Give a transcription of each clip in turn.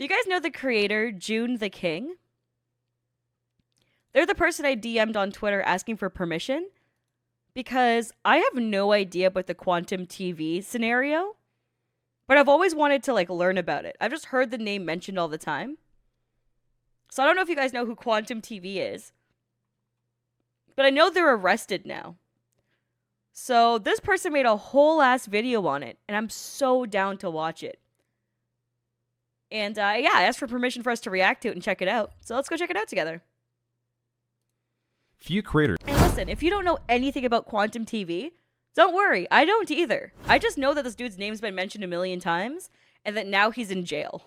Do you guys know the creator, June the King? They're the person I DM'd on Twitter asking for permission because I have no idea about the quantum TV scenario, but I've always wanted to like learn about it. I've just heard the name mentioned all the time. So I don't know if you guys know who quantum TV is, but I know they're arrested now. So this person made a whole ass video on it, and I'm so down to watch it. And yeah, I asked for permission for us to react to it and check it out. So let's go check it out together. Few creators. And listen, if you don't know anything about quantum TV, don't worry. I don't either. I just know that this dude's name's been mentioned a million times and that now he's in jail.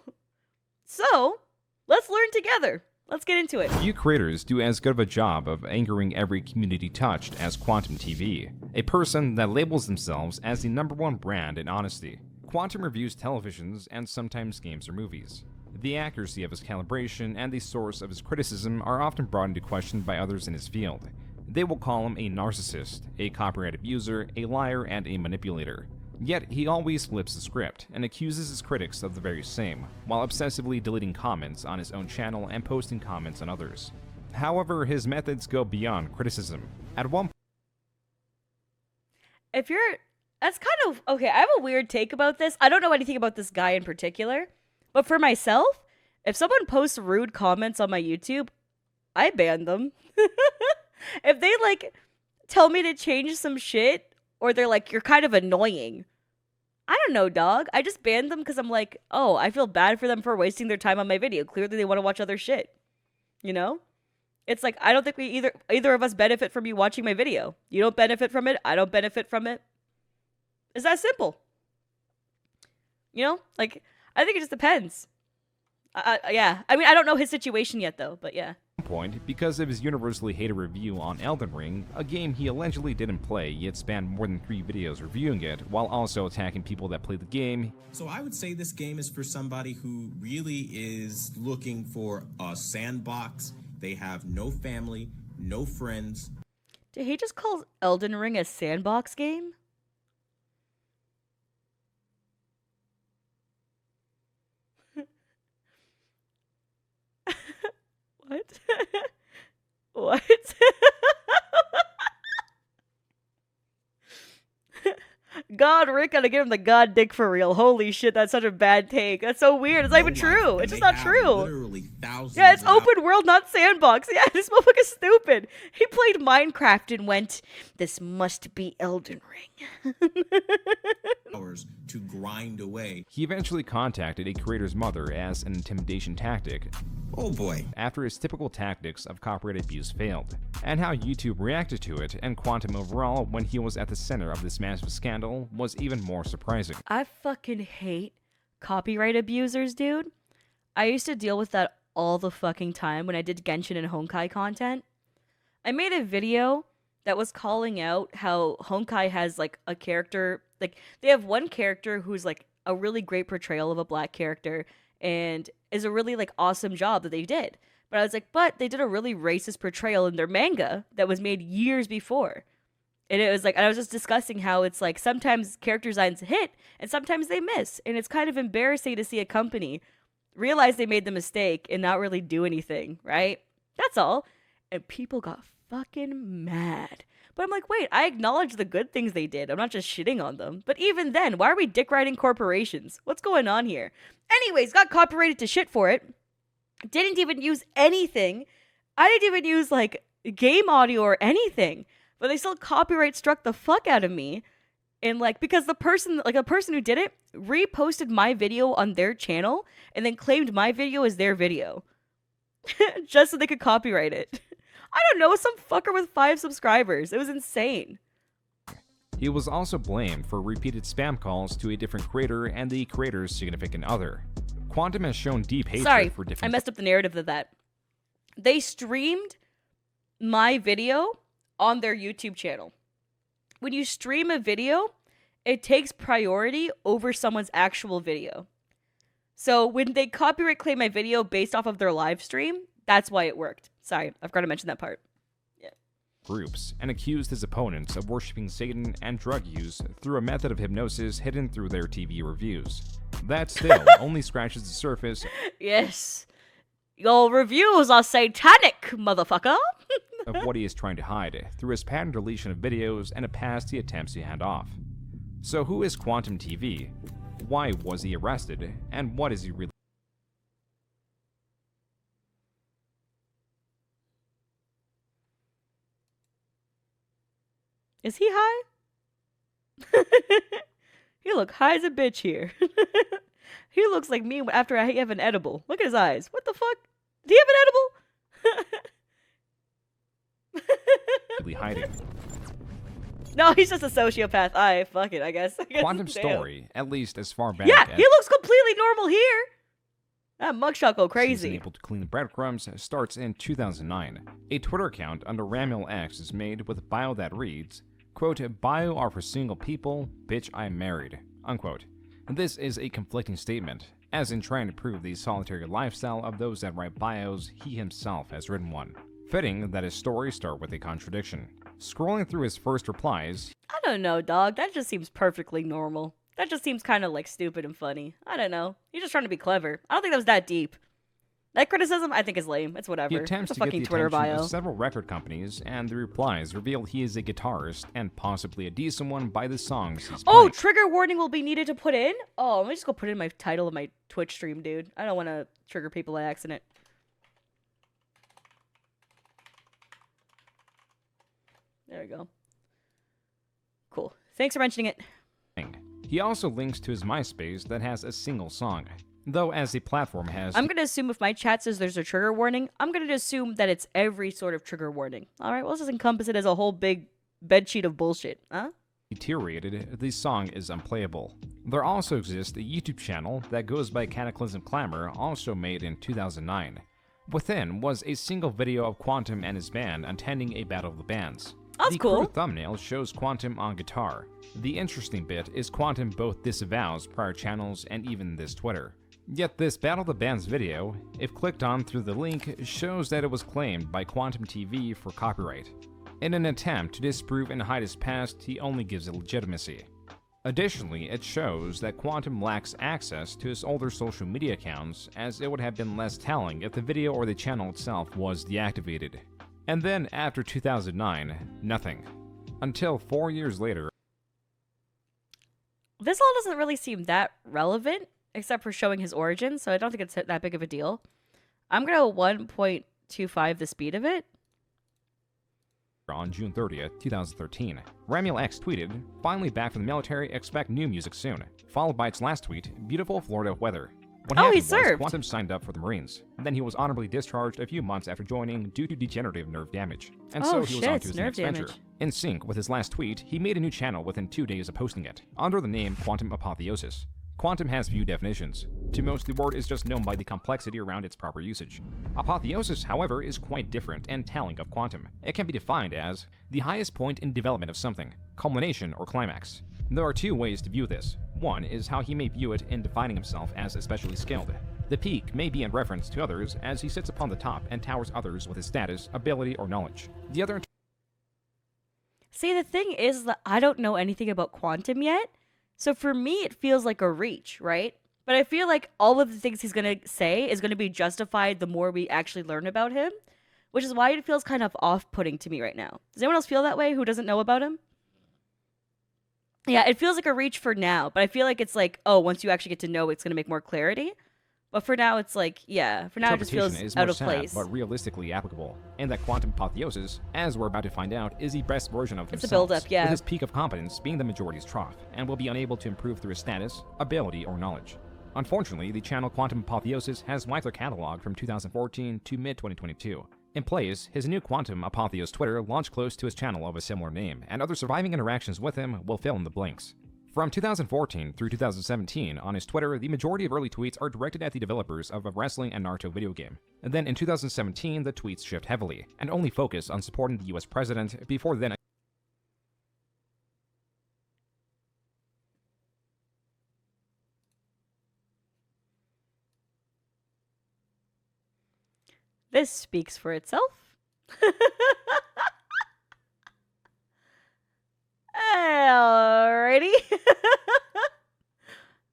So let's learn together. Let's get into it. Few creators do as good of a job of angering every community touched as Quantum TV, a person that labels themselves as the #1 brand in honesty. Quantum reviews televisions and sometimes games or movies. The accuracy of his calibration and the source of his criticism are often brought into question by others in his field. They will call him a narcissist, a copyright abuser, a liar, and a manipulator. Yet he always flips the script and accuses his critics of the very same, while obsessively deleting comments on his own channel and posting comments on others. However, his methods go beyond criticism. At one That's kind of, okay, I have a weird take about this. I don't know anything about this guy in particular, but for myself, if someone posts rude comments on my YouTube, I ban them. If they, like, tell me to change some shit, or they're like, you're kind of annoying, I don't know, dog. I just ban them because I'm like, oh, I feel bad for them for wasting their time on my video. Clearly they want to watch other shit. You know? It's like, I don't think either of us benefit from you watching my video. You don't benefit from it. I don't benefit from it. It's that simple. You know? Like, I think it just depends. Yeah. I mean, I don't know his situation yet, though, but yeah. point, because of his universally hated review on Elden Ring, a game he allegedly didn't play, yet spanned more than 3 videos reviewing it, while also attacking people that play the game. So I would say this game is for somebody who really is looking for a sandbox. They have no family, no friends. Did he just call Elden Ring a sandbox game? What? What? God, Rick, gotta give him the god dick for real. Holy shit, that's such a bad take. That's so weird. It's not even true. It's just not true. Literally thousands. Yeah, it's open world, not sandbox. Yeah, this motherfucker's stupid. He played Minecraft and went, this must be Elden Ring. Hours to grind away. He eventually contacted a creator's mother as an intimidation tactic. Oh boy. After his typical tactics of copyright abuse failed, and how YouTube reacted to it and Quantum overall when he was at the center of this massive scandal was even more surprising. I fucking hate copyright abusers, dude. I used to deal with that all the fucking time when I did Genshin and Honkai content. I made a video that was calling out how Honkai has like a character, like they have one character who's like a really great portrayal of a black character and is a really like awesome job that they did. But I was like, but they did a really racist portrayal in their manga that was made years before. And it was like, I was just discussing how it's like sometimes character designs hit and sometimes they miss. And it's kind of embarrassing to see a company realize they made the mistake and not really do anything, right? That's all. And people got fucking mad. But I'm like, wait, I acknowledge the good things they did. I'm not just shitting on them. But even then, why are we dick riding corporations? What's going on here? Anyways, got copyrighted to shit for it. Didn't even use anything. I didn't even use like game audio or anything. But they still copyright struck the fuck out of me. And like, because the person who did it reposted my video on their channel and then claimed my video as their video. Just so they could copyright it. I don't know, some fucker with 5 subscribers. It was insane. He was also blamed for repeated spam calls to a different creator and the creator's significant other. Quantum has shown deep hatred for different— I messed up the narrative of that. They streamed my video on their YouTube channel. When you stream a video, it takes priority over someone's actual video. So when they copyright claim my video based off of their live stream, that's why it worked. Sorry, I forgot to mention that part. Yeah. groups and accused his opponents of worshipping Satan and drug use through a method of hypnosis hidden through their TV reviews. That still only scratches the surface Yes. Your reviews are satanic, motherfucker. of what he is trying to hide through his pattern deletion of videos and a past he attempts to hand off. So who is Quantum TV? Why was he arrested? And what is he really? Is he high? He look high as a bitch here. He looks like me after I have an edible. Look at his eyes. What the fuck? Do you have an edible? really hiding? No, he's just a sociopath. Fuck it, I guess. Quantum's Damn. story, at least as far back Yeah, as he looks completely normal here. That mugshot go he's crazy. able to clean the breadcrumbs starts in 2009. A Twitter account under RamilX is made with a bio that reads, quote, "Bio are for single people, bitch I'm married," unquote. This is a conflicting statement, as in trying to prove the solitary lifestyle of those that write bios, he himself has written one. Fitting that his stories start with a contradiction. Scrolling through his first replies, I don't know, dog. That just seems perfectly normal. That just seems kind of like stupid and funny. I don't know. He's just trying to be clever. I don't think that was that deep. That criticism, I think, is lame. It's whatever. he attempts It's to a get fucking the Twitter attention bio. of several record companies, and the replies reveal he is a guitarist and possibly a decent one by the songs he's Oh, playing. trigger warning will be needed to put in? Oh, let me just go put in my title of my Twitch stream, dude. I don't want to trigger people by accident. There we go. Cool. Thanks for mentioning it. He also links to his MySpace that has a single song, though as the platform has I'm going to assume if my chat says there's a trigger warning, I'm going to assume that it's every sort of trigger warning. All right, well, let's just encompass it as a whole big bedsheet of bullshit, huh? deteriorated, the song is unplayable. There also exists a YouTube channel that goes by Cataclysm Clamor, also made in 2009. Within was a single video of Quantum and his band attending a battle of the bands. That's the cool. crew thumbnail shows Quantum on guitar. The interesting bit is Quantum both disavows prior channels and even this Twitter. Yet this Battle of the Bands video, if clicked on through the link, shows that it was claimed by Quantum TV for copyright. In an attempt to disprove and hide his past, he only gives it legitimacy. Additionally, it shows that Quantum lacks access to his older social media accounts, as it would have been less telling if the video or the channel itself was deactivated. And then, after 2009, nothing. Until 4 years later. This all doesn't really seem that relevant, except for showing his origin, so I don't think it's that big of a deal. I'm going to 1.25 the speed of it. On June 30th, 2013, RamilX tweeted, "Finally back from the military, expect new music soon," followed by its last tweet, "Beautiful Florida weather." What Oh, happened he was served. Quantum signed up for the Marines. Then he was honorably discharged a few months after joining due to degenerative nerve damage. And Oh, so he was shit, on to his nerve next venture. damage. In sync with his last tweet, he made a new channel within 2 days of posting it, under the name Quantum Apotheosis. Quantum has few definitions. To most, the word is just known by the complexity around its proper usage. Apotheosis, however, is quite different and telling of Quantum. It can be defined as the highest point in development of something, culmination or climax. There are two ways to view this. One is how he may view it in defining himself as especially skilled. The peak may be in reference to others as he sits upon the top and towers others with his status, ability, or knowledge. The other See, the thing is that I don't know anything about Quantum yet, so for me it feels like a reach, right? But I feel like all of the things he's going to say is going to be justified the more we actually learn about him, which is why it feels kind of off-putting to me right now. Does anyone else feel that way who doesn't know about him? Yeah, it feels like a reach for now, but I feel like it's like, oh, once you actually get to know, it's going to make more clarity. But for now, it's like, yeah, for now it just feels interpretation is out more of sad, place. but realistically applicable, and that Quantum Apotheosis, as we're about to find out, is the best version of It's a himself, build-up, yeah. with his peak of competence being the majority's trough, and will be unable to improve through his status, ability, or knowledge. Unfortunately, the channel Quantum Apotheosis has wiped their catalog from 2014 to mid-2022. In place, his new Quantum Apotheos Twitter launched close to his channel of a similar name, and other surviving interactions with him will fill in the blanks. From 2014 through 2017, on his Twitter, the majority of early tweets are directed at the developers of a wrestling and Naruto video game. And then in 2017, the tweets shift heavily, and only focus on supporting the US president, before then This speaks for itself. Alrighty.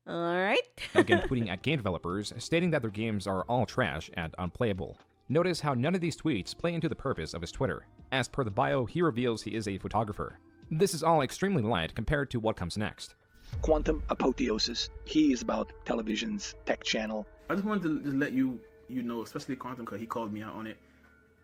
Alright. Again tweeting at game developers, stating that their games are all trash and unplayable. Notice how none of these tweets play into the purpose of his Twitter. As per the bio, he reveals he is a photographer. This is all extremely light compared to what comes next. Quantum Apotheosis. He is about television's tech channel. I just wanted to just let you know, especially Quantum, because he called me out on it.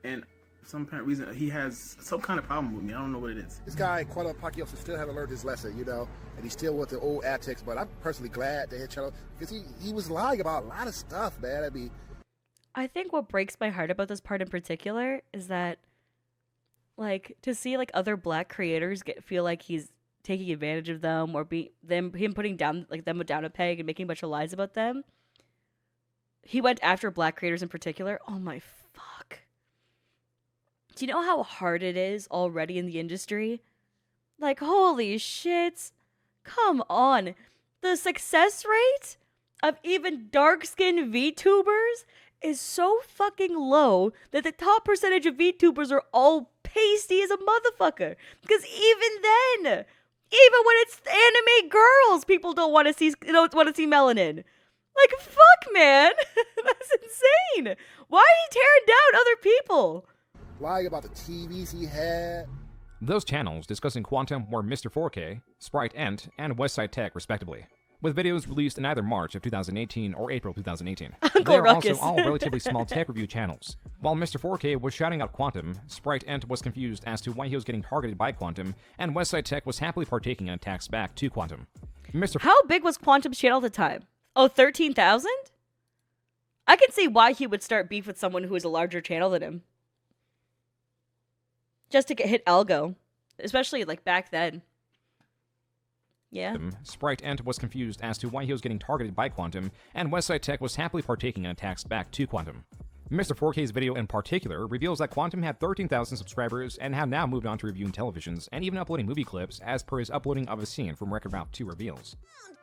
And for some apparent reason, he has some kind of problem with me. I don't know what it is. This guy, Quantum Apotheosis, still haven't learned his lesson, you know, and he's still with the old antics, but I'm personally glad that his channel, because he was lying about a lot of stuff, man. I mean, I think what breaks my heart about this part in particular is that, like, to see like other black creators feel like he's taking advantage of them, or him putting down them down a peg and making a bunch of lies about them. He went after black creators in particular. Oh my fuck. Do you know how hard it is already in the industry? Like, holy shit. Come on. The success rate of even dark-skinned VTubers is so fucking low that the top percentage of VTubers are all pasty as a motherfucker. Because even then, even when it's anime girls, people don't want to see melanin. Like, fuck, man. That's insane. Why are you tearing down other people? lying about the TVs he had. Those channels discussing Quantum were Mr. 4K, Sprite Ent, and Westside Tech, respectively, with videos released in either March of 2018 or April 2018. They are also all relatively small tech review channels. While Mr. 4K was shouting out Quantum, Sprite Ent was confused as to why he was getting targeted by Quantum, and Westside Tech was happily partaking in attacks back to Quantum. How big was Quantum's channel at the time? Oh, 13,000? I can see why he would start beef with someone who is a larger channel than him. Just to hit algo. Especially, like, back then. Yeah. Sprite Ent was confused as to why he was getting targeted by Quantum, and Westside Tech was happily partaking in attacks back to Quantum. Mr. 4K's video in particular reveals that Quantum had 13,000 subscribers and had now moved on to reviewing televisions and even uploading movie clips as per his uploading of a scene from Wreck-It Ralph 2 reveals.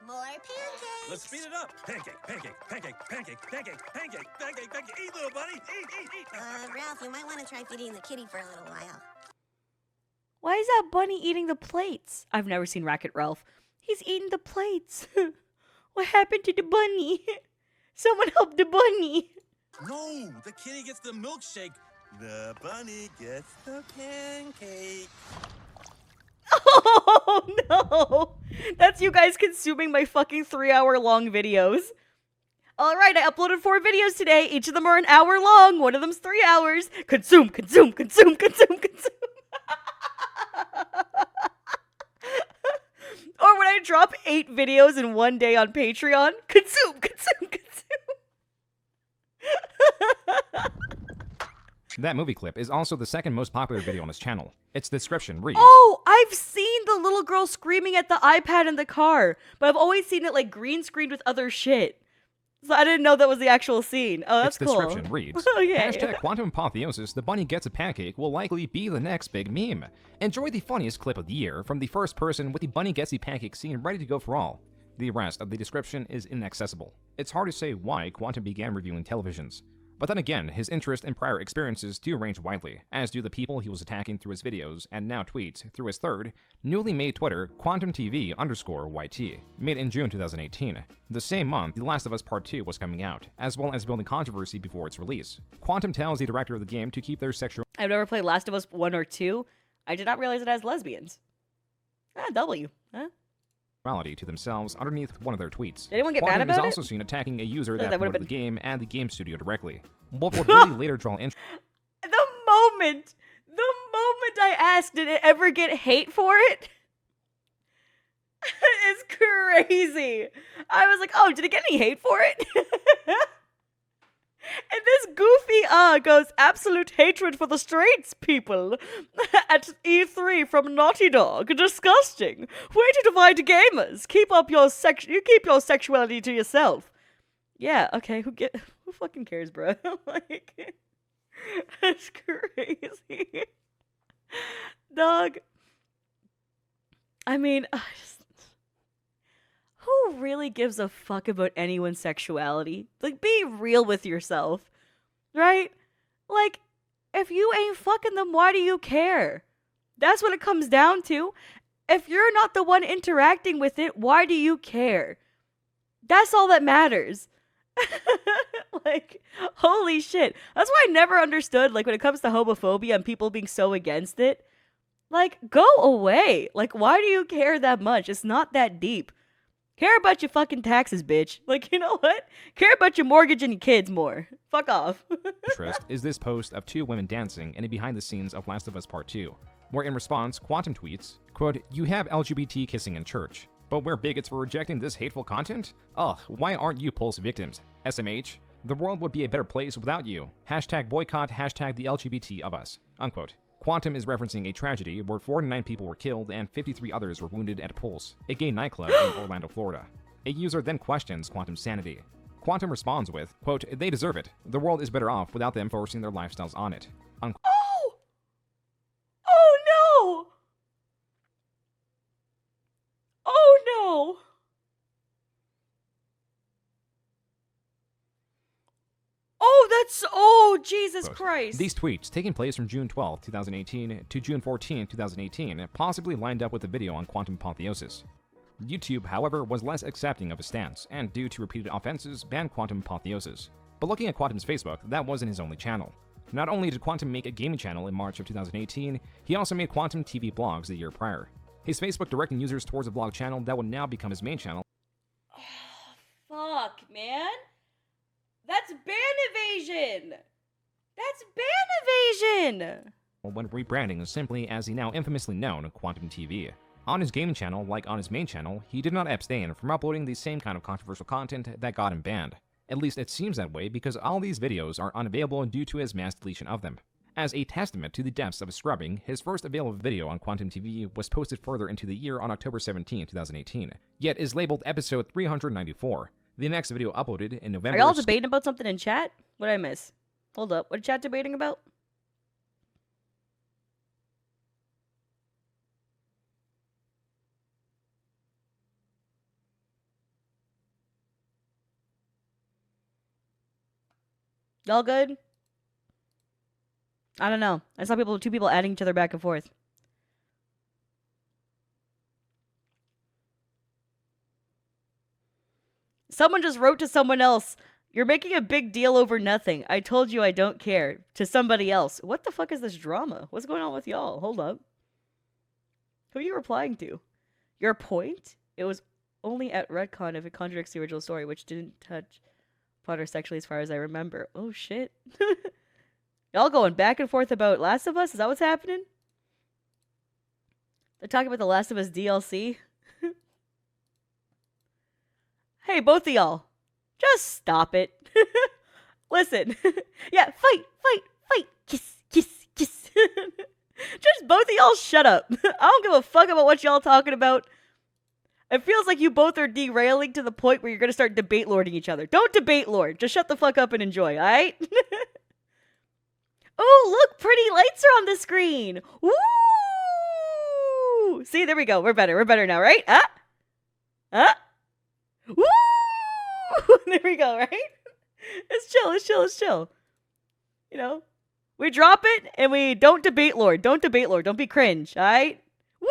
More pancakes. Let's speed it up. Pancake, pancake, pancake, pancake, pancake, pancake, pancake, pancake. Eat, little buddy. Eat. Ralph, you might want to try feeding the kitty for a little while. Why is that bunny eating the plates? I've never seen Wreck-It Ralph. He's eating the plates. What happened to the bunny? Someone help the bunny. No, the kitty gets the milkshake. The bunny gets the pancake. Oh, no. That's you guys consuming my fucking 3-hour-long videos. Alright, I uploaded 4 videos today. Each of them are an hour long. One of them's 3 hours. Consume. Or when I drop 8 videos in one day on Patreon. Consume. That movie clip is also the second most popular video on his channel. Its description reads, "Oh, I've seen the little girl screaming at the iPad in the car, but I've always seen it like green screened with other shit. So I didn't know that was the actual scene. Oh, that's its cool." description reads, Okay. Hashtag Quantum Apotheosis, the bunny gets a pancake will likely be the next big meme. Enjoy the funniest clip of the year from the first person with the bunny gets the pancake scene ready to go for all. The rest of the description is inaccessible. It's hard to say why Quantum began reviewing televisions. But then again, his interest and prior experiences do range widely, as do the people he was attacking through his videos and now tweets through his third, newly made Twitter, QuantumTV_YT, made in June 2018. The same month, The Last of Us Part 2 was coming out, as well as building controversy before its release. Quantum tells the director of the game to keep their sexual I've never played Last of Us 1 or 2. I did not realize it has lesbians. W. Huh? to themselves underneath one of their tweets. Did anyone get Quantum mad about is also it? seen attacking a user that That would've promoted the been- game and the game studio directly. What would really later draw interest The moment I asked, did it ever get hate for it? It's crazy. I was like, oh, did it get any hate for it? And this goofy goes, absolute hatred for the straight people at E3 from Naughty Dog. Disgusting. Way to divide gamers. Keep your sexuality to yourself. Yeah, okay, who fucking cares, bro? Like, that's crazy. Dog. I mean, who really gives a fuck about anyone's sexuality? Like, be real with yourself, right? Like, if you ain't fucking them, why do you care? That's what it comes down to. If you're not the one interacting with it, why do you care? That's all that matters. Like, holy shit. That's why I never understood, like, when it comes to homophobia and people being so against it, like, go away. Like, why do you care that much? It's not that deep. Care about your fucking taxes, bitch. Like, you know what? Care about your mortgage and your kids more. Fuck off. Interest is this post of two women dancing in a behind the scenes of Last of Us Part 2, where in response, Quantum tweets, quote, "You have LGBT kissing in church, but we're bigots for rejecting this hateful content? Ugh, why aren't you Pulse victims? SMH, the world would be a better place without you. Hashtag boycott, hashtag the LGBT of us." Unquote. Quantum is referencing a tragedy where 49 people were killed and 53 others were wounded at Pulse, a gay nightclub in Orlando, Florida. A user then questions Quantum's sanity. Quantum responds with, quote, "They deserve it. The world is better off without them forcing their lifestyles on it." Unquote. Oh! Oh no! Oh no! Oh, that's... Oh, Jesus Christ. These tweets, taking place from June 12, 2018 to June 14, 2018, possibly lined up with a video on quantum apotheosis. YouTube, however, was less accepting of his stance, and due to repeated offenses, banned quantum apotheosis. But looking at Quantum's Facebook, that wasn't his only channel. Not only did Quantum make a gaming channel in March of 2018, he also made Quantum TV blogs the year prior. His Facebook directing users towards a blog channel that would now become his main channel. Fuck, man. That's ban evasion! That's ban evasion! When rebranding simply as the now infamously known Quantum TV. On his gaming channel, like on his main channel, he did not abstain from uploading the same kind of controversial content that got him banned. At least it seems that way because all these videos are unavailable due to his mass deletion of them. As a testament to the depths of his scrubbing, his first available video on Quantum TV was posted further into the year on October 17, 2018, yet is labeled episode 394. The next video uploaded in November... Are y'all debating about something in chat? What did I miss? Hold up. What chat debating about? Y'all good? I don't know. I saw two people adding each other back and forth. Someone just wrote to someone else, "You're making a big deal over nothing. I told you I don't care." To somebody else. What the fuck is this drama? What's going on with y'all? Hold up. Who are you replying to? Your point? It was only at Redcon if it contradicts the original story, which didn't touch Potter sexually as far as I remember. Oh shit. Y'all going back and forth about Last of Us? Is that what's happening? They're talking about the Last of Us DLC? Hey, both of y'all. Just stop it. Listen. Yeah, fight. Kiss. Just both of y'all shut up. I don't give a fuck about what y'all talking about. It feels like you both are derailing to the point where you're going to start debate lording each other. Don't debate lord. Just shut the fuck up and enjoy, alright? Oh, look, pretty lights are on the screen. Woo! See, there we go. We're better now, right? Woo! There we go, right? It's chill. You know, we drop it and we don't debate lord. Don't be cringe, alright? Woo!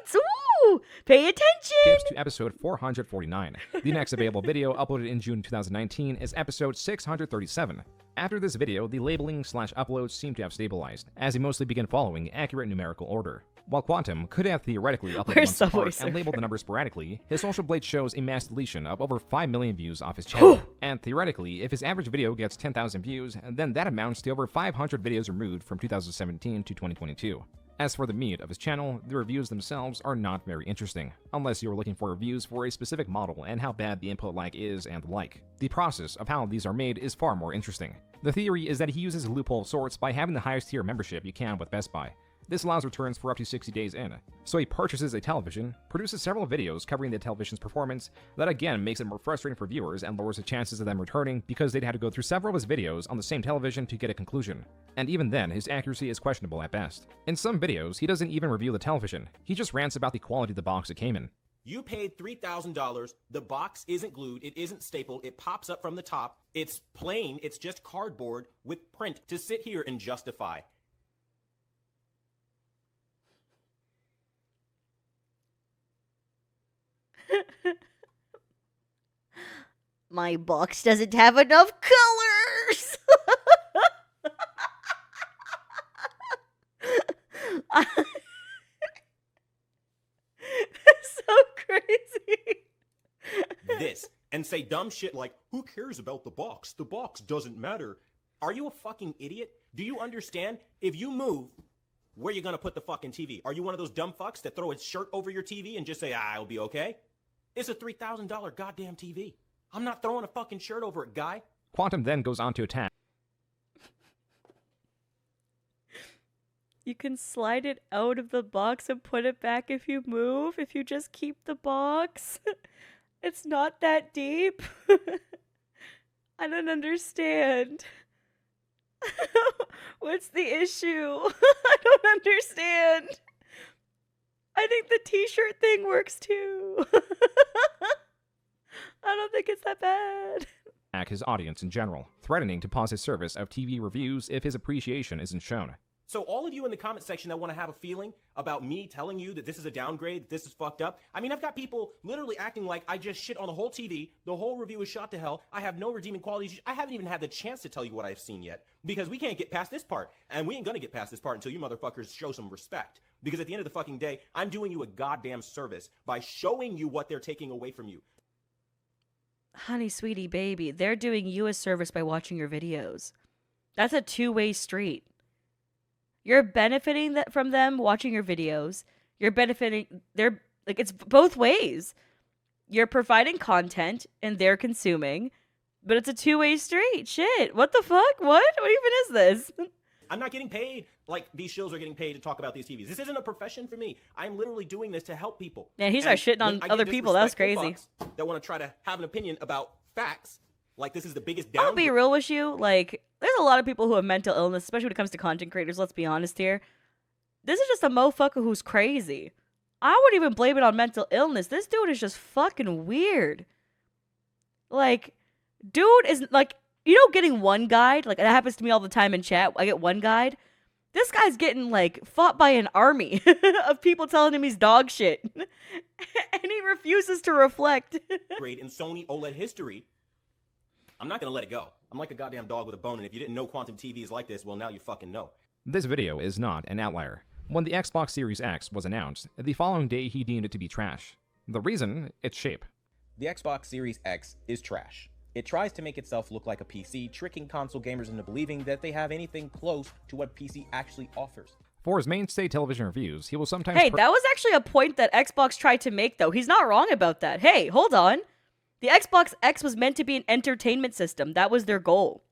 Lights! Woo! Pay attention! Skips to episode 449. The next available video uploaded in June 2019 is episode 637. After this video, the labeling/uploads seem to have stabilized, as they mostly begin following accurate numerical order. While Quantum could have theoretically uploaded months apart and labeled the numbers sporadically, his social blade shows a mass deletion of over 5 million views off his channel. And theoretically, if his average video gets 10,000 views, then that amounts to over 500 videos removed from 2017 to 2022. As for the meat of his channel, the reviews themselves are not very interesting, unless you are looking for reviews for a specific model and how bad the input lag is and the like. The process of how these are made is far more interesting. The theory is that he uses a loophole of sorts by having the highest tier membership you can with Best Buy. This allows returns for up to 60 days in. So he purchases a television, produces several videos covering the television's performance, that again makes it more frustrating for viewers and lowers the chances of them returning because they'd have to go through several of his videos on the same television to get a conclusion. And even then, his accuracy is questionable at best. In some videos, he doesn't even review the television. He just rants about the quality of the box it came in. You paid $3,000. The box isn't glued. It isn't stapled. It pops up from the top. It's plain. It's just cardboard with print to sit here and justify. My box doesn't have enough colors. That's so crazy. This and say dumb shit like, who cares about the box? The box doesn't matter. Are you a fucking idiot? Do you understand? If you move, where are you gonna put the fucking TV? Are you one of those dumb fucks that throw a shirt over your TV and just say, it'll be okay? It's a $3,000 goddamn TV. I'm not throwing a fucking shirt over it, guy. Quantum then goes on to attack. You can slide it out of the box and put it back if you move, if you just keep the box. It's not that deep. I don't understand. What's the issue? I don't understand. I think the t-shirt thing works too. I don't think it's that bad. His audience in general, threatening to pause his service of TV reviews if his appreciation isn't shown. So all of you in the comment section that want to have a feeling about me telling you that this is a downgrade, that this is fucked up. I mean, I've got people literally acting like I just shit on the whole TV. The whole review is shot to hell. I have no redeeming qualities. I haven't even had the chance to tell you what I've seen yet because we can't get past this part. And we ain't gonna get past this part until you motherfuckers show some respect. Because at the end of the fucking day, I'm doing you a goddamn service by showing you what they're taking away from you. Honey, sweetie, baby, they're doing you a service by watching your videos. That's a two-way street. You're benefiting from them watching your videos. You're benefiting, it's both ways. You're providing content and they're consuming, but it's a two-way street. Shit, what the fuck? What even is this? I'm not getting paid like these shows are getting paid to talk about these TVs. This isn't a profession for me. I'm literally doing this to help people. Yeah, he's not shitting on other people. That was crazy. That want to try to have an opinion about facts. Like this is the biggest I'll be real with you. Like, there's a lot of people who have mental illness, especially when it comes to content creators. Let's be honest here. This is just a motherfucker who's crazy. I wouldn't even blame it on mental illness. This dude is just fucking weird. Like, dude is like, getting one guide. Like, that happens to me all the time in chat. I get one guide. This guy's getting, like, fought by an army of people telling him he's dog shit. And he refuses to reflect. Great in Sony OLED history. I'm not going to let it go. I'm like a goddamn dog with a bone, and if you didn't know quantum TV is like this, well, now you fucking know. This video is not an outlier. When the Xbox Series X was announced, the following day he deemed it to be trash. The reason? Its shape. The Xbox Series X is trash. It tries to make itself look like a PC, tricking console gamers into believing that they have anything close to what PC actually offers. For his mainstay television reviews, he will sometimes... Hey, that was actually a point that Xbox tried to make, though. He's not wrong about that. Hey, hold on. The Xbox X was meant to be an entertainment system. That was their goal.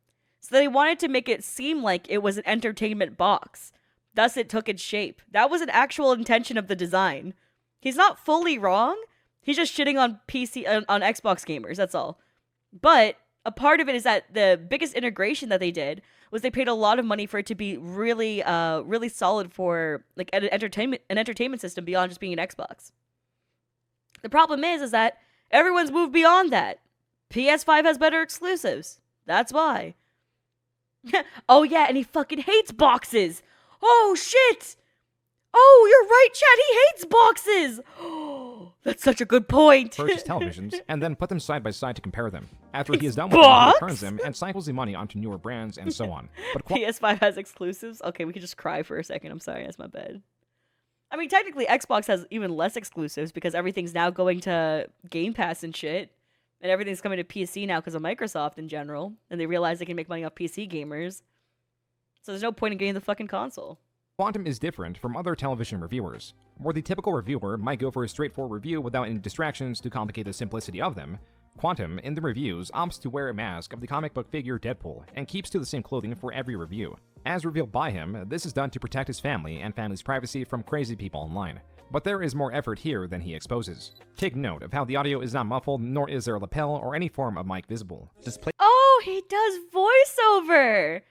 So they wanted to make it seem like it was an entertainment box. Thus, it took its shape. That was an actual intention of the design. He's not fully wrong. He's just shitting on on Xbox gamers, that's all. But a part of it is that the biggest integration that they did was they paid a lot of money for it to be really, really solid for like an entertainment system beyond just being an Xbox. The problem is that everyone's moved beyond that. PS5 has better exclusives. That's why. Oh yeah, and he fucking hates boxes. Oh shit. Oh, you're right, Chad. He hates boxes. Oh, that's such a good point. Purchase televisions and then put them side by side to compare them. After he is done with them, he returns them and cycles the money onto newer brands and so on. But PS5 has exclusives? Okay, we could just cry for a second. I'm sorry, that's my bad. I mean, technically, Xbox has even less exclusives because everything's now going to Game Pass and shit. And everything's coming to PC now because of Microsoft in general. And they realize they can make money off PC gamers. So there's no point in getting the fucking console. Quantum is different from other television reviewers. Where the typical reviewer might go for a straightforward review without any distractions to complicate the simplicity of them, Quantum, in the reviews, opts to wear a mask of the comic book figure Deadpool and keeps to the same clothing for every review. As revealed by him, this is done to protect his family and family's privacy from crazy people online. But there is more effort here than he exposes. Take note of how the audio is not muffled, nor is there a lapel or any form of mic visible. Oh, he does voiceover!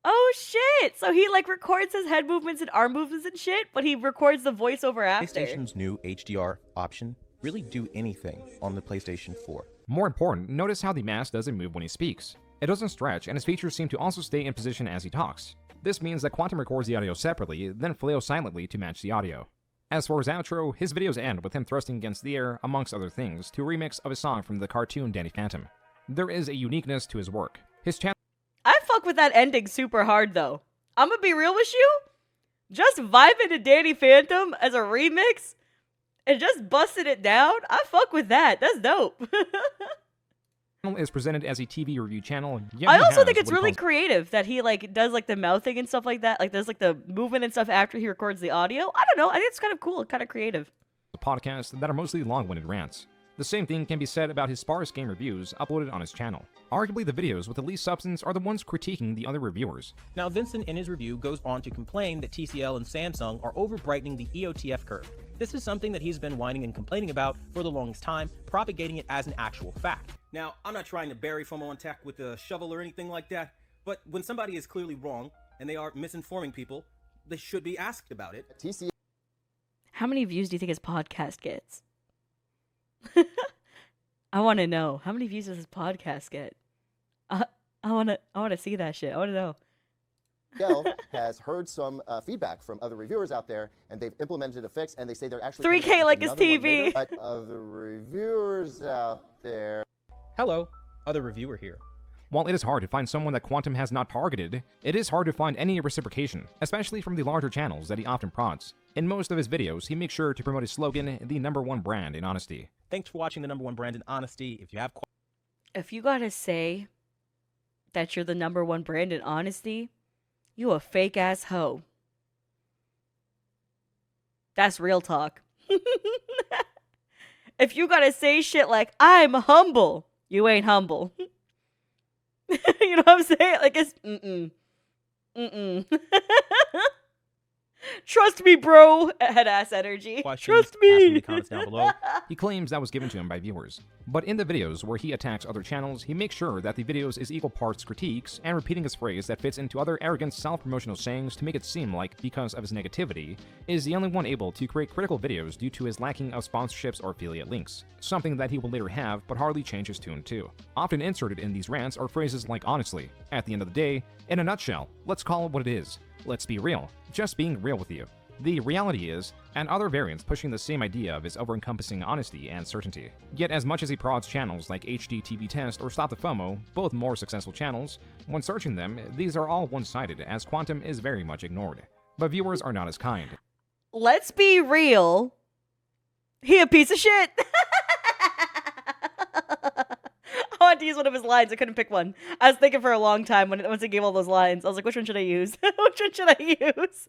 Oh shit! So he like records his head movements and arm movements and shit, but he records the voiceover after. PlayStation's new HDR option really do anything on the PlayStation 4. More important, notice how the mask doesn't move when he speaks. It doesn't stretch, and his features seem to also stay in position as he talks. This means that Quantum records the audio separately, then flails silently to match the audio. As for his outro, his videos end with him thrusting against the air, amongst other things, to a remix of a song from the cartoon Danny Phantom. There is a uniqueness to his work. His channel. I fuck with that ending super hard, though. I'm gonna be real with you. Just vibing to Danny Phantom as a remix and just busting it down, I fuck with that. That's dope. Is presented as a TV review channel. I also think it's really creative that he like does like the mouthing and stuff like that. Like there's like the movement and stuff after he records the audio. I don't know. I think it's kind of cool, kind of creative. Podcasts that are mostly long-winded rants. The same thing can be said about his sparse game reviews uploaded on his channel. Arguably, the videos with the least substance are the ones critiquing the other reviewers. Now, Vincent in his review goes on to complain that TCL and Samsung are over-brightening the EOTF curve. This is something that he's been whining and complaining about for the longest time, propagating it as an actual fact. Now, I'm not trying to bury FOMO on tech with a shovel or anything like that, but when somebody is clearly wrong and they are misinforming people, they should be asked about it. TCL. How many views do you think his podcast gets? I want to know. How many views does his podcast get? I want to see that shit. I want to know. TCL has heard some feedback from other reviewers out there, and they've implemented a fix, and they say they're actually 3K like his TV. But other reviewers out there. Hello, other reviewer here. While it is hard to find someone that Quantum has not targeted, it is hard to find any reciprocation, especially from the larger channels that he often prods. In most of his videos, he makes sure to promote his slogan, the #1 brand in honesty. Thanks for watching the #1 brand in honesty. If you gotta say that you're the #1 brand in honesty, you a fake ass hoe. That's real talk. If you gotta say shit like, I'm humble, you ain't humble. You know what I'm saying? Like, it's, Trust me, bro. Head ass energy. Trust me. In the comments down below. He claims that was given to him by viewers. But in the videos where he attacks other channels, he makes sure that the videos is equal parts critiques and repeating his phrase that fits into other arrogant self-promotional sayings to make it seem like, because of his negativity, is the only one able to create critical videos due to his lacking of sponsorships or affiliate links. Something that he will later have, but hardly change his tune to. Often inserted in these rants are phrases like honestly. At the end of the day, in a nutshell, let's call it what it is. Let's be real. Just being real with you. The reality is, and other variants pushing the same idea of his over-encompassing honesty and certainty. Yet as much as he prods channels like HD TV Test or Stop the FOMO, both more successful channels, when searching them, these are all one-sided as Quantum is very much ignored. But viewers are not as kind. Let's be real. He a piece of shit. I wanted to use one of his lines. I couldn't pick one. I was thinking for a long time once he gave all those lines. I was like, which one should I use? Which one should I use?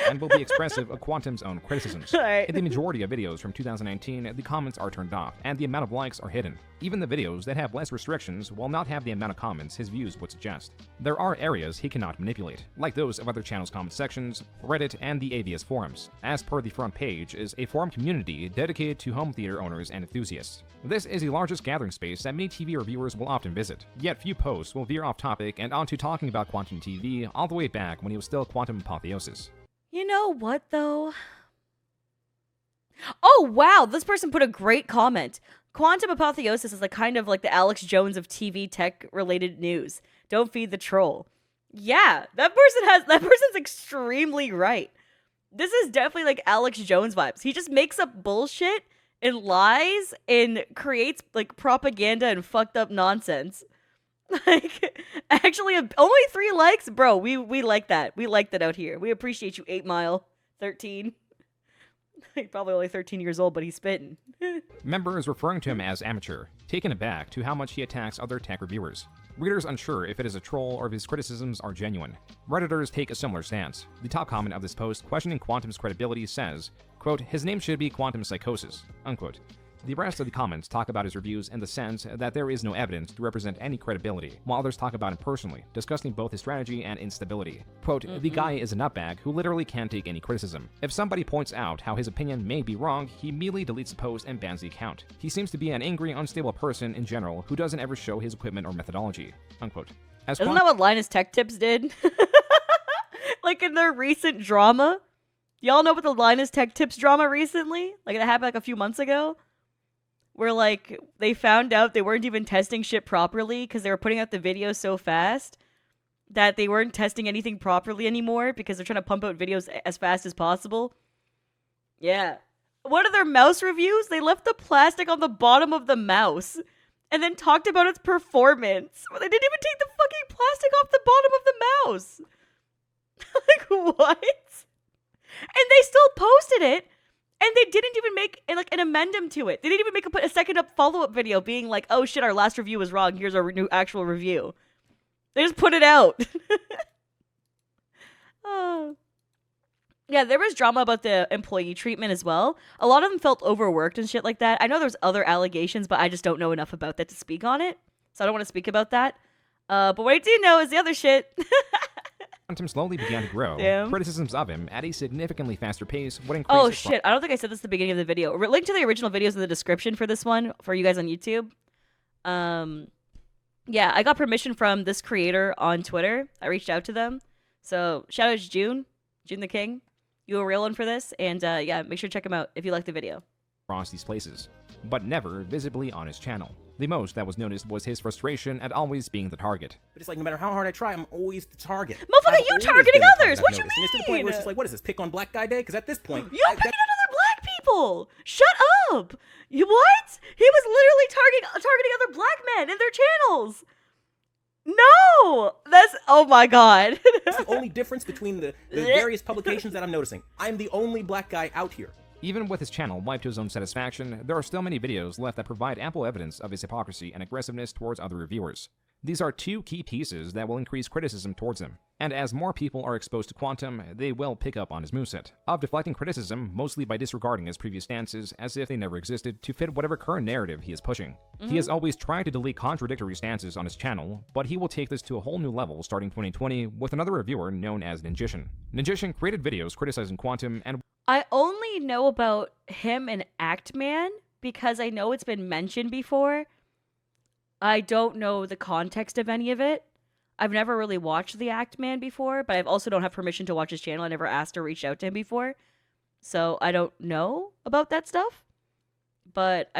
And will be expressive of Quantum's own criticisms. Right. In the majority of videos from 2019, the comments are turned off, and the amount of likes are hidden. Even the videos that have less restrictions will not have the amount of comments his views would suggest. There are areas he cannot manipulate, like those of other channels' comment sections, Reddit, and the AVS forums. As per the front page is a forum community dedicated to home theater owners and enthusiasts. This is the largest gathering space that many TV reviewers will often visit, yet few posts will veer off topic and onto talking about Quantum TV all the way back when he was still Quantum Apotheosis. You know what, though? Oh, wow. This person put a great comment. Quantum Apotheosis is like kind of like the Alex Jones of TV tech-related news. Don't feed the troll. Yeah, that person's extremely right. This is definitely like Alex Jones vibes. He just makes up bullshit and lies and creates like propaganda and fucked up nonsense. Like, actually, only 3 likes? Bro, we like that. We like that out here. We appreciate you, 8 Mile 13. He's probably only 13 years old, but he's spitting. Member is referring to him as amateur, taken aback to how much he attacks other tech reviewers. Readers unsure if it is a troll or if his criticisms are genuine. Redditors take a similar stance. The top comment of this post questioning Quantum's credibility says, quote, his name should be Quantum Psychosis, unquote. The rest of the comments talk about his reviews in the sense that there is no evidence to represent any credibility, while others talk about him personally, discussing both his strategy and instability. Quote, the guy is a nutbag who literally can't take any criticism. If somebody points out how his opinion may be wrong, he immediately deletes the post and bans the account. He seems to be an angry, unstable person in general who doesn't ever show his equipment or methodology, unquote. Isn't that what Linus Tech Tips did? Like in their recent drama? Y'all know about the Linus Tech Tips drama recently? Like it happened like a few months ago? Where, like, they found out they weren't even testing shit properly because they were putting out the videos so fast. that they weren't testing anything properly anymore because they're trying to pump out videos as fast as possible. Yeah. One of their mouse reviews, they left the plastic on the bottom of the mouse and then talked about its performance. They didn't even take the fucking plastic off the bottom of the mouse. Like, what? And they still posted it, and they didn't even make an amendment to it. They didn't even put a second up follow-up video being like, oh shit, our last review was wrong. Here's our new actual review. They just put it out. Oh. Yeah, there was drama about the employee treatment as well. A lot of them felt overworked and shit like that. I know there's other allegations, but I just don't know enough about that to speak on it. So I don't want to speak about that. But what I do know is the other shit. Quantum slowly began to grow. Damn. Criticisms of him at a significantly faster pace would increase. Oh shit, I don't think I said this at the beginning of the video. Link to the original videos in the description for this one for you guys on YouTube. Yeah, I got permission from this creator on Twitter. I reached out to them. So shout out to June the King. You a real one for this, and yeah, make sure to check him out if you like the video. Across these places, but never visibly on his channel. The most that was noticed was his frustration at always being the target. But it's like, no matter how hard I try, I'm always the target. Motherfucker, I've you always targeting been the others? target What I've you noticed. And it's to the point where it's just like, what is this, pick on black guy day? Because at this point... You're picking on other black people! Shut up! You what? He was literally targeting other black men in their channels! No! That's... Oh my god. That's the only difference between the various publications that I'm noticing. I'm the only black guy out here. Even with his channel wiped to his own satisfaction, there are still many videos left that provide ample evidence of his hypocrisy and aggressiveness towards other reviewers. These are two key pieces that will increase criticism towards him, and as more people are exposed to Quantum, they will pick up on his moveset, of deflecting criticism mostly by disregarding his previous stances as if they never existed to fit whatever current narrative he is pushing. He has always tried to delete contradictory stances on his channel, but he will take this to a whole new level starting 2020 with another reviewer known as Ninjishin. Ninjishin created videos criticizing Quantum and... I only know about him and Actman because I know it's been mentioned before. I don't know the context of any of it. I've never really watched the Actman before, but I also don't have permission to watch his channel. I never asked or reached out to him before. So I don't know about that stuff. But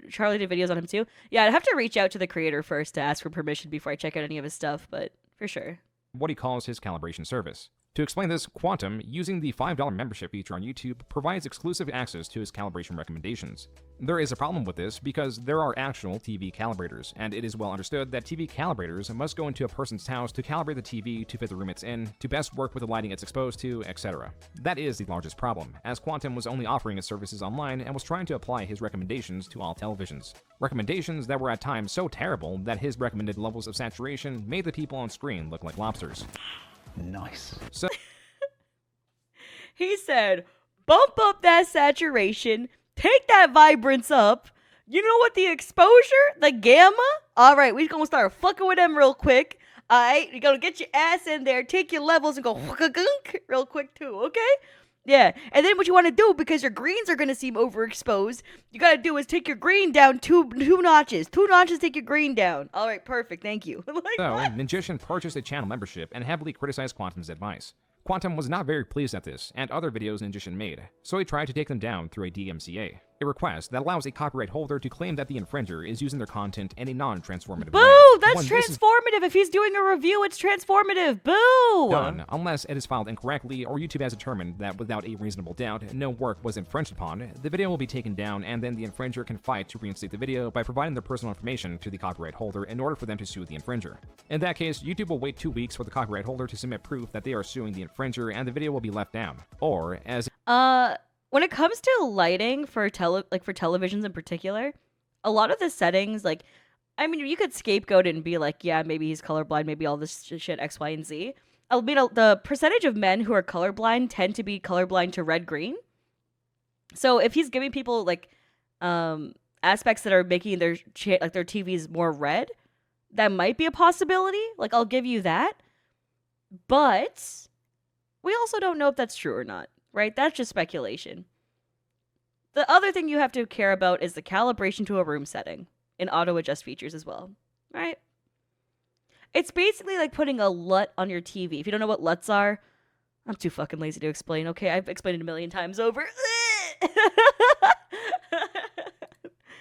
Charlie did videos on him too. Yeah, I'd have to reach out to the creator first to ask for permission before I check out any of his stuff, but for sure. What he calls his calibration service. To explain this, Quantum, using the $5 membership feature on YouTube, provides exclusive access to his calibration recommendations. There is a problem with this because there are actual TV calibrators, and it is well understood that TV calibrators must go into a person's house to calibrate the TV to fit the room it's in, to best work with the lighting it's exposed to, etc. That is the largest problem, as Quantum was only offering his services online and was trying to apply his recommendations to all televisions. Recommendations that were at times so terrible that his recommended levels of saturation made the people on screen look like lobsters. Nice. So he said, bump up that saturation, take that vibrance up. You know what the exposure, the gamma? All right, we're going to start fucking with them real quick. All right, you're going to get your ass in there, take your levels and go real quick too, okay? Yeah, and then what you want to do, because your greens are going to seem overexposed, you got to do is take your green down two notches. 2 notches, take your green down. All right, perfect, thank you. So, Ninjishin purchased a channel membership and heavily criticized Quantum's advice. Quantum was not very pleased at this and other videos Ninjishin made, so he tried to take them down through a DMCA, a request that allows a copyright holder to claim that the infringer is using their content in a non-transformative way. Boo! That's transformative. If he's doing a review, it's transformative. Boo! Done, unless it is filed incorrectly or YouTube has determined that without a reasonable doubt no work was infringed upon, the video will be taken down and then the infringer can fight to reinstate the video by providing their personal information to the copyright holder in order for them to sue the infringer. In that case, YouTube will wait 2 weeks for the copyright holder to submit proof that they are suing the infringer and the video will be left down. Or, as when it comes to lighting for televisions in particular, a lot of the settings, like, I mean, you could scapegoat it and be like, yeah, maybe he's colorblind, maybe all this shit X, Y, and Z. I mean, the percentage of men who are colorblind tend to be colorblind to red-green. So if he's giving people like aspects that are making their their TVs more red, that might be a possibility. Like, I'll give you that. But we also don't know if that's true or not. Right? That's just speculation. The other thing you have to care about is the calibration to a room setting and auto adjust features as well. Right? It's basically like putting a LUT on your TV. If you don't know what LUTs are, I'm too fucking lazy to explain. Okay, I've explained it a million times over.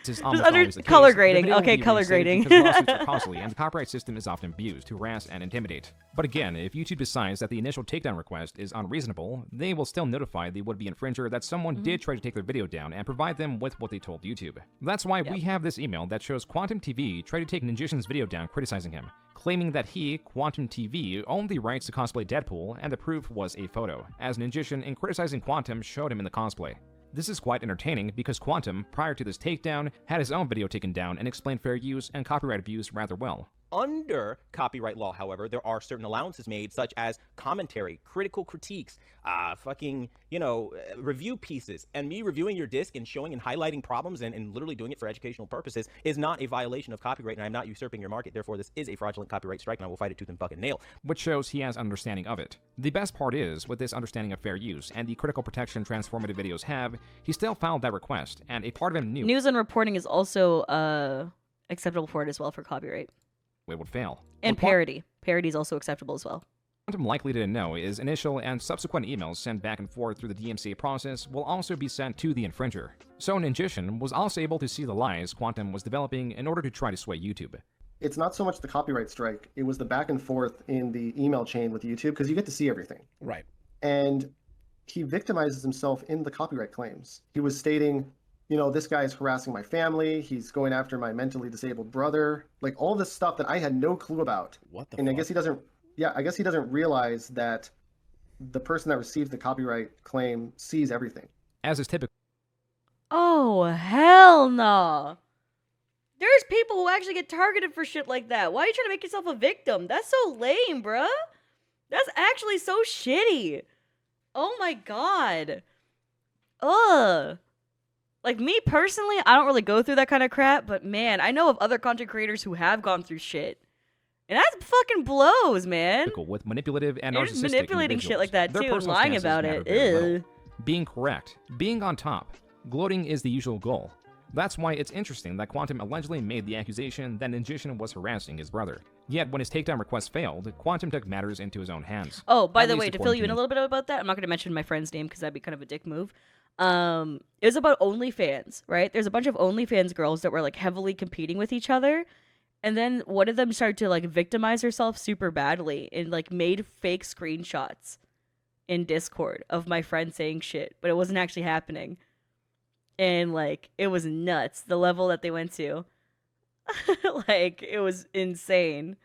This is Just almost under always the color case. The grading. video will Okay, be color resaved grading. because lawsuits are costly and the copyright system is often abused to harass and intimidate. But again, if YouTube decides that the initial takedown request is unreasonable, they will still notify the would-be infringer that someone did try to take their video down and provide them with what they told YouTube. That's why we have this email that shows Quantum TV tried to take Ninjishin's video down criticizing him, claiming that he, Quantum TV, owned the rights to cosplay Deadpool, and the proof was a photo, as Ninjishin, in criticizing Quantum, showed him in the cosplay. This is quite entertaining because Quantum, prior to this takedown, had his own video taken down and explained fair use and copyright abuse rather well. Under copyright law, however, there are certain allowances made, such as commentary, critical critiques, review pieces. And me reviewing your disc and showing and highlighting problems and literally doing it for educational purposes is not a violation of copyright, and I'm not usurping your market. Therefore, this is a fraudulent copyright strike, and I will fight it tooth and fucking nail. Which shows he has understanding of it. The best part is, with this understanding of fair use and the critical protection transformative videos have, he still filed that request, and a part of him knew News and reporting is also acceptable for it as well for copyright. it would fail. And What parody. Parody is also acceptable as well. Quantum likely didn't know is initial and subsequent emails sent back and forth through the DMCA process will also be sent to the infringer. So Ninjishin was also able to see the lies Quantum was developing in order to try to sway YouTube. It's not so much the copyright strike, it was the back and forth in the email chain with YouTube, because you get to see everything. Right. And he victimizes himself in the copyright claims. He was stating, you know, this guy is harassing my family, he's going after my mentally disabled brother, like all this stuff that I had no clue about. What the And fuck? I guess he doesn't realize that the person that receives the copyright claim sees everything. As is typical. Oh, hell no. There's people who actually get targeted for shit like that. Why are you trying to make yourself a victim? That's so lame, bruh. That's actually so shitty. Oh my god. Ugh. Like, me personally, I don't really go through that kind of crap, but man, I know of other content creators who have gone through shit. And that fucking blows, man. With manipulative and You're just narcissistic manipulating shit like that, Their too, and personal lying stances about matter it. very little. Ew. Being correct, being on top, gloating is the usual goal. That's why it's interesting that Quantum allegedly made the accusation that Ninjishin was harassing his brother. Yet when his takedown request failed, Quantum took matters into his own hands. Oh, by At the least way, to fill according you in a me. little bit about that, I'm not going to mention my friend's name because that'd be kind of a dick move. It was about OnlyFans, right? There's a bunch of OnlyFans girls that were like heavily competing with each other. And then one of them started to like victimize herself super badly and like made fake screenshots in Discord of my friend saying shit, but it wasn't actually happening. And like it was nuts, the level that they went to. Like it was insane.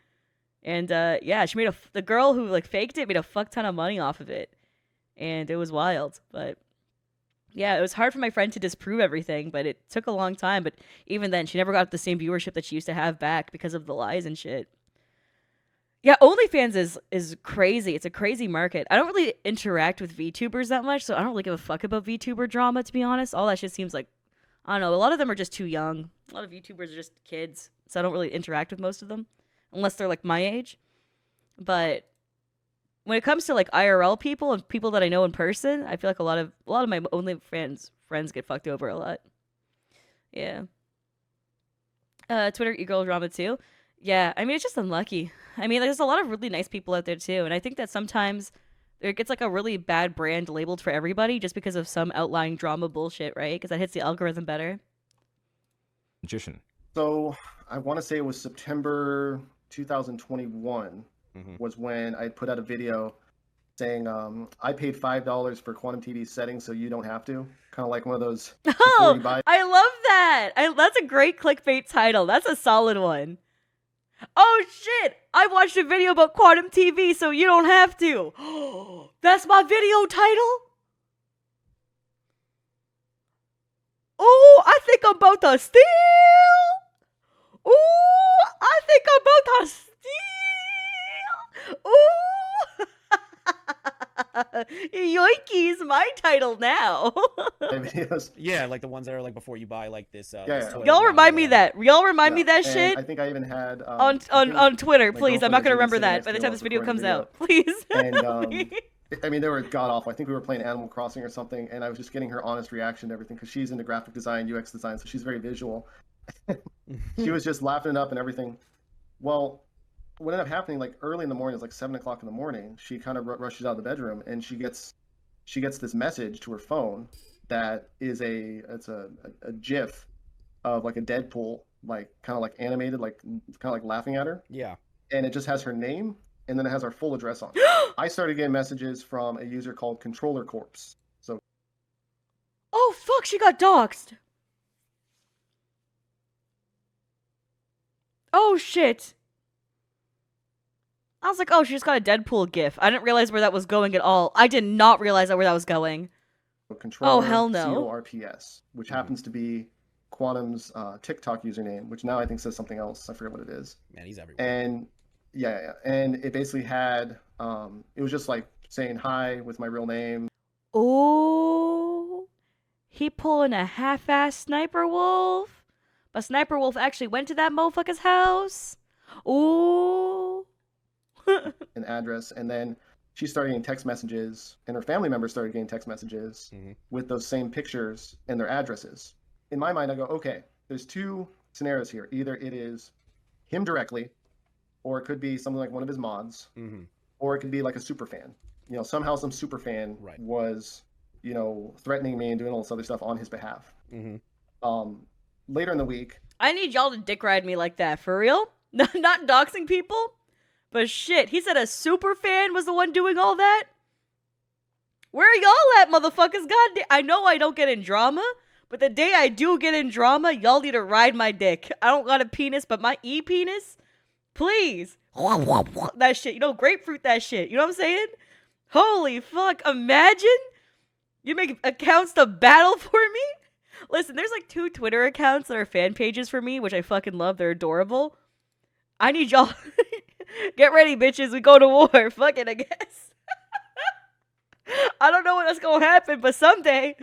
And yeah, she made the girl who like faked it made a fuck ton of money off of it. And it was wild, but yeah, it was hard for my friend to disprove everything, but it took a long time. But even then, she never got the same viewership that she used to have back because of the lies and shit. Yeah, OnlyFans is crazy. It's a crazy market. I don't really interact with VTubers that much, so I don't really give a fuck about VTuber drama, to be honest. All that shit seems like, I don't know, a lot of them are just too young. A lot of VTubers are just kids, so I don't really interact with most of them, unless they're like my age. But when it comes to like IRL people and people that I know in person, I feel like a lot of my OnlyFans friends get fucked over a lot. Yeah. Twitter e-girl drama too. Yeah, I mean it's just unlucky. I mean there's a lot of really nice people out there too, and I think that sometimes there gets like a really bad brand labeled for everybody just because of some outlying drama bullshit, right? Because that hits the algorithm better. Magician. So I want to say it was September 2021 was when I put out a video saying I paid $5 for Quantum TV settings so you don't have to. Kind of like one of those. Oh, I love that. That's a great clickbait title. That's a solid one. Oh shit! I watched a video about Quantum TV so you don't have to. That's my video title? Oh, I think I'm about to steal. Oh, I think I'm about to steal. Oh, yoinky's my title now. Yeah, like the ones that are like before you buy like this. Yeah. Y'all remind me that. Y'all remind me that And shit. I think I even had on Twitter, please. I'm not gonna remember that by the time this video comes out. Please. And I mean, they were god awful. I think we were playing Animal Crossing or something, and I was just getting her honest reaction to everything because she's into graphic design, UX design, so she's very visual. She was just laughing it up and everything. Well, what ended up happening, like early in the morning, it was like 7 o'clock in the morning. She kind of rushes out of the bedroom, and she gets this message to her phone that is a GIF of like a Deadpool, like kind of like animated, like kind of like laughing at her. Yeah. And it just has her name, and then it has our full address on it. I started getting messages from a user called Controller Corpse. So, Oh fuck, she got doxxed. Oh shit. I was like, oh, she just got a Deadpool gif. I didn't realize where that was going at all. I did not realize where that was going. Controller Oh, hell no. CORPS, which happens to be Quantum's TikTok username, which now I think says something else. I forget what it is. Man, he's everywhere. And yeah. And it basically had, it was just like saying hi with my real name. Oh, he pulling a half-ass Sniper Wolf. But Sniper Wolf actually went to that motherfucker's house. Ooh. An address, and then she started getting text messages, and her family members started getting text messages with those same pictures and their addresses. In my mind, I go, okay, there's two scenarios here. Either it is him directly, or it could be something like one of his mods, or it could be like a super fan. You know, somehow some super fan was, you know, threatening me and doing all this other stuff on his behalf. Later in the week, I need y'all to dick ride me like that, for real? Not doxing people? But shit, he said a super fan was the one doing all that? Where are y'all at, motherfuckers? God, I know I don't get in drama, but the day I do get in drama, y'all need to ride my dick. I don't got a penis, but my e-penis? Please. That shit. You know, grapefruit that shit. You know what I'm saying? Holy fuck. Imagine you make accounts to battle for me? Listen, there's like 2 Twitter accounts that are fan pages for me, which I fucking love. They're adorable. I need y'all... Get ready, bitches. We go to war. Fuck it, I guess. I don't know what's gonna happen, but someday,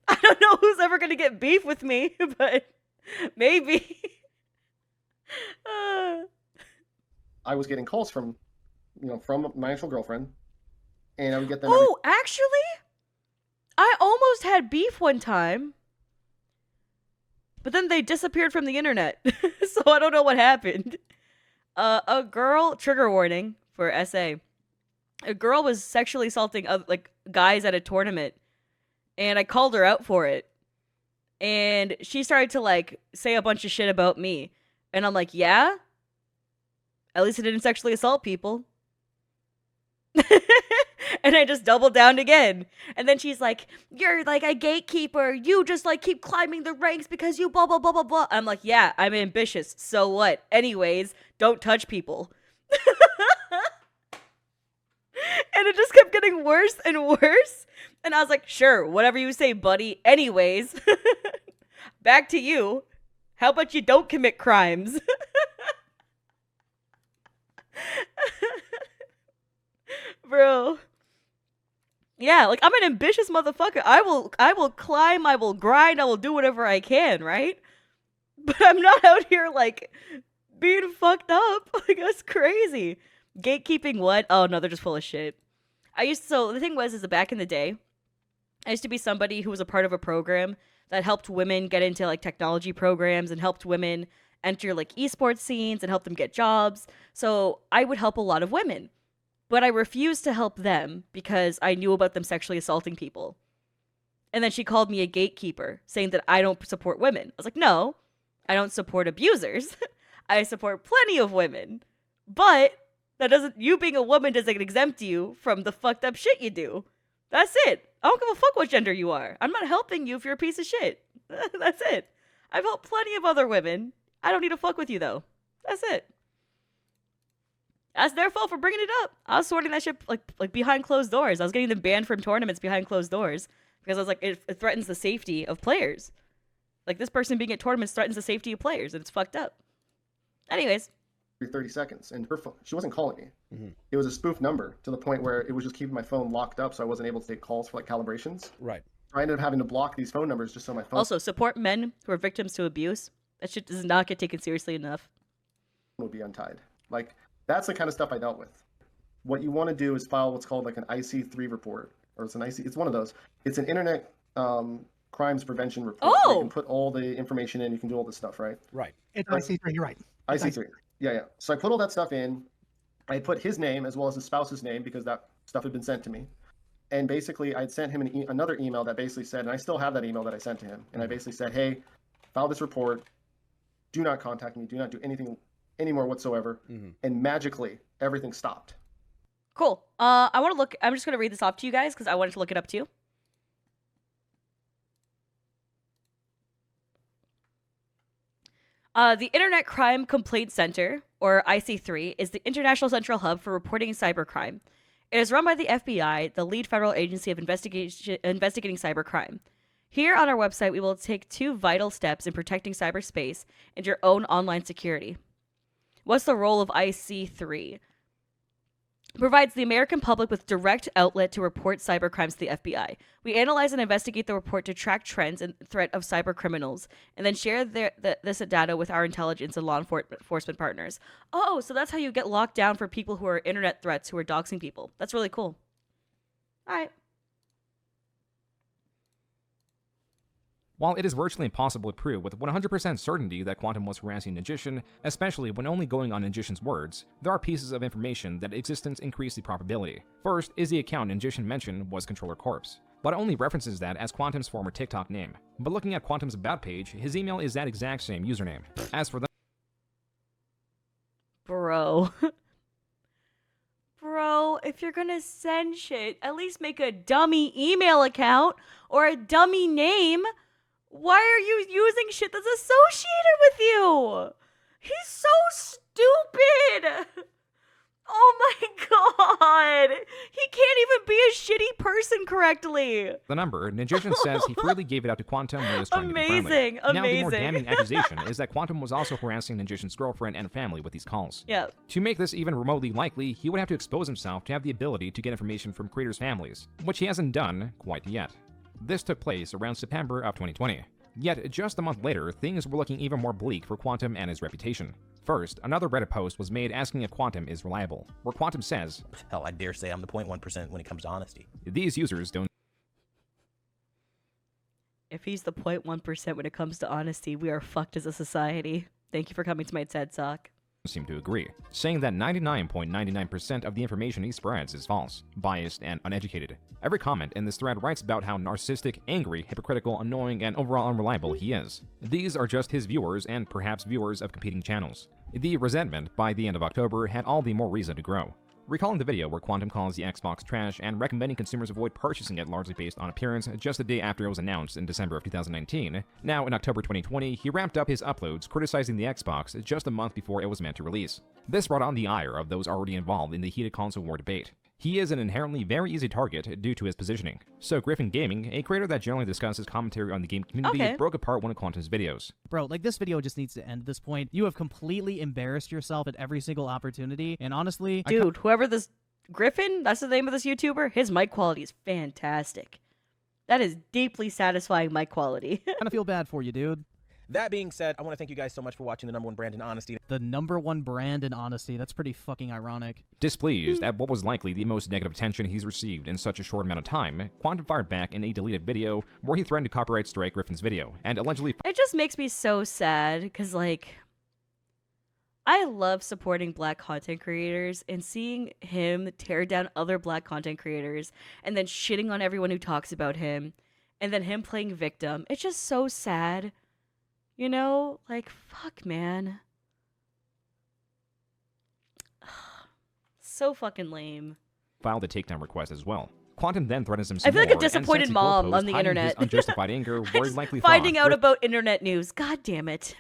I don't know who's ever gonna get beef with me, but maybe. I was getting calls from, you know, from my actual girlfriend, and I would get them. Oh, actually, I almost had beef one time, but then they disappeared from the internet, so I don't know what happened. A girl, trigger warning for SA. A girl was sexually assaulting like guys at a tournament, and I called her out for it. And she started to like say a bunch of shit about me, and I'm like, yeah. At least I didn't sexually assault people. And I just doubled down again. And then she's like, you're like a gatekeeper. You just like keep climbing the ranks because you blah, blah, blah, blah, blah. I'm like, yeah, I'm ambitious. So what? Anyways, don't touch people. And it just kept getting worse and worse. And I was like, sure, whatever you say, buddy. Anyways, back to you. How about you don't commit crimes? Bro. Yeah, like I'm an ambitious motherfucker. I will climb, I will grind, I will do whatever I can, right? But I'm not out here like being fucked up. Like that's crazy. Gatekeeping what? Oh no, they're just full of shit. So the thing was is that back in the day, I used to be somebody who was a part of a program that helped women get into like technology programs and helped women enter like esports scenes and help them get jobs. So I would help a lot of women. But I refused to help them because I knew about them sexually assaulting people. And then she called me a gatekeeper, saying that I don't support women. I was like, no, I don't support abusers. I support plenty of women. But that doesn't, you being a woman doesn't exempt you from the fucked up shit you do. That's it. I don't give a fuck what gender you are. I'm not helping you if you're a piece of shit. That's it. I've helped plenty of other women. I don't need to fuck with you though. That's it. That's their fault for bringing it up. I was sorting that shit like behind closed doors. I was getting them banned from tournaments behind closed doors because I was like, it threatens the safety of players. Like this person being at tournaments threatens the safety of players, and it's fucked up. Anyways, 30 seconds, and her phone, she wasn't calling me. It was a spoof number to the point where it was just keeping my phone locked up, so I wasn't able to take calls for like calibrations. Right. I ended up having to block these phone numbers just so my phone also support men who are victims to abuse. That shit does not get taken seriously enough. Would be untied. Like that's the kind of stuff I dealt with. What you want to do is file what's called like an IC3 report, or it's an IC. It's one of those. It's an internet crimes prevention report. Oh. You can put all the information in. You can do all this stuff, right? Right. It's IC3. You're right. It's IC3. Yeah. So I put all that stuff in. I put his name as well as his spouse's name because that stuff had been sent to me. And basically, I'd sent him another email that basically said, and I still have that email that I sent to him. And I basically said, hey, file this report. Do not contact me. Do not do anything anymore whatsoever. And magically, everything stopped. Cool. I want to look. I'm just going to read this off to you guys because I wanted to look it up too. The Internet Crime Complaint Center, or IC3, is the international central hub for reporting cybercrime. It is run by the FBI, the lead federal agency of investigating cybercrime. Here on our website, we will take 2 vital steps in protecting cyberspace and your own online security. What's the role of IC3? Provides the American public with direct outlet to report cybercrimes to the FBI. We analyze and investigate the report to track trends and threat of cyber criminals, and then share this data with our intelligence and law enforcement partners. Oh, so that's how you get locked down for people who are internet threats, who are doxing people. That's really cool. All right. While it is virtually impossible to prove with 100% certainty that Quantum was harassing Magician, especially when only going on Magician's words, there are pieces of information that existence increase the probability. First is the account Magician mentioned was Controller Corpse, but it only references that as Quantum's former TikTok name. But looking at Quantum's about page, his email is that exact same username. As for the Bro, if you're gonna send shit, at least make a dummy email account or a dummy name. Why are you using shit that's associated with you? He's so stupid. Oh my god. He can't even be a shitty person correctly. The number, Magician says he freely gave it out to Quantum when he was trying to be friendly. Amazing. Now the more damning accusation is that Quantum was also harassing Magician's girlfriend and family with these calls. Yeah. To make this even remotely likely, he would have to expose himself to have the ability to get information from creators' families, which he hasn't done quite yet. This took place around September of 2020. Yet, just a month later, things were looking even more bleak for Quantum and his reputation. First, another Reddit post was made asking if Quantum is reliable, where Quantum says, "Hell, I dare say I'm the 0.1% when it comes to honesty." These users don't If he's the 0.1% when it comes to honesty, we are fucked as a society. Thank you for coming to my TED Talk. seem to agree, saying that 99.99% of the information he spreads is false, biased, and uneducated. Every comment in this thread writes about how narcissistic, angry, hypocritical, annoying, and overall unreliable he is. These are just his viewers and perhaps viewers of competing channels. The resentment, by the end of October, had all the more reason to grow. Recalling the video where Quantum calls the Xbox trash and recommending consumers avoid purchasing it largely based on appearance just a day after it was announced in December of 2019, now in October 2020, he ramped up his uploads criticizing the Xbox just a month before it was meant to release. This brought on the ire of those already involved in the heated console war debate. He is an inherently very easy target due to his positioning. So Griffin Gaming, a creator that generally discusses commentary on the game community, broke apart one of Quantum's videos. Bro, like, this video just needs to end at this point. You have completely embarrassed yourself at every single opportunity, and honestly... Dude, whoever this... Griffin, that's the name of this YouTuber, his mic quality is fantastic. That is deeply satisfying mic quality. I kind of feel bad for you, dude. That being said, I want to thank you guys so much for watching the #1 brand in honesty. The #1 brand in honesty. That's pretty fucking ironic. Displeased at what was likely the most negative attention he's received in such a short amount of time, Quantum fired back in a deleted video where he threatened to copyright strike Griffin's video, and allegedly... It just makes me so sad, because, like... I love supporting black content creators, and seeing him tear down other black content creators, and then shitting on everyone who talks about him, and then him playing victim. It's just so sad. You know? Like, fuck, man. So fucking lame. Filed a takedown request as well. Quantum then threatens him I feel like a disappointed mom on the internet. Unjustified anger, where he likely finding out about internet news. God damn it.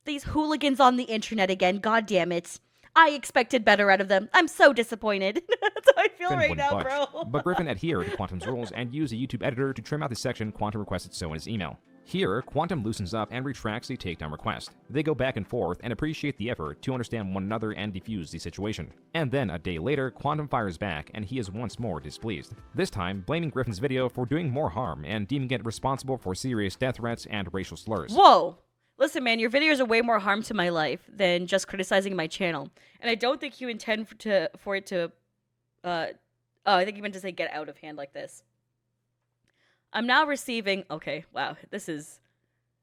These hooligans on the internet again. God damn it. I expected better out of them. I'm so disappointed. That's how I feel right now, bro. But Griffin adhered to Quantum's rules and used a YouTube editor to trim out the section Quantum requested so in his email. Here, Quantum loosens up and retracts the takedown request. They go back and forth and appreciate the effort to understand one another and defuse the situation. And then, a day later, Quantum fires back and he is once more displeased. This time, blaming Griffin's video for doing more harm and deeming it responsible for serious death threats and racial slurs. Whoa! Listen, man, your videos are way more harm to my life than just criticizing my channel. And I don't think you intend for it to, I think you meant to say get out of hand like this. I'm now receiving, okay, wow, this is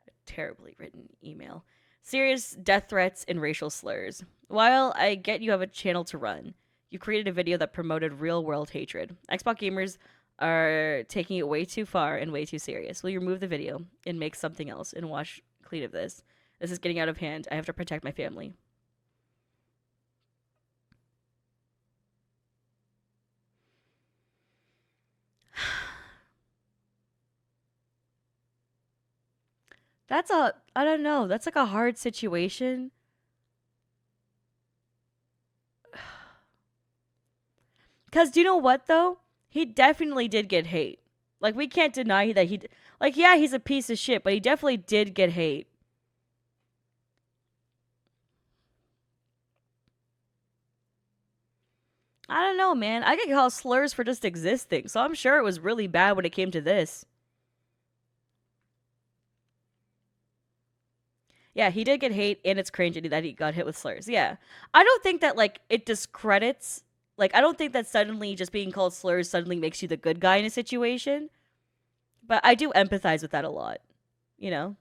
a terribly written email. Serious death threats and racial slurs. While I get you have a channel to run, you created a video that promoted real-world hatred. Xbox gamers are taking it way too far and way too serious. Will you remove the video and make something else and wash clean of this? This is getting out of hand. I have to protect my family. I don't know. That's like a hard situation. Because do you know what, though? He definitely did get hate. Like, we can't deny that like, yeah, he's a piece of shit, but he definitely did get hate. I don't know, man. I get called slurs for just existing, so I'm sure it was really bad when it came to this. Yeah, he did get hate, and it's cringy that he got hit with slurs. Yeah. I don't think that, like, it discredits... Like, I don't think that suddenly just being called slurs suddenly makes you the good guy in a situation. But I do empathize with that a lot. You know?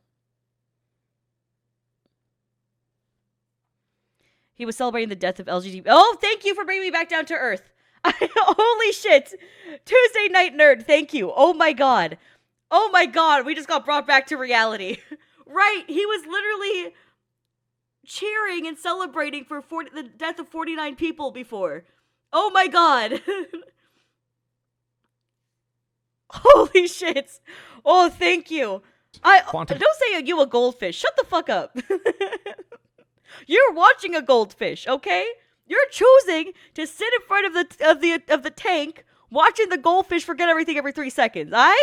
He was celebrating the death of LGBT... Oh, thank you for bringing me back down to earth. Holy shit. Tuesday Night Nerd, thank you. Oh my god. Oh my god, we just got brought back to reality. Right, he was literally cheering and celebrating for the death of 49 people before. Oh my god. Holy shit. Oh, thank you. Don't say you a goldfish. Shut the fuck up. You're watching a goldfish, okay? You're choosing to sit in front of the tank watching the goldfish forget everything every 3 seconds, alright?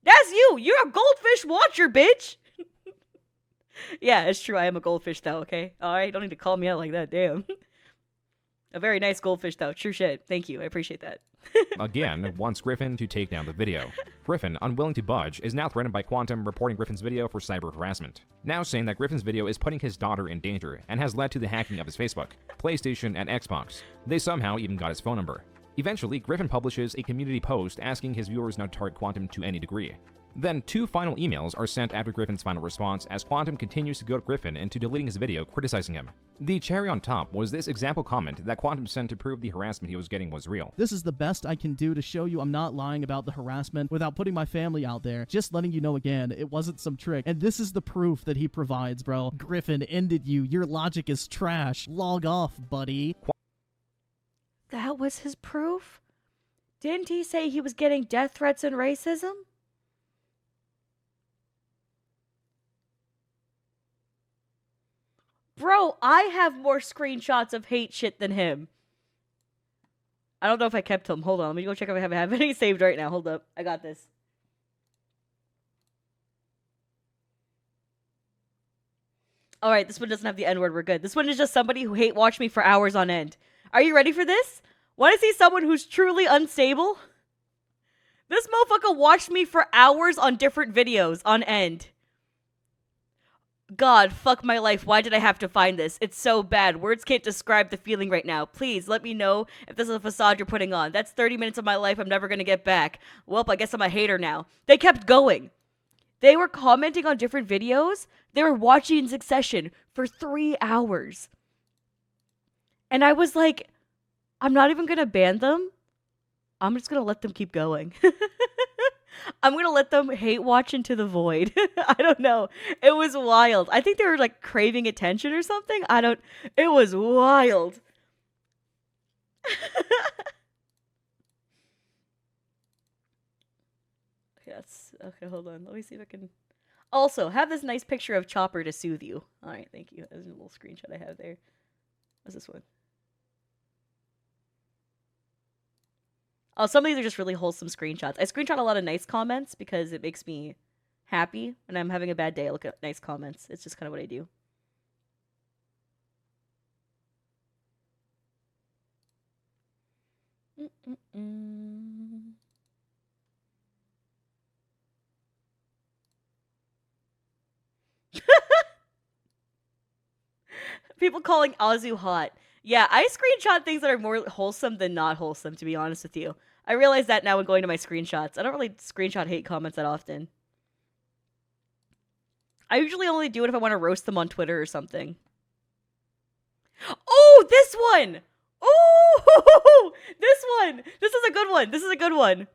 That's you. You're a goldfish watcher, bitch. Yeah, it's true. I am a goldfish, though, okay? Alright, don't need to call me out like that, damn. A very nice goldfish, though. True shit. Thank you. I appreciate that. Again, wants Griffin to take down the video. Griffin, unwilling to budge, is now threatened by Quantum reporting Griffin's video for cyber harassment. Now saying that Griffin's video is putting his daughter in danger and has led to the hacking of his Facebook, PlayStation, and Xbox. They somehow even got his phone number. Eventually, Griffin publishes a community post asking his viewers not to target Quantum to any degree. Then 2 final emails are sent after Griffin's final response as Quantum continues to goad Griffin into deleting his video criticizing him. The cherry on top was this example comment that Quantum sent to prove the harassment he was getting was real. This is the best I can do to show you I'm not lying about the harassment without putting my family out there. Just letting you know again, it wasn't some trick. And this is the proof that he provides, bro. Griffin ended you. Your logic is trash. Log off, buddy. That was his proof? Didn't he say he was getting death threats and racism? Bro, I have more screenshots of hate shit than him. I don't know if I kept them. Hold on, let me go check if I have any saved right now. Hold up. I got this. Alright, this one doesn't have the N-word. We're good. This one is just somebody who hate watched me for hours on end. Are you ready for this? Want to see someone who's truly unstable? This motherfucker watched me for hours on different videos on end. God, fuck my life. Why did I have to find this? It's so bad. Words can't describe the feeling right now. Please, let me know if this is a facade you're putting on. That's 30 minutes of my life I'm never gonna get back. Well, I guess I'm a hater now. They kept going. They were commenting on different videos. They were watching in succession for 3 hours. And I was like, I'm not even gonna ban them. I'm just gonna let them keep going. I'm gonna let them hate watch into the void. I don't know. It was wild. I think they were like craving attention or something. It was wild. Yes. Okay, hold on. Let me see if I can. Also, have this nice picture of Chopper to soothe you. Alright, thank you. There's a little screenshot I have there. What's this one? Oh, some of these are just really wholesome screenshots. I screenshot a lot of nice comments because it makes me happy. When I'm having a bad day, I look at nice comments. It's just kind of what I do. People calling Azu hot. Yeah, I screenshot things that are more wholesome than not wholesome, to be honest with you. I realize that now when going to my screenshots. I don't really screenshot hate comments that often. I usually only do it if I want to roast them on Twitter or something. Oh, this one! Oh! Oh, this one. This is a good one. This is a good one.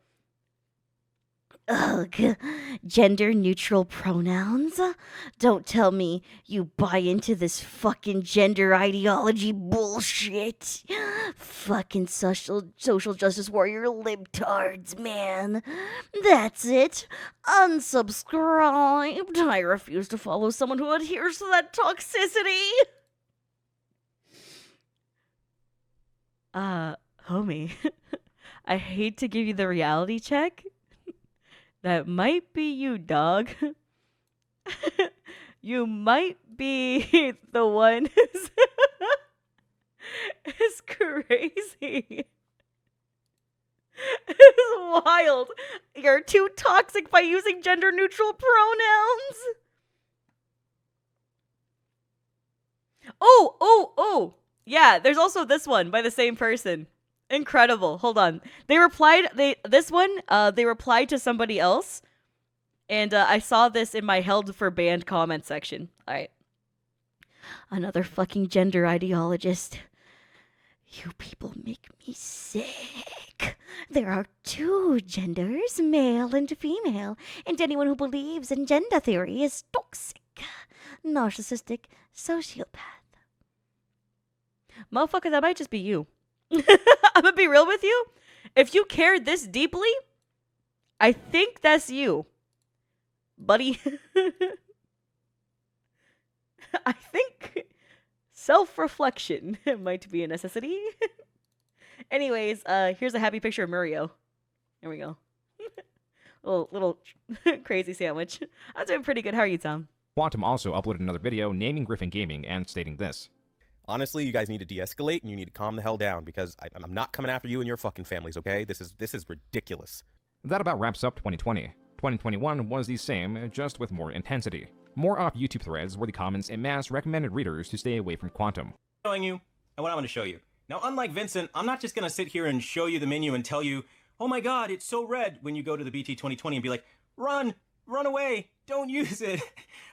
Ugh, gender neutral pronouns? Don't tell me you buy into this fucking gender ideology bullshit. Fucking social justice warrior libtards, man. That's it. Unsubscribed. I refuse to follow someone who adheres to that toxicity. Homie, I hate to give you the reality check. That might be you, dog. You might be the one who's is crazy. It's wild. You're too toxic by using gender neutral pronouns. Oh. Yeah, there's also this one by the same person. Incredible. Hold on. They replied they replied to somebody else. And I saw this in my held for banned comment section. All right. Another fucking gender ideologist. You people make me sick. There are two genders, male and female, and anyone who believes in gender theory is toxic, narcissistic, sociopath. Motherfucker, that might just be you. I'm gonna be real with you. If you cared this deeply, I think that's you, buddy. I think self-reflection might be a necessity. Anyways, here's a happy picture of Murio. Here we go. little crazy sandwich. I'm doing pretty good. How are you, Tom? Quantum also uploaded another video naming Griffin Gaming and stating this. Honestly, you guys need to de-escalate and you need to calm the hell down because I'm not coming after you and your fucking families, okay? This is ridiculous. That about wraps up 2020. 2021 was the same, just with more intensity. More off YouTube threads where the comments en masse recommended readers to stay away from Quantum. Showing you and what I'm going to show you. Now, unlike Vincent, I'm not just going to sit here and show you the menu and tell you, oh my god, it's so red when you go to the BT 2020 and be like, run away, don't use it.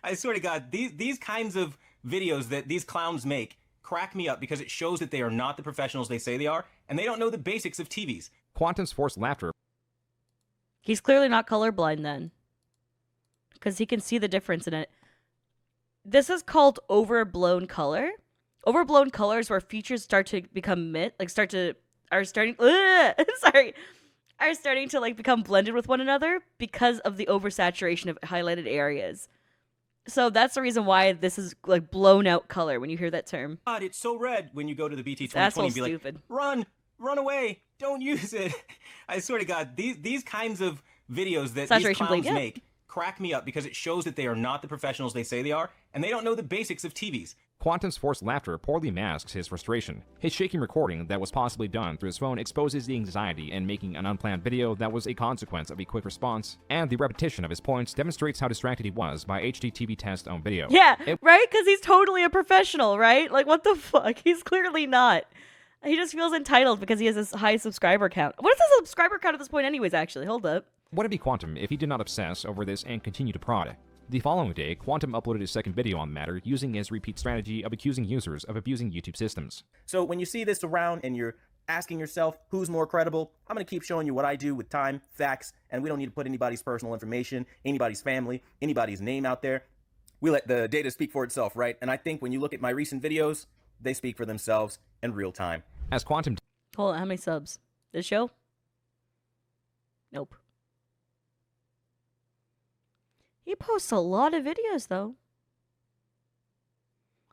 I swear to God, these kinds of videos that these clowns make crack me up because it shows that they are not the professionals they say they are, and they don't know the basics of TVs. Quantum's forced laughter. He's clearly not colorblind then, because he can see the difference in it. This is called overblown color. Overblown color is where features start to become are starting to like become blended with one another because of the oversaturation of highlighted areas. So that's the reason why this is like blown out color when you hear that term. God, it's so red when you go to the BT 2020 That's all and be stupid. Like, run away, don't use it. I swear to God, these kinds of videos that these clowns make crack me up because it shows that they are not the professionals they say they are, and they don't know the basics of TVs. Quantum's forced laughter poorly masks his frustration. His shaking recording that was possibly done through his phone exposes the anxiety in making an unplanned video that was a consequence of a quick response, and the repetition of his points demonstrates how distracted he was by HDTV Test's own video. Yeah, right? Because he's totally a professional, right? Like, what the fuck? He's clearly not. He just feels entitled because he has this high subscriber count. What is the subscriber count at this point anyways, actually? Hold up. Would it be Quantum if he did not obsess over this and continue to prod? The following day, Quantum uploaded his second video on the matter using his repeat strategy of accusing users of abusing YouTube systems. So when you see this around and you're asking yourself who's more credible, I'm going to keep showing you what I do with time, facts, and we don't need to put anybody's personal information, anybody's family, anybody's name out there. We let the data speak for itself, right? And I think when you look at my recent videos, they speak for themselves in real time. As Quantum... Hold on, how many subs? This show? Nope. He posts a lot of videos, though.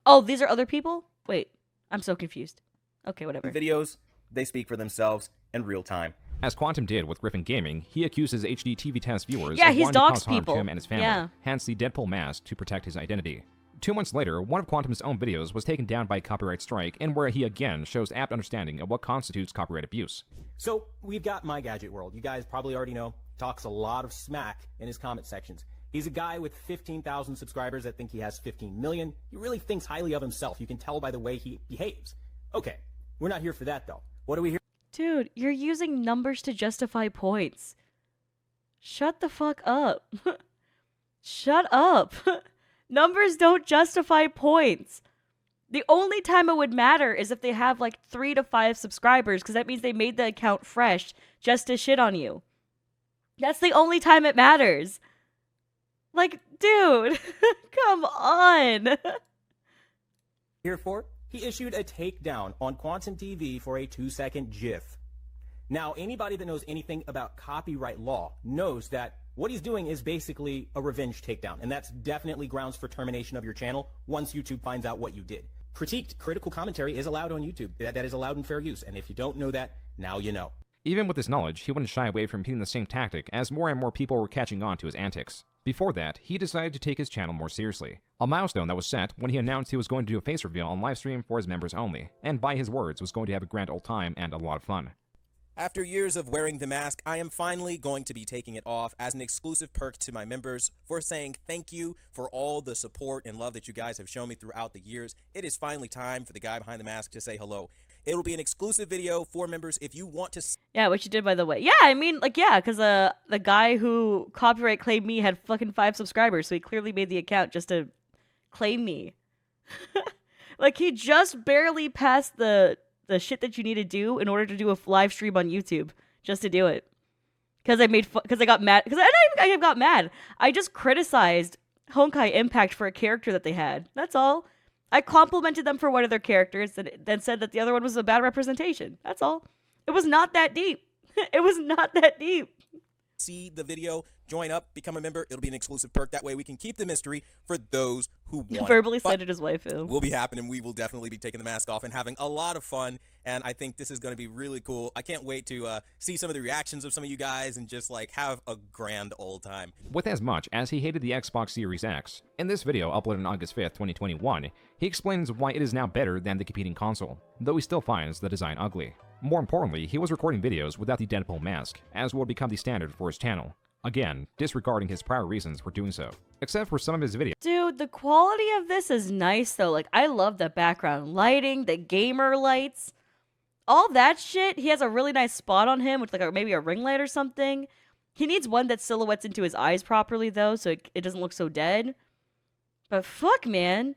Oh, these are other people? Wait, I'm so confused. Okay, whatever. Videos, they speak for themselves in real time. As Quantum did with Griffin Gaming, he accuses HD TV Test viewers of wanting to cause harm people. to him and his family, hence the Deadpool mask to protect his identity. 2 months later, one of Quantum's own videos was taken down by a copyright strike, in where he again shows apt understanding of what constitutes copyright abuse. So, we've got My Gadget World. You guys probably already know, talks a lot of smack in his comment sections. He's a guy with 15,000 subscribers that think he has 15 million. He really thinks highly of himself. You can tell by the way he behaves. Okay, we're not here for that, though. What are we here? Dude, you're using numbers to justify points. Shut the fuck up. Shut up. Numbers don't justify points. The only time it would matter is if they have like 3 to 5 subscribers, because that means they made the account fresh just to shit on you. That's the only time it matters. Like, dude, come on. Herefore, he issued a takedown on Quantum TV for a 2-second GIF. Now, anybody that knows anything about copyright law knows that what he's doing is basically a revenge takedown, and that's definitely grounds for termination of your channel once YouTube finds out what you did. Critical commentary is allowed on YouTube. That is allowed in fair use, and if you don't know that, now you know. Even with this knowledge, he wouldn't shy away from repeating the same tactic as more and more people were catching on to his antics. Before that, he decided to take his channel more seriously. A milestone that was set when he announced he was going to do a face reveal on livestream for his members only, and by his words, was going to have a grand old time and a lot of fun. After years of wearing the mask, I am finally going to be taking it off as an exclusive perk to my members for saying thank you for all the support and love that you guys have shown me throughout the years. It is finally time for the guy behind the mask to say hello. It'll be an exclusive video for members if you want to... Yeah, what you did, by the way. Yeah, I mean, like, yeah, because the guy who copyright claimed me had fucking 5 subscribers, so he clearly made the account just to claim me. Like, he just barely passed the shit that you need to do in order to do a live stream on YouTube, just to do it. Because I got mad. Because I don't even think I got mad. I just criticized Honkai Impact for a character that they had. That's all. I complimented them for one of their characters and then said that the other one was a bad representation. That's all. It was not that deep. It was not that deep. See the video, join up, become a member. It'll be an exclusive perk. That way we can keep the mystery for those who want. Verbally slandered his waifu. Will be happening. We will definitely be taking the mask off and having a lot of fun. And I think this is going to be really cool. I can't wait to see some of the reactions of some of you guys and just like have a grand old time. With as much as he hated the Xbox Series X, in this video uploaded on August 5th, 2021, he explains why it is now better than the competing console, though he still finds the design ugly. More importantly, he was recording videos without the Deadpool mask, as would become the standard for his channel. Again, disregarding his prior reasons for doing so. Except for some of his videos. Dude, the quality of this is nice though. Like, I love the background lighting, the gamer lights. All that shit. He has a really nice spot on him with like maybe a ring light or something. He needs one that silhouettes into his eyes properly though, so it doesn't look so dead. But fuck, man.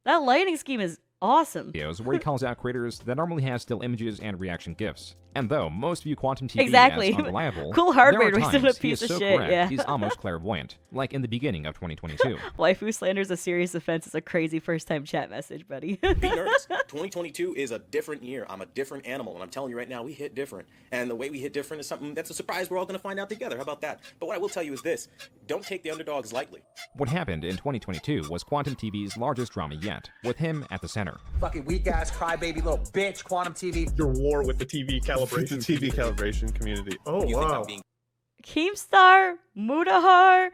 That lighting scheme is awesome. Videos where he calls out creators that normally have still images and reaction GIFs. And though most view Quantum TV exactly. as unreliable, cool hardware there are wasted a times he piece is of so shit. correct, Yeah. he's almost clairvoyant, like in the beginning of 2022. Waifu slander is a serious offense. It's a crazy first-time chat message, buddy. Be earnest. 2022 is a different year. I'm a different animal, and I'm telling you right now, we hit different. And the way we hit different is something that's a surprise we're all going to find out together. How about that? But what I will tell you is this. Don't take the underdogs lightly. What happened in 2022 was Quantum TV's largest drama yet, with him at the center. Fucking weak-ass crybaby little bitch, Quantum TV. Your war with the TV calibration. The TV calibration community. Oh, wow. Keemstar, Mudahar.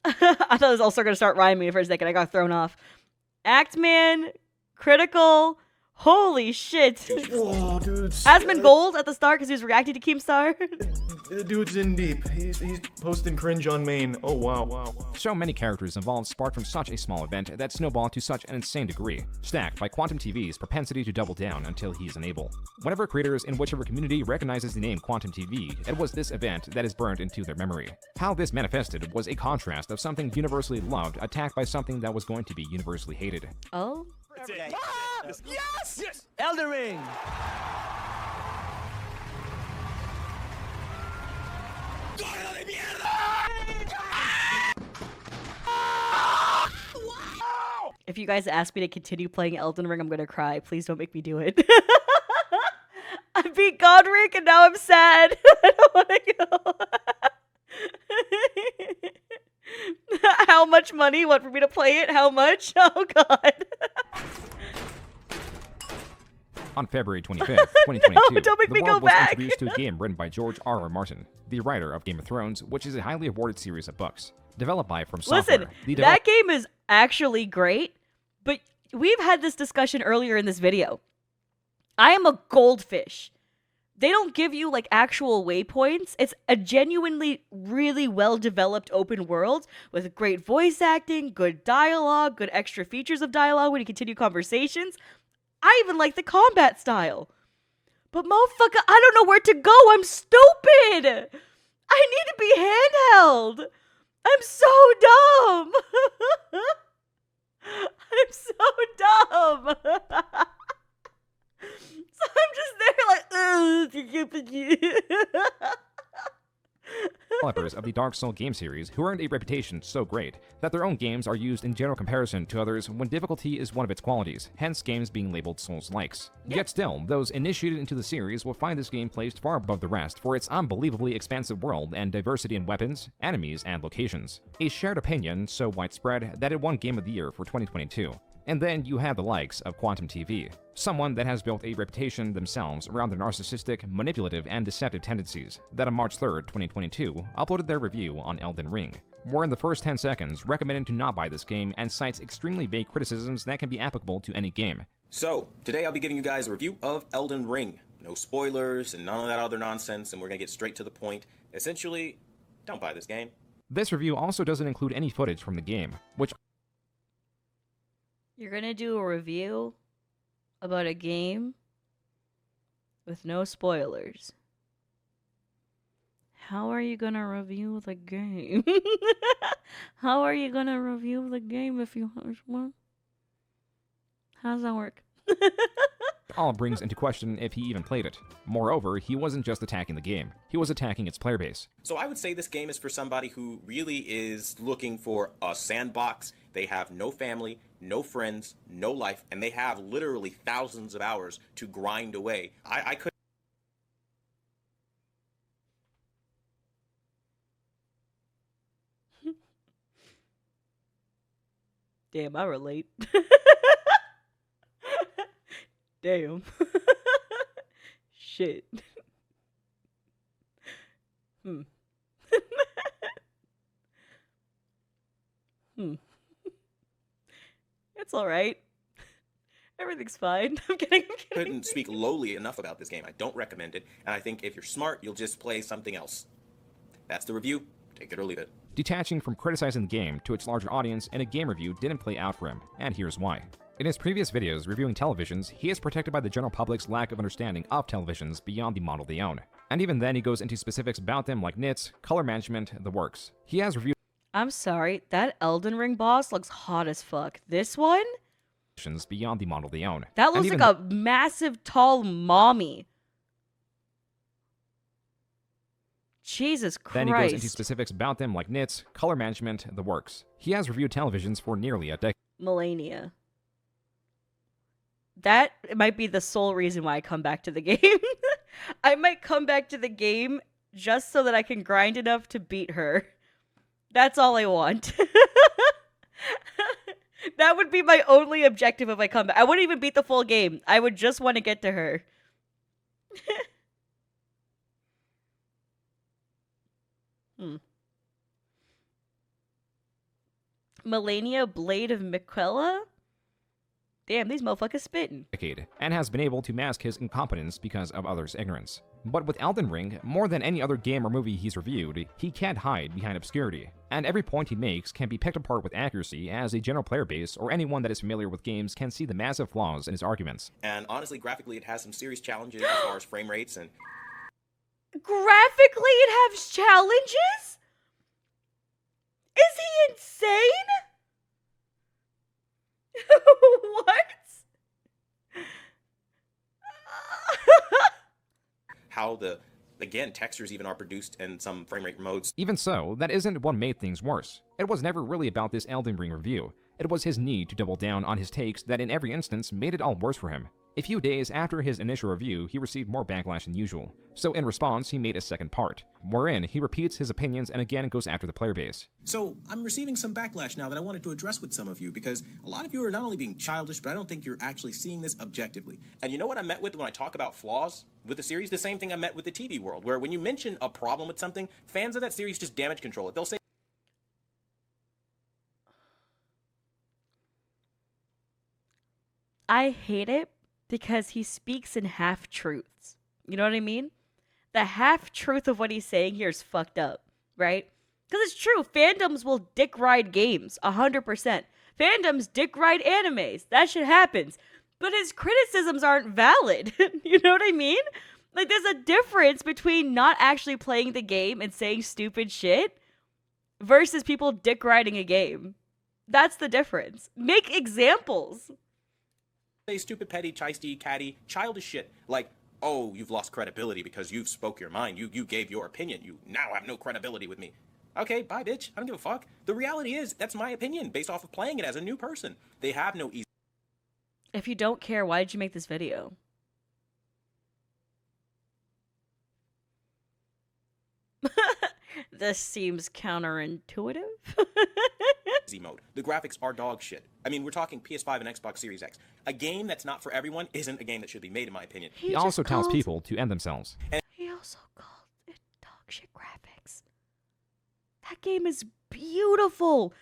I thought it was also going to start rhyming for a second. I got thrown off. Actman, Critical. Holy shit. Whoa, dude. Asmongold Gold at the start because he was reacting to Keemstar. The dude's in deep. He's posting cringe on main. Oh, wow. So many characters involved sparked from such a small event that snowballed to such an insane degree, stacked by Quantum TV's propensity to double down until he's unable. Whenever creators in whichever community recognizes the name Quantum TV, it was this event that is burned into their memory. How this manifested was a contrast of something universally loved attacked by something that was going to be universally hated. Oh? Yes! Elden Ring! If you guys ask me to continue playing Elden Ring, I'm gonna cry. Please don't make me do it. I beat Godric and now I'm sad. I don't want to go. How much money? You want for me to play it? How much? Oh god. On February 25th, 2022, don't make the me world go was back. introduced to a game written by George R.R. Martin, the writer of Game of Thrones, which is a highly awarded series of books. Developed by From Software. Listen, that game is actually great, but we've had this discussion earlier in this video. I am a goldfish. They don't give you like actual waypoints. It's a genuinely really well-developed open world with great voice acting, good dialogue, good extra features of dialogue when you continue conversations. I even like the combat style. But motherfucker, I don't know where to go. I'm stupid. I need to be handheld. I'm so dumb. I'm so dumb. So I'm just there like, Developers of the Dark Souls game series who earned a reputation so great that their own games are used in general comparison to others when difficulty is one of its qualities, hence games being labeled Souls-likes. Yet still, those initiated into the series will find this game placed far above the rest for its unbelievably expansive world and diversity in weapons, enemies, and locations. A shared opinion so widespread that it won Game of the Year for 2022. And then you have the likes of Quantum TV, someone that has built a reputation themselves around their narcissistic, manipulative, and deceptive tendencies, that on March 3rd, 2022, uploaded their review on Elden Ring, where in the first 10 seconds recommended to not buy this game and cites extremely vague criticisms that can be applicable to any game. So, today I'll be giving you guys a review of Elden Ring. No spoilers and none of that other nonsense, and we're gonna get straight to the point. Essentially, don't buy this game. This review also doesn't include any footage from the game, which you're gonna do a review about a game with no spoilers. How are you gonna review the game? How are you gonna review the game if you have one? How does that work? all brings into question if he even played it. Moreover, he wasn't just attacking the game, he was attacking its player base. So I would say this game is for somebody who really is looking for a sandbox. They have no family, no friends, no life, and they have literally thousands of hours to grind away. I could. Damn, I relate. Damn. Shit. Hmm. It's alright. Everything's fine. I'm kidding. Couldn't speak lowly enough about this game. I don't recommend it, and I think if you're smart, you'll just play something else. That's the review. Take it or leave it. Detaching from criticizing the game to its larger audience in a game review didn't play out for him, and here's why. In his previous videos reviewing televisions, he is protected by the general public's lack of understanding of televisions beyond the model they own. And even then he goes into specifics about them like nits, color management, the works. He has reviewed I'm sorry, that Elden Ring boss looks hot as fuck. This one? Beyond the model they own. That looks like a massive, tall mommy. Jesus Christ. Then he goes into specifics about them like nits, color management, the works. He has reviewed televisions for nearly a decade. Millennia. That might be the sole reason why I come back to the game. I might come back to the game just so that I can grind enough to beat her. That's all I want. That would be my only objective if I come back. I wouldn't even beat the full game. I would just want to get to her. Millennia Blade of Miquella? Damn, these motherfuckers spitting. And has been able to mask his incompetence because of others' ignorance. But with Elden Ring, more than any other game or movie he's reviewed, he can't hide behind obscurity, and every point he makes can be picked apart with accuracy as a general player base or anyone that is familiar with games can see the massive flaws in his arguments. And honestly, graphically, it has some serious challenges as far as frame rates and... Graphically, it has challenges? Is he insane? What? How the, again, textures even are produced in some frame rate modes. Even so, that isn't what made things worse. It was never really about this Elden Ring review. It was his need to double down on his takes that in every instance made it all worse for him. A few days after his initial review, he received more backlash than usual. So in response, he made a second part, wherein he repeats his opinions and again goes after the player base. So I'm receiving some backlash now that I wanted to address with some of you, because a lot of you are not only being childish, but I don't think you're actually seeing this objectively. And you know what I met with when I talk about flaws with the series? The same thing I met with the TV world, where when you mention a problem with something, fans of that series just damage control it. They'll say, I hate it because he speaks in half-truths. You know what I mean? The half-truth of what he's saying here is fucked up, right? Because it's true, fandoms will dick ride games, 100%. Fandoms dick ride animes. That shit happens. But his criticisms aren't valid. You know what I mean? Like, there's a difference between not actually playing the game and saying stupid shit versus people dick riding a game. That's the difference. Make examples. Say stupid, petty, chisty, catty, childish shit. Like, oh, you've lost credibility because you've spoke your mind. You gave your opinion. You now have no credibility with me. Okay, bye, bitch. I don't give a fuck. The reality is, that's my opinion based off of playing it as a new person. They have no easy. If you don't care, why did you make this video? This seems counterintuitive. Easy mode. The graphics are dog shit. I mean, we're talking PS5 and Xbox Series X. A game that's not for everyone isn't a game that should be made, in my opinion. He also tells people to end themselves. He also called it dog shit graphics. That game is beautiful.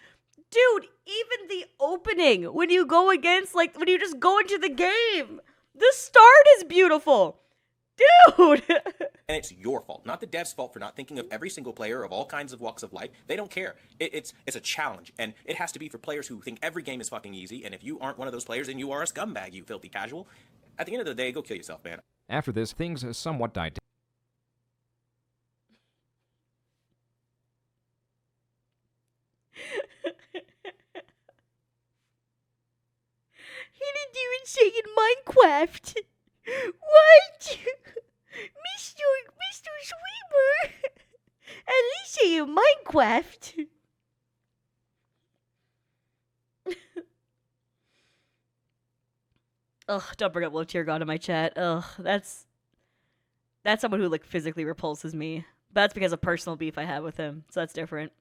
Dude, even the opening, when you go against, like, when you just go into the game, the start is beautiful. Dude! And it's your fault, not the dev's fault for not thinking of every single player of all kinds of walks of life. They don't care. It's a challenge, and it has to be for players who think every game is fucking easy, and if you aren't one of those players, then you are a scumbag, you filthy casual. At the end of the day, go kill yourself, man. After this, things somewhat died down. He didn't even say in Minecraft. What? Mr. Sweeper? Alicia in Minecraft? Ugh, don't bring up Low Tier God in my chat. Ugh, that's someone who, like, physically repulses me. That's because of personal beef I have with him, so that's different.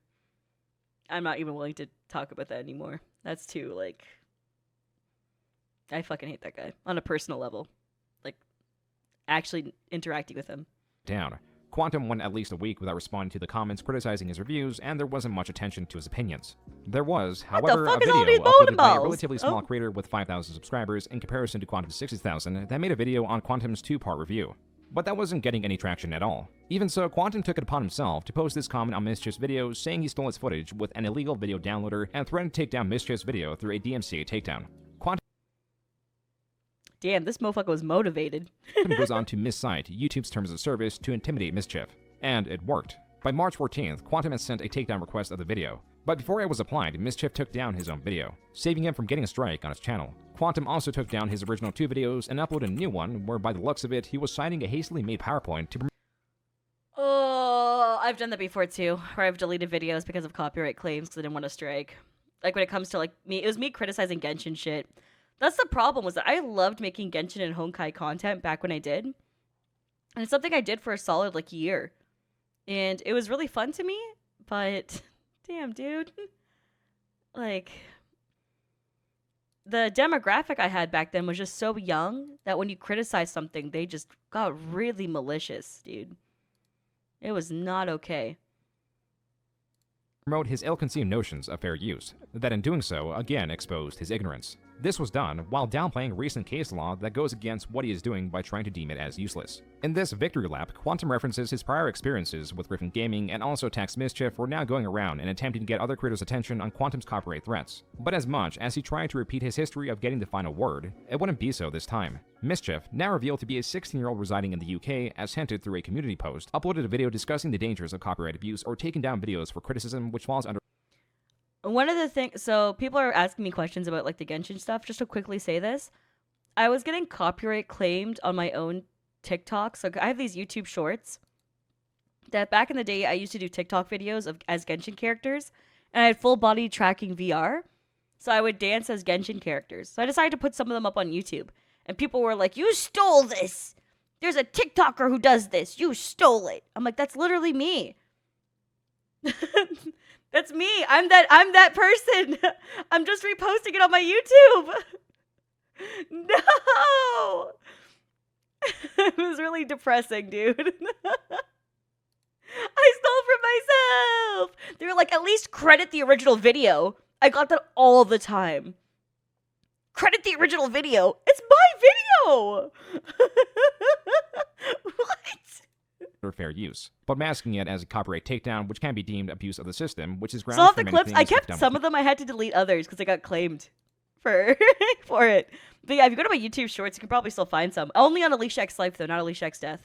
I'm not even willing to talk about that anymore. That's too, like... I fucking hate that guy. On a personal level. Like, actually interacting with him. Down. Quantum went at least a week without responding to the comments criticizing his reviews, and there wasn't much attention to his opinions. There was, however, a video uploaded by a relatively small creator with 5,000 subscribers in comparison to Quantum's 60,000 that made a video on Quantum's 2-part review. But that wasn't getting any traction at all. Even so, Quantum took it upon himself to post this comment on Mischief's video saying he stole his footage with an illegal video downloader and threatened to take down Mischief's video through a DMCA takedown. Damn, this motherfucker was motivated. Quantum goes on to miscite YouTube's terms of service to intimidate Mischief. And it worked. By March 14th, Quantum has sent a takedown request of the video. But before it was applied, Mischief took down his own video, saving him from getting a strike on his channel. Quantum also took down his original 2 videos and uploaded a new one where, by the looks of it, he was citing a hastily made PowerPoint to... Oh, I've done that before too, where I've deleted videos because of copyright claims because I didn't want to strike. Like, when it comes to, like, me, it was me criticizing Genshin shit. That's the problem, was that I loved making Genshin and Honkai content back when I did. And it's something I did for a solid, like, year. And it was really fun to me, but damn, dude. Like, the demographic I had back then was just so young that when you criticize something, they just got really malicious, dude. It was not okay. Promote his ill-conceived notions of fair use, that in doing so, again exposed his ignorance. This was done while downplaying recent case law that goes against what he is doing by trying to deem it as useless. In this victory lap, Quantum references his prior experiences with Griffin Gaming and also attacks Mischief for now going around and attempting to get other creators' attention on Quantum's copyright threats. But as much as he tried to repeat his history of getting the final word, it wouldn't be so this time. Mischief, now revealed to be a 16-year-old residing in the UK, as hinted through a community post, uploaded a video discussing the dangers of copyright abuse or taking down videos for criticism which falls under... One of the things, so people are asking me questions about, like, the Genshin stuff. Just to quickly say this, I was getting copyright claimed on my own TikTok. So I have these YouTube shorts that back in the day I used to do TikTok videos of as Genshin characters, and I had full body tracking VR. So I would dance as Genshin characters. So I decided to put some of them up on YouTube, and people were like, "You stole this. There's a TikToker who does this. You stole it." I'm like, "That's literally me." That's me. I'm that person. I'm just reposting it on my YouTube. No. It was really depressing, dude. I stole from myself. They were like, at least credit the original video. I got that all the time. Credit the original video. It's my video. What? fair use, but masking it as a copyright takedown, which can be deemed abuse of the system, which is grounds Some of for the many clips, things I kept some of them. I had to delete others because they got claimed for it. But yeah, if you go to my YouTube shorts, you can probably still find some. Only on Aliciaxlife though, not Aliciaxdeath.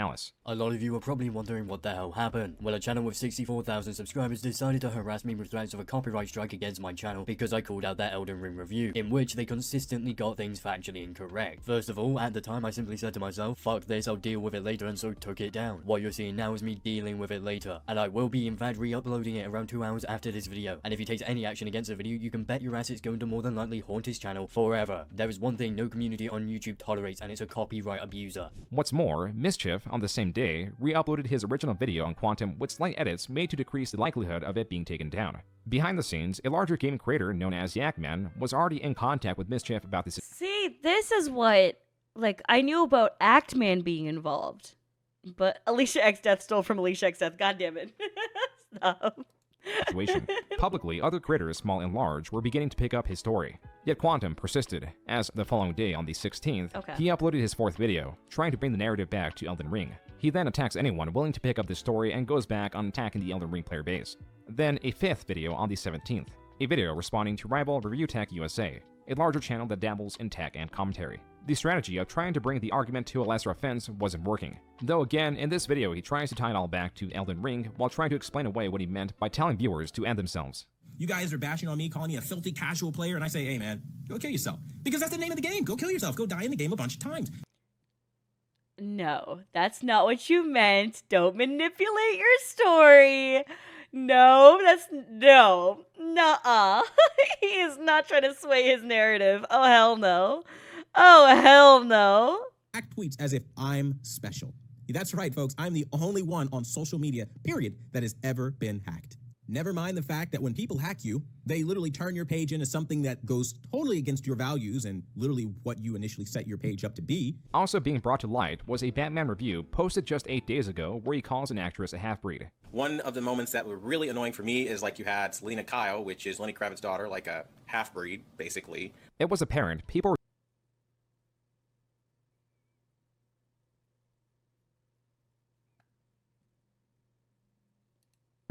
Alice. A lot of you are probably wondering what the hell happened. Well, a channel with 64,000 subscribers decided to harass me with threats of a copyright strike against my channel because I called out their Elden Ring review, in which they consistently got things factually incorrect. First of all, at the time I simply said to myself, fuck this, I'll deal with it later, and so took it down. What you're seeing now is me dealing with it later, and I will be in fact re-uploading it around 2 hours after this video, and if he takes any action against the video, you can bet your ass it's going to more than likely haunt his channel forever. There is one thing no community on YouTube tolerates, and it's a copyright abuser. What's more, Mischief, on the same day, re-uploaded his original video on Quantum with slight edits made to decrease the likelihood of it being taken down. Behind the scenes, a larger game creator known as Yakman was already in contact with Mischief about this. See, this is what, like, I knew about Actman being involved, but Aliciaxdeath stole from Aliciaxdeath. God damn it. Stop. Situation. Publicly, other creators, small and large, were beginning to pick up his story. Yet Quantum persisted, as the following day, on the 16th, he uploaded his 4th video, trying to bring the narrative back to Elden Ring. He then attacks anyone willing to pick up this story and goes back on attacking the Elden Ring player base. Then a 5th video on the 17th, a video responding to rival Review Tech USA, a larger channel that dabbles in tech and commentary. The strategy of trying to bring the argument to a lesser offense wasn't working. Though again, in this video he tries to tie it all back to Elden Ring while trying to explain away what he meant by telling viewers to end themselves. You guys are bashing on me, calling me a filthy casual player, and I say, hey man, go kill yourself. Because that's the name of the game. Go kill yourself. Go die in the game a bunch of times. No, that's not what you meant. Don't manipulate your story. No, no, nuh-uh. He is not trying to sway his narrative. Oh, hell no. Oh, hell no. Act tweets as if I'm special. That's right, folks. I'm the only one on social media, period, that has ever been hacked. Never mind the fact that when people hack you, they literally turn your page into something that goes totally against your values and literally what you initially set your page up to be. Also being brought to light was a Batman review posted just 8 days ago where he calls an actress a half-breed. One of the moments that were really annoying for me is like you had Selena Kyle, which is Lenny Kravitz's daughter, like a half-breed, basically. It was apparent people were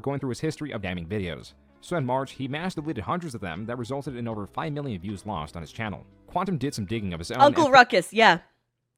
going through his history of damning videos. So in March, he mass deleted hundreds of them that resulted in over 5 million views lost on his channel. Quantum did some digging of his own. Uncle Ruckus, yeah.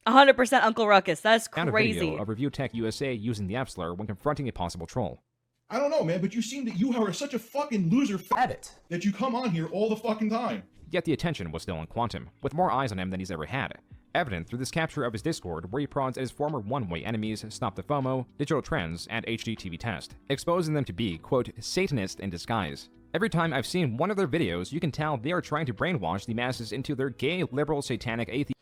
100% Uncle Ruckus. That's found crazy. A video of Review Tech USA using the F slur when confronting a possible troll. I don't know, man, but you seem that you are such a fucking loser faggot that you come on here all the fucking time. Yet the attention was still on Quantum, with more eyes on him than he's ever had. Evident through this capture of his Discord, where he prods at his former one-way enemies Stop the FOMO, Digital Trends, and HDTV Test, exposing them to be, quote, Satanist in disguise. Every time I've seen one of their videos, you can tell they are trying to brainwash the masses into their gay, liberal, satanic, atheist.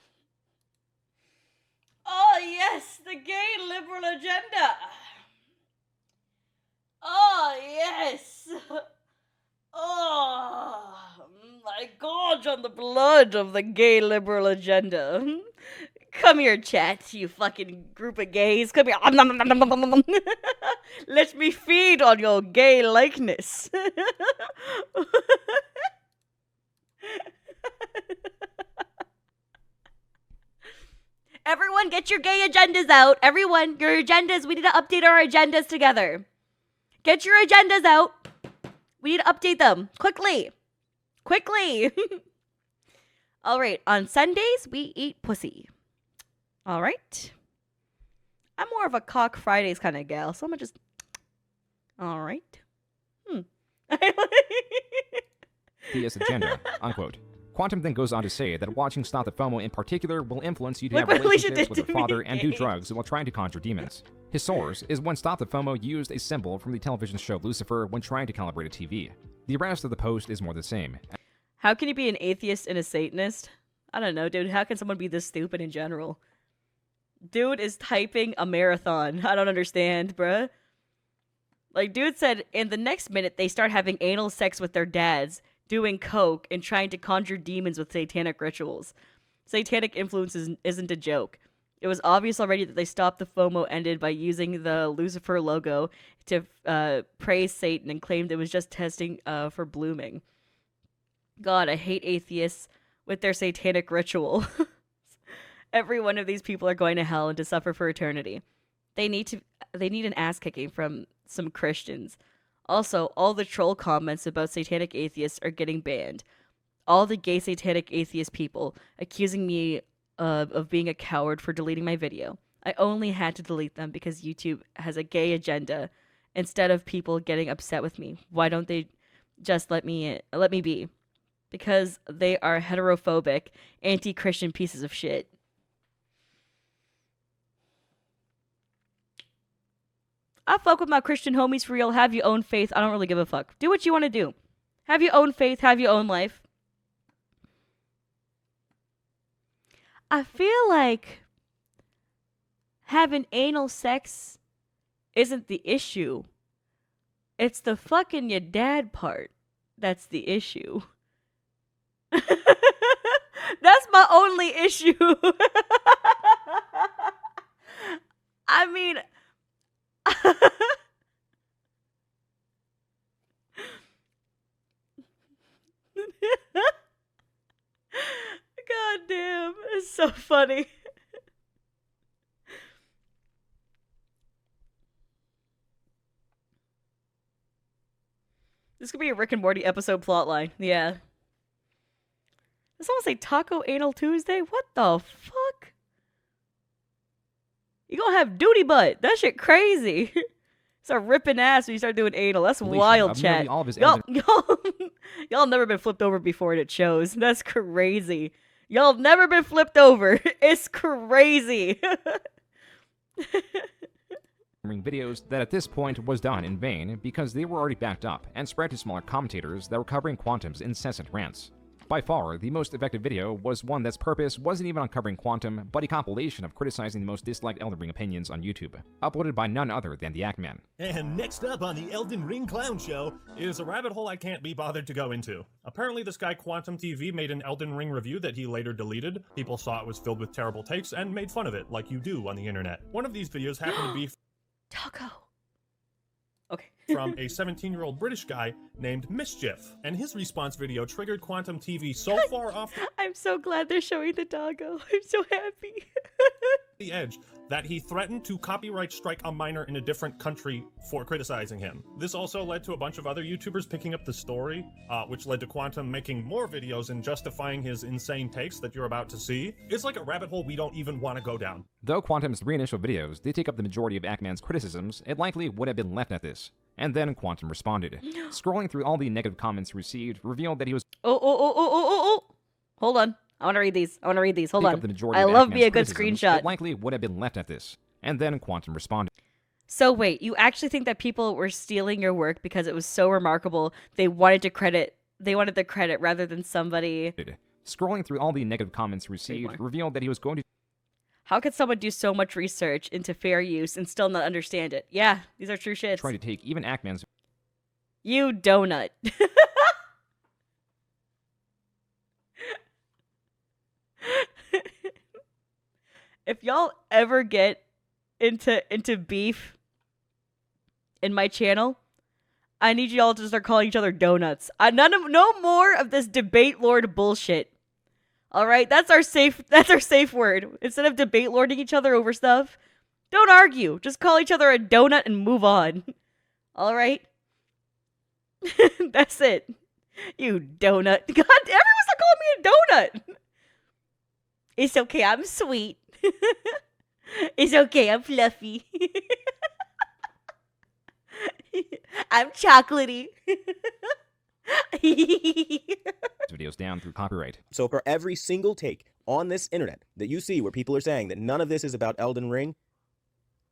Oh, yes, the gay liberal agenda. Oh, yes. Oh, I gorge on the blood of the gay liberal agenda. Come here, chat, you fucking group of gays. Come here. Let me feed on your gay likeness. Everyone, get your gay agendas out. Everyone, your agendas. We need to update our agendas together. Get your agendas out. We need to update them. Quickly. Quickly. All right. On Sundays, we eat pussy. All right. I'm more of a cock Fridays kind of gal, so I'm going to just... All right. Theist agenda, unquote. Quantum then goes on to say that watching Stop the FOMO in particular will influence you to have relationships with your father and do drugs while trying to conjure demons. His source is when Stop the FOMO used a symbol from the television show Lucifer when trying to calibrate a TV. The rest of the post is more the same. How can you be an atheist and a Satanist? I don't know, dude. How can someone be this stupid in general? Dude is typing a marathon. I don't understand, bruh. Like, dude said in the next minute they start having anal sex with their dads, doing coke, and trying to conjure demons with satanic rituals. Satanic influence isn't a joke. It was obvious already that they stopped the FOMO ended by using the Lucifer logo to praise Satan and claimed it was just testing for blooming. God, I hate atheists with their satanic ritual. Every one of these people are going to hell and to suffer for eternity. They need an ass kicking from some Christians. Also, all the troll comments about satanic atheists are getting banned. All the gay satanic atheist people accusing me of being a coward for deleting my video. I only had to delete them because YouTube has a gay agenda. Instead of people getting upset with me, why don't they just let me be? Because they are heterophobic, anti-Christian pieces of shit. I fuck with my Christian homies for real. Have your own faith. I don't really give a fuck. Do what you want to do. Have your own faith. Have your own life. I feel like having anal sex isn't the issue. It's the fucking your dad part that's the issue. That's my only issue. I mean, God damn, it's so funny. This could be a Rick and Morty episode plotline. Yeah. Did someone say Taco Anal Tuesday? What the fuck? You gonna have duty butt. That shit crazy. Start ripping ass when you start doing anal. That's wild, chat. Y'all never been flipped over before and it shows. That's crazy. Y'all have never been flipped over. It's crazy. Videos that at this point was done in vain because they were already backed up and spread to smaller commentators that were covering Quantum's incessant rants. By far, the most effective video was one that's purpose wasn't even on covering Quantum, but a compilation of criticizing the most disliked Elden Ring opinions on YouTube, uploaded by none other than the Act-Man. And next up on the Elden Ring Clown Show is a rabbit hole I can't be bothered to go into. Apparently this guy Quantum TV made an Elden Ring review that he later deleted. People saw it was filled with terrible takes and made fun of it, like you do on the internet. One of these videos happened to be Taco. Okay. from a 17-year-old British guy named Mischief, and his response video triggered Quantum TV so far off I'm so glad they're showing the doggo. I'm so happy. the edge that he threatened to copyright strike a minor in a different country for criticizing him. This also led to a bunch of other YouTubers picking up the story, which led to Quantum making more videos and justifying his insane takes that you're about to see. It's like a rabbit hole we don't even want to go down. Though Quantum's three initial videos did take up the majority of Act-Man's criticisms, it likely would have been left at this. And then Quantum responded. Scrolling through all the negative comments received revealed that he was Hold on. I want to read these. Hold pick on. up the majority I of love me a Act-Man's good criticisms, screenshot. It likely would have been left at this. And then Quantum responded. So wait, you actually think that people were stealing your work because it was so remarkable they wanted the credit rather than somebody. Scrolling through all the negative comments received revealed that he was going to How could someone do so much research into fair use and still not understand it? Yeah, these are true shits. try to take even Act-Man's You donut. If y'all ever get into beef in my channel, I need y'all to start calling each other donuts. No more of this debate lord bullshit. All right, that's our safe word. Instead of debate lording each other over stuff, don't argue. Just call each other a donut and move on. All right? That's it. You donut. God, everyone's not calling me a donut. It's okay, I'm sweet. It's okay, I'm fluffy. I'm chocolatey. videos down through copyright. So for every single take on this internet that you see where people are saying that none of this is about Elden Ring,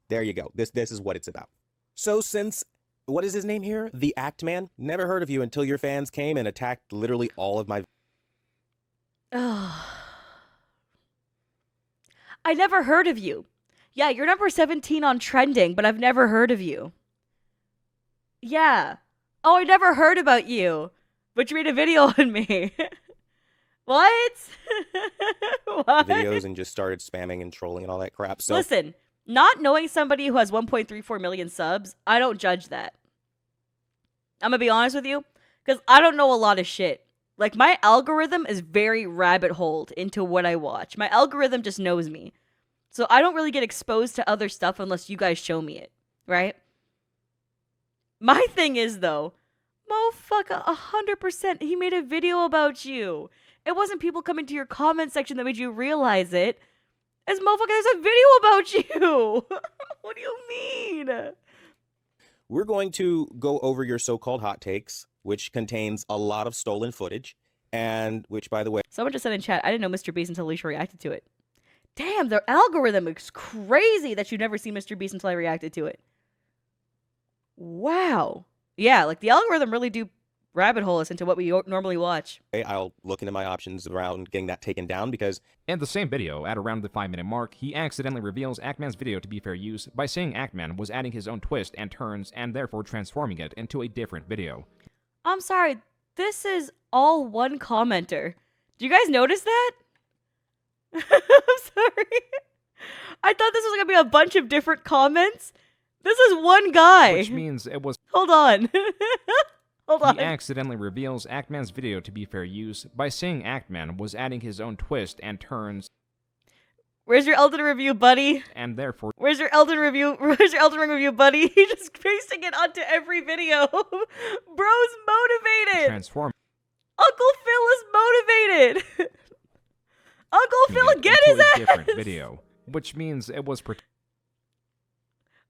there you go. This is what it's about. So since, what is his name here? The Act-Man? Never heard of you until your fans came and attacked literally all of my... Oh. I never heard of you. Yeah, you're number 17 on trending, but I've never heard of you. Yeah. Oh, I never heard about you. But you made a video on me. What? What? videos and just started spamming and trolling and all that crap. So listen, not knowing somebody who has 1.34 million subs, I don't judge that. I'm gonna be honest with you, because I don't know a lot of shit. Like, my algorithm is very rabbit holed into what I watch. My algorithm just knows me. So I don't really get exposed to other stuff unless you guys show me it, right? My thing is, though, motherfucker, 100%, he made a video about you. It wasn't people coming to your comment section that made you realize it. It's motherfucker, there's a video about about you. What do you mean? We're going to go over your so-called hot takes, which contains a lot of stolen footage, and which, by the way... Someone just said in chat, I didn't know Mr. Beast until Alicia reacted to it. Damn, their algorithm is crazy that you've never seen Mr. Beast until I reacted to it. Wow. Yeah, like the algorithm really do rabbit hole us into what we normally watch. I'll look into my options around getting that taken down because... In the same video, at around the 5-minute mark, he accidentally reveals Ackman's video to be fair use by saying Ackman was adding his own twist and turns and therefore transforming it into a different video. I'm sorry, this is all one commenter. Do you guys notice that? I'm sorry. I thought this was going to be a bunch of different comments. This is one guy. Which means it was... Hold on. Hold on. He accidentally reveals Ackman's video to be fair use by saying Ackman was adding his own twist and turns. Where's your Elden review, buddy? And therefore... Where's your Elden review? Where's your Elden Ring review, buddy? He's just pasting it onto every video. Bro's motivated. Transform. Uncle Phil is motivated. Uncle Phil, get his ass. Different video, which means it was...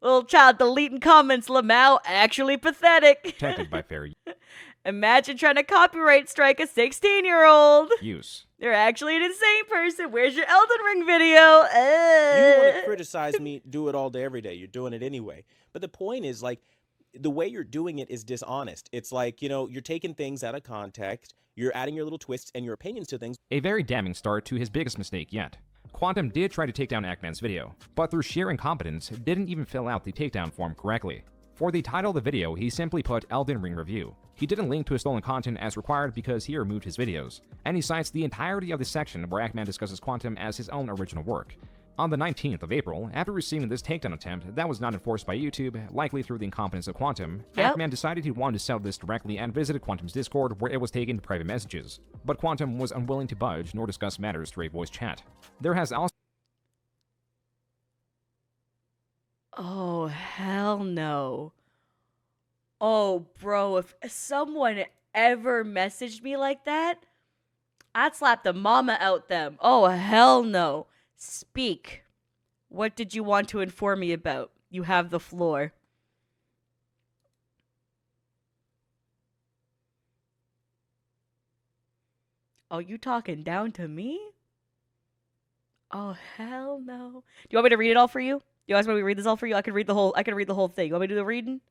Little child deleting comments, Lamau. Actually pathetic. Protected by fair Imagine trying to copyright strike a 16-year-old. use. They're actually an insane person. Where's your Elden Ring video? You want to criticize me, do it all day, every day. You're doing it anyway. But the point is, like, the way you're doing it is dishonest. It's like, you know, you're taking things out of context. You're adding your little twists and your opinions to things. A very damning start to his biggest mistake yet. Quantum did try to take down Ackman's video, but through sheer incompetence, didn't even fill out the takedown form correctly. For the title of the video, he simply put Elden Ring Review. He didn't link to his stolen content as required because he removed his videos. And he cites the entirety of the section where Ackman discusses Quantum as his own original work. On the 19th of April, after receiving this takedown attempt that was not enforced by YouTube, likely through the incompetence of Quantum, Ackman decided he wanted to settle this directly and visited Quantum's Discord where it was taken to private messages. But Quantum was unwilling to budge nor discuss matters through a voice chat. There has also... Oh, hell no. Oh, bro, if someone ever messaged me like that, I'd slap the mama out them. Oh, hell no. Speak. What did you want to inform me about? You have the floor. Oh, you talking down to me? Oh, hell no. Do you want me to read it all for you? You guys want me to read this all for you? I could read the whole thing. You want me to do the reading?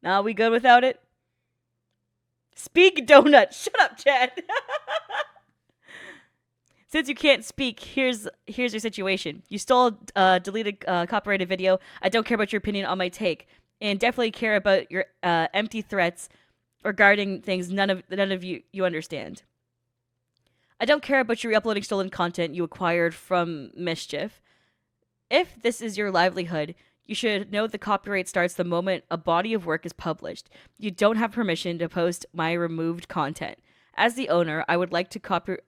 Nah, we good without it? Speak, donut. Shut up, Chad. Since you can't speak, here's your situation. You stole a deleted copyrighted video. I don't care about your opinion on my take, and definitely care about your empty threats regarding things none of you understand. I don't care about you re-uploading stolen content you acquired from Mischief. If this is your livelihood, you should know the copyright starts the moment a body of work is published. You don't have permission to post my removed content. As the owner, I would like the copyright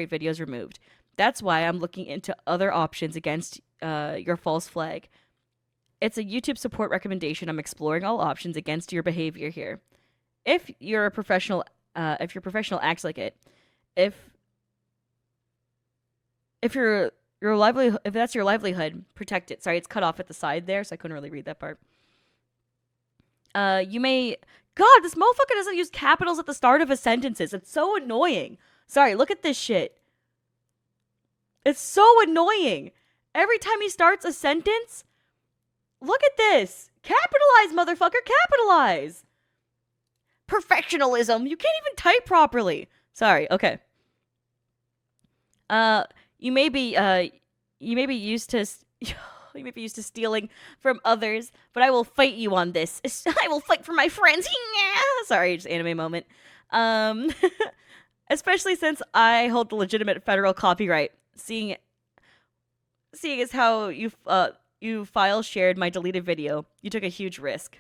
videos removed. That's why I'm looking into other options against your false flag. It's a YouTube support recommendation. I'm exploring all options against your behavior here. If your professional acts like it, if that's your livelihood, protect it. Sorry, it's cut off at the side there, so I couldn't really read that part. You may... God, this motherfucker doesn't use capitals at the start of his sentences. It's so annoying. Sorry, look at this shit. It's so annoying. Every time he starts a sentence, look at this. Capitalize, motherfucker, capitalize. Perfectionism. You can't even type properly. Sorry, okay. You may be used to stealing from others, but I will fight you on this. I will fight for my friends. Sorry, just anime moment. Especially since I hold the legitimate federal copyright. Seeing as how you file shared my deleted video, you took a huge risk.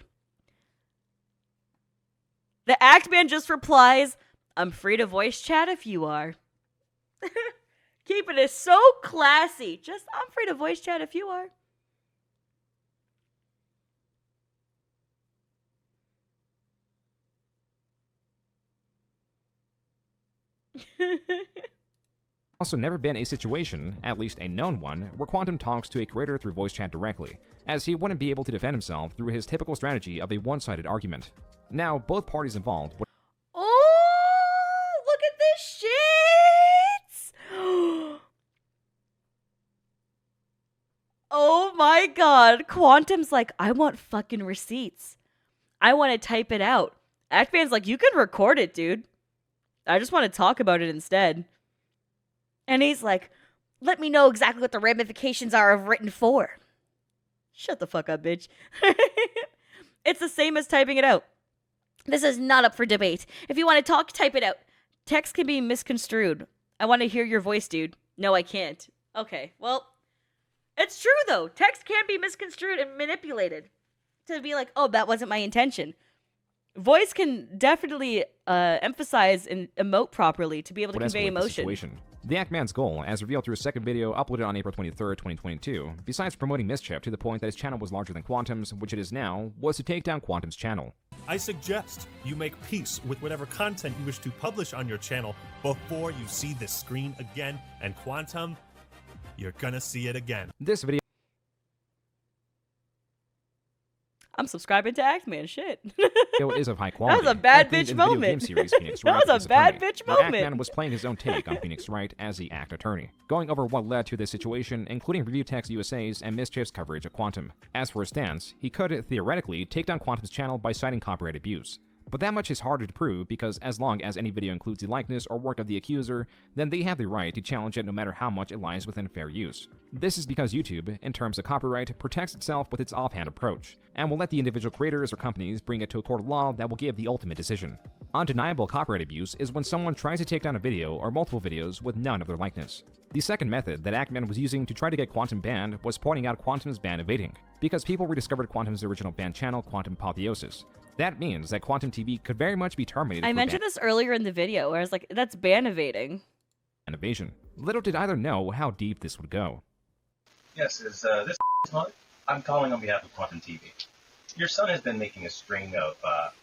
The act man just replies, "I'm free to voice chat if you are." Keeping it so classy. Just, I'm free to voice chat if you are. Also never been a situation, at least a known one, where Quantum talks to a creator through voice chat directly, as he wouldn't be able to defend himself through his typical strategy of a one-sided argument. Now, both parties involved would Oh, look at this shit! Oh my god, Quantum's like, I want fucking receipts. I want to type it out. Actman's like, you can record it, dude. I just want to talk about it instead. And he's like, let me know exactly what the ramifications are of written 4. Shut the fuck up, bitch. It's the same as typing it out. This is not up for debate. If you want to talk, type it out. Text can be misconstrued. I want to hear your voice, dude. No, I can't. Okay, well, it's true, though. Text can be misconstrued and manipulated to be like, oh, that wasn't my intention. Voice can definitely emphasize and emote properly to be able to convey emotion. Situation. The Actman's goal, as revealed through a second video uploaded on April 23rd, 2022, besides promoting mischief to the point that his channel was larger than Quantum's, which it is now, was to take down Quantum's channel. I suggest you make peace with whatever content you wish to publish on your channel before you see this screen again, and Quantum, you're gonna see it again. This video I'm subscribing to Actman, shit. is of high quality. That was a bad Themed bitch in the video moment. game series Phoenix Wright That was a bad bitch where moment. Actman was playing his own take on Phoenix Wright as the act attorney, going over what led to this situation, including Review Text USA's and Mischief's coverage of Quantum. As for his stance, he could, theoretically, take down Quantum's channel by citing copyright abuse. But that much is harder to prove because as long as any video includes the likeness or work of the accuser, then they have the right to challenge it no matter how much it lies within fair use. This is because YouTube, in terms of copyright, protects itself with its offhand approach, and will let the individual creators or companies bring it to a court of law that will give the ultimate decision. Undeniable copyright abuse is when someone tries to take down a video or multiple videos with none of their likeness. The second method that Actman was using to try to get Quantum banned was pointing out Quantum's ban evading, because people rediscovered Quantum's original banned channel, Quantum Apotheosis. That means that Quantum TV could very much be terminated. I mentioned this earlier in the video where I was like, that's ban evading. An evasion. Little did either know how deep this would go. Yes, is this month? I'm calling on behalf of Quantum TV. Your son has been making a string of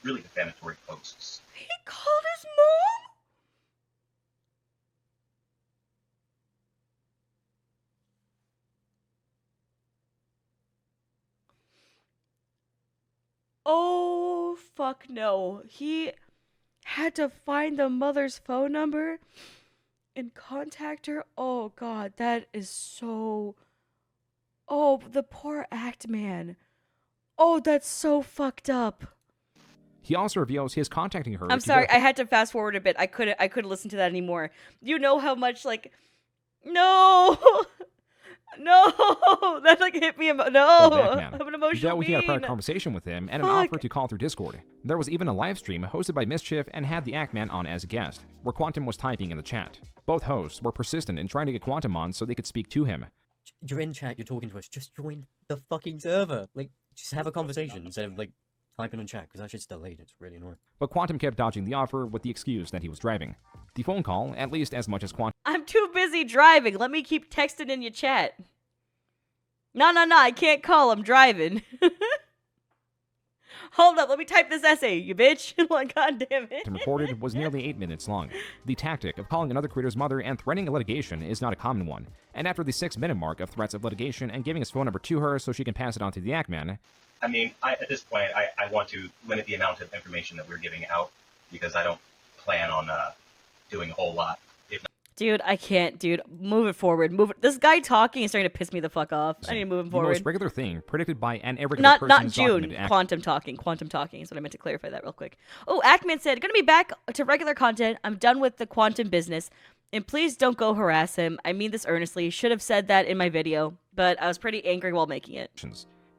really defamatory posts. He called his mom? Oh, fuck no. He had to find the mother's phone number and contact her. Oh, God, that is so... Oh, the poor Actman. Oh, that's so fucked up. He also reveals he is contacting her. I'm sorry, I had to fast forward a bit. I couldn't listen to that anymore. You know how much, like... No! No! That, like, hit me... No! I'm an emotional Though he had a being. private conversation with him and an Fuck. offer to call through Discord. There was even a live stream hosted by Mischief and had the Actman on as a guest, where Quantum was typing in the chat. Both hosts were persistent in trying to get Quantum on so they could speak to him. You're in chat, you're talking to us, just join the fucking server. Like, just have a conversation instead of, like, typing in chat, because that shit's delayed, it's really annoying. But Quantum kept dodging the offer with the excuse that he was driving. The phone call, at least as much as Quantum I'm too busy driving. Let me keep texting in your chat. No, I can't call. I'm driving. Hold up, let me type this essay, you bitch. Like, God damn it. recorded was nearly 8 minutes long. The tactic of calling another creator's mother and threatening a litigation is not a common one, and after the 6-minute mark of threats of litigation and giving his phone number to her so she can pass it on to the Actman, I mean, at this point, I want to limit the amount of information that we're giving out because I don't plan on doing a whole lot. Dude, I can't, dude. Move it forward. Move it. This guy talking is starting to piss me the fuck off. I need to move him the forward. most regular thing predicted by an irregular Not person's June. documented act- Quantum talking is what I meant to clarify that real quick. Oh, Actman said, gonna be back to regular content. I'm done with the Quantum business. And please don't go harass him. I mean this earnestly. Should have said that in my video, but I was pretty angry while making it.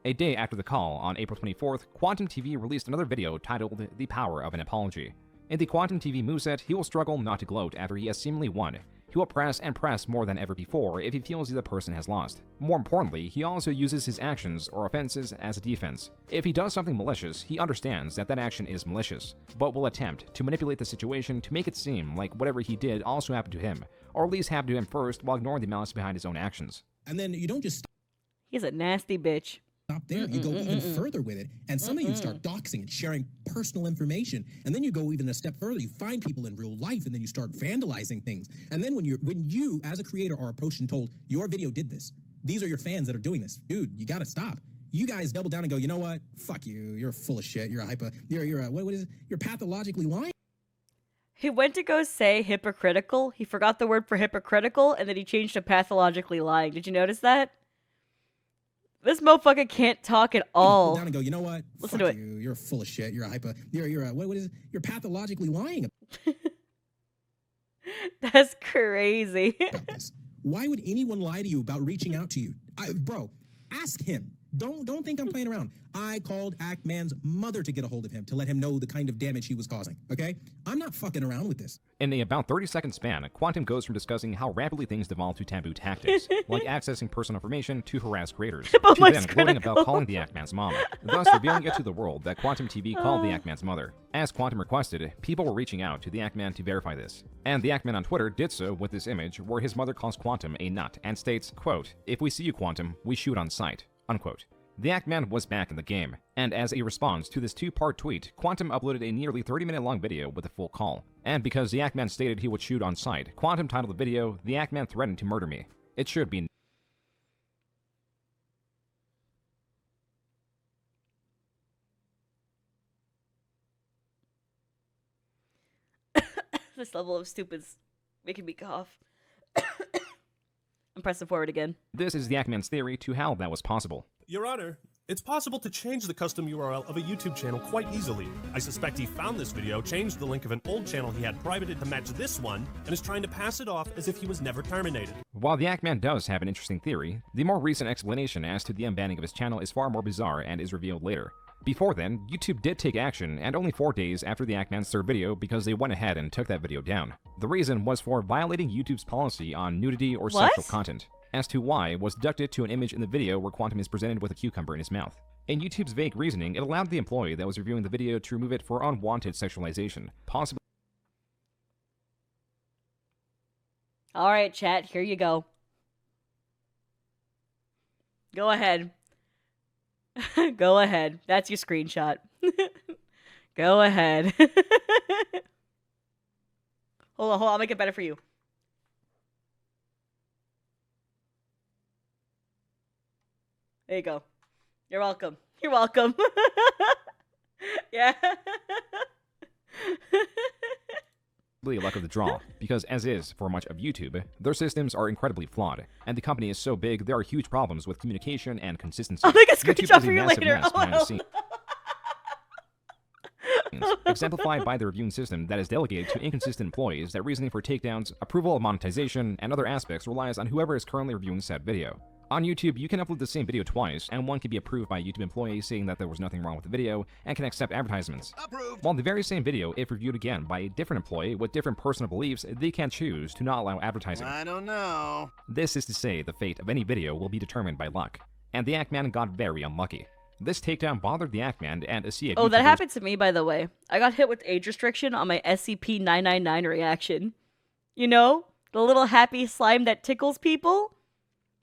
A day after the call, on April 24th, Quantum TV released another video titled The Power of an Apology. In the Quantum TV moveset, he will struggle not to gloat after he has seemingly won. He will press and press more than ever before if he feels the person has lost. More importantly, he also uses his actions or offenses as a defense. If he does something malicious, he understands that that action is malicious, but will attempt to manipulate the situation to make it seem like whatever he did also happened to him, or at least happened to him first while ignoring the malice behind his own actions. And then you don't just... He's a nasty bitch. stop there. You go even further with it. And some of you start doxing and sharing personal information. And then you go even a step further. You find people in real life and then you start vandalizing things. And then when you as a creator are approached and told your video did this, these are your fans that are doing this. Dude, you got to stop. You guys double down and go, you know what? Fuck you. You're full of shit. You're a what is it? You're pathologically lying. He went to go say hypocritical. He forgot the word for hypocritical, and then he changed to pathologically lying. Did you notice that? This motherfucker can't talk at all. Down and go, you know what? Listen Fuck to it. you. You're full of shit. You're what is it? You're pathologically lying. That's crazy. Why would anyone lie to you about reaching out to you? Bro, ask him. Don't think I'm playing around. I called Ackman's mother to get a hold of him to let him know the kind of damage he was causing, okay? I'm not fucking around with this. In a about 30-second span, Quantum goes from discussing how rapidly things devolve to taboo tactics, like accessing personal information to harass creators, to then gloating about calling the Ackman's mom, thus revealing it to the world that Quantum TV called the Ackman's mother. As Quantum requested, people were reaching out to the Ackman to verify this. And the Ackman on Twitter did so with this image where his mother calls Quantum a nut and states, quote, "If we see you, Quantum, we shoot on sight," unquote. The Ackman was back in the game, and as a response to this two-part tweet, Quantum uploaded a nearly 30-minute long video with a full call. And because the Ackman stated he would shoot on sight, Quantum titled the video, "The Ackman Threatened to Murder Me." It should be This level of stupid's making me cough. I'm pressing forward again. This is the Ackman's theory to how that was possible. Your Honor, it's possible to change the custom URL of a YouTube channel quite easily. I suspect he found this video, changed the link of an old channel he had privated to match this one, and is trying to pass it off as if he was never terminated. While the Ackman does have an interesting theory, the more recent explanation as to the unbanning of his channel is far more bizarre and is revealed later. Before then, YouTube did take action, and only 4 days after the Ackman's third video because they went ahead and took that video down. The reason was for violating YouTube's policy on nudity or sexual content. As to why was deducted to an image in the video where Quantum is presented with a cucumber in his mouth. In YouTube's vague reasoning, it allowed the employee that was reviewing the video to remove it for unwanted sexualization, possibly. Alright, chat, here you go. Go ahead. Go ahead. That's your screenshot. Go ahead. Hold on, I'll make it better for you. There you go. You're welcome. You're welcome. Yeah. Luck of the draw, because as is for much of YouTube, their systems are incredibly flawed, and the company is so big there are huge problems with communication and consistency. I'll make a YouTube screenshot is for you massive later. mess behind the scenes. Exemplified by the reviewing system that is delegated to inconsistent employees that reasoning for takedowns, approval of monetization, and other aspects relies on whoever is currently reviewing said video. On YouTube, you can upload the same video twice, and one can be approved by a YouTube employee saying that there was nothing wrong with the video, and can accept advertisements. Approved. While the very same video, if reviewed again by a different employee with different personal beliefs, they can choose to not allow advertising. I don't know. This is to say the fate of any video will be determined by luck. And the Ackman got very unlucky. This takedown bothered the Ackman and a sea of Oh, that YouTubers. happened to me, by the way. I got hit with age restriction on my SCP-999 reaction. You know? The little happy slime that tickles people?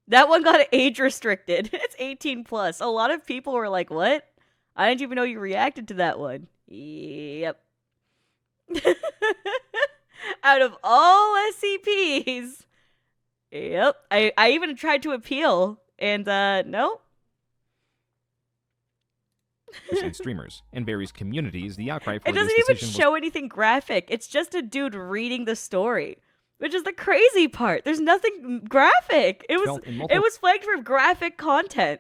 That one got age restricted. It's 18 plus. A lot of people were like, what? I didn't even know you reacted to that one. Yep. Out of all SCPs. Yep. I even tried to appeal. And, no. And streamers. In various communities, the outcry for It doesn't this even decision show anything graphic. It's just a dude reading the story. Which is the crazy part. There's nothing graphic. It was flagged for graphic content.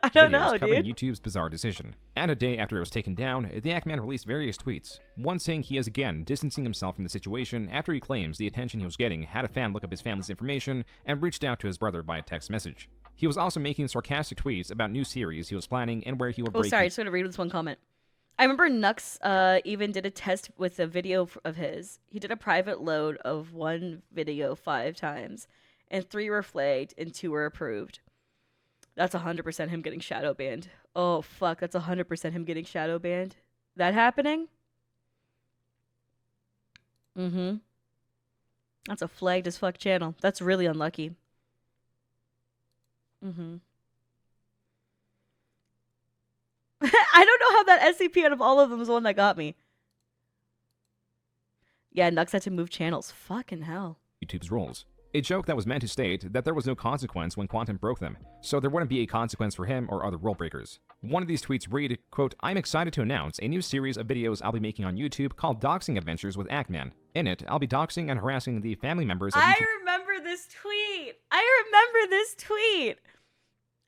I don't know, covering dude. YouTube's bizarre decision. And a day after it was taken down, the Ackman released various tweets. One saying he is again distancing himself from the situation after he claims the attention he was getting had a fan look up his family's information and reached out to his brother by a text message. He was also making sarcastic tweets about new series he was planning and where he would break. Oh, sorry, just gonna read this one comment. I remember Nux even did a test with a video of his. He did a private load of one video 5 times, and 3 were flagged and 2 were approved. That's 100% him getting shadow banned. Oh, fuck, that's 100% him getting shadow banned. That happening? Mm-hmm. That's a flagged as fuck channel. That's really unlucky. Mm-hmm. I don't know how that SCP out of all of them was the one that got me. Yeah, Nux had to move channels. Fucking hell. YouTube's rules. A joke that was meant to state that there was no consequence when Quantum broke them, so there wouldn't be a consequence for him or other rule breakers. One of these tweets read, quote, "I'm excited to announce a new series of videos I'll be making on YouTube called Doxing Adventures with Ackman. In it, I'll be doxing and harassing the family members of YouTube." remember this tweet. I remember this tweet.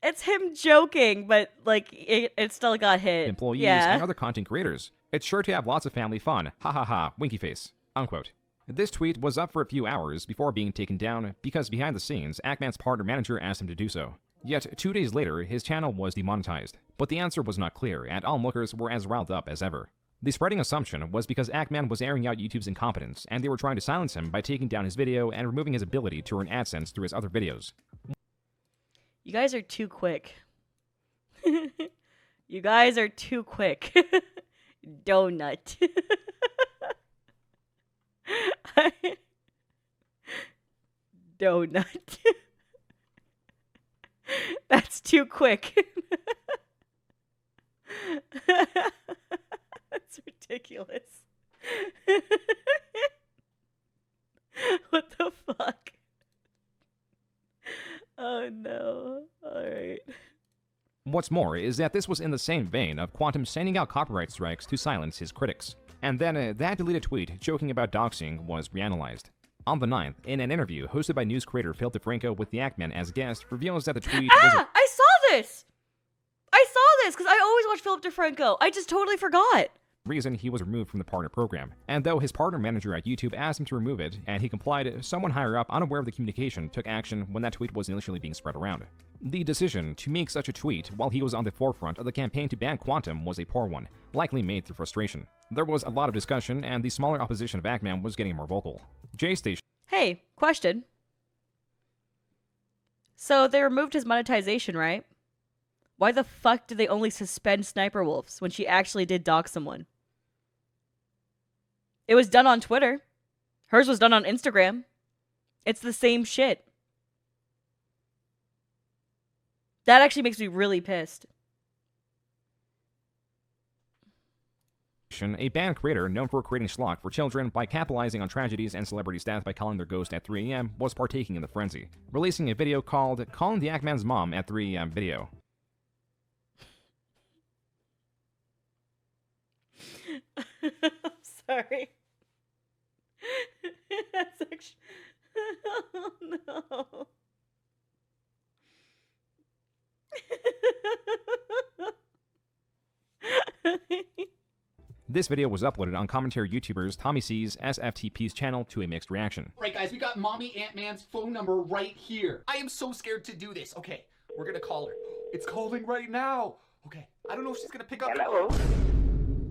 It's him joking, but like it still got hit. Employees yeah. and other content creators. It's sure to have lots of family fun. Ha ha ha, winky face. Unquote. This tweet was up for a few hours before being taken down because behind the scenes, Ackman's partner manager asked him to do so. Yet 2 days later, his channel was demonetized. But the answer was not clear, and onlookers were as riled up as ever. The spreading assumption was because Ackman was airing out YouTube's incompetence, and they were trying to silence him by taking down his video and removing his ability to earn AdSense through his other videos. You guys are too quick. You guys are too quick. Donut. Donut. That's too quick. That's ridiculous. What the fuck? Oh no. Alright. What's more is that this was in the same vein of Quantum sending out copyright strikes to silence his critics. And then that deleted tweet joking about doxing was reanalyzed. On the 9th, in an interview hosted by news creator Phil DeFranco with the Ackman as guest, reveals that the tweet was I saw this! I saw this because I always watch Philip DeFranco. I just totally forgot. reason he was removed from the partner program. And though his partner manager at YouTube asked him to remove it, and he complied, someone higher up, unaware of the communication, took action when that tweet was initially being spread around. The decision to make such a tweet while he was on the forefront of the campaign to ban Quantum was a poor one, likely made through frustration. There was a lot of discussion, and the smaller opposition of Ackman was getting more vocal. J-Station. Hey, question. So they removed his monetization, right? Why the fuck did they only suspend Sniper Wolf's when she actually did dox someone? It was done on Twitter. Hers was done on Instagram. It's the same shit. That actually makes me really pissed. A band creator known for creating schlock for children by capitalizing on tragedies and celebrities' death by calling their ghost at 3 a.m. was partaking in the frenzy, releasing a video called Calling the Ackman's Mom at 3 a.m. video. I'm sorry. That's actually... Oh, no. This video was uploaded on commentary YouTubers Tommy C's SFTP's channel to a mixed reaction. Right, guys, we got Mommy Ant-Man's phone number right here. I am so scared to do this. Okay, we're gonna call her. It's calling right now. Okay, I don't know if she's gonna pick up. Hello?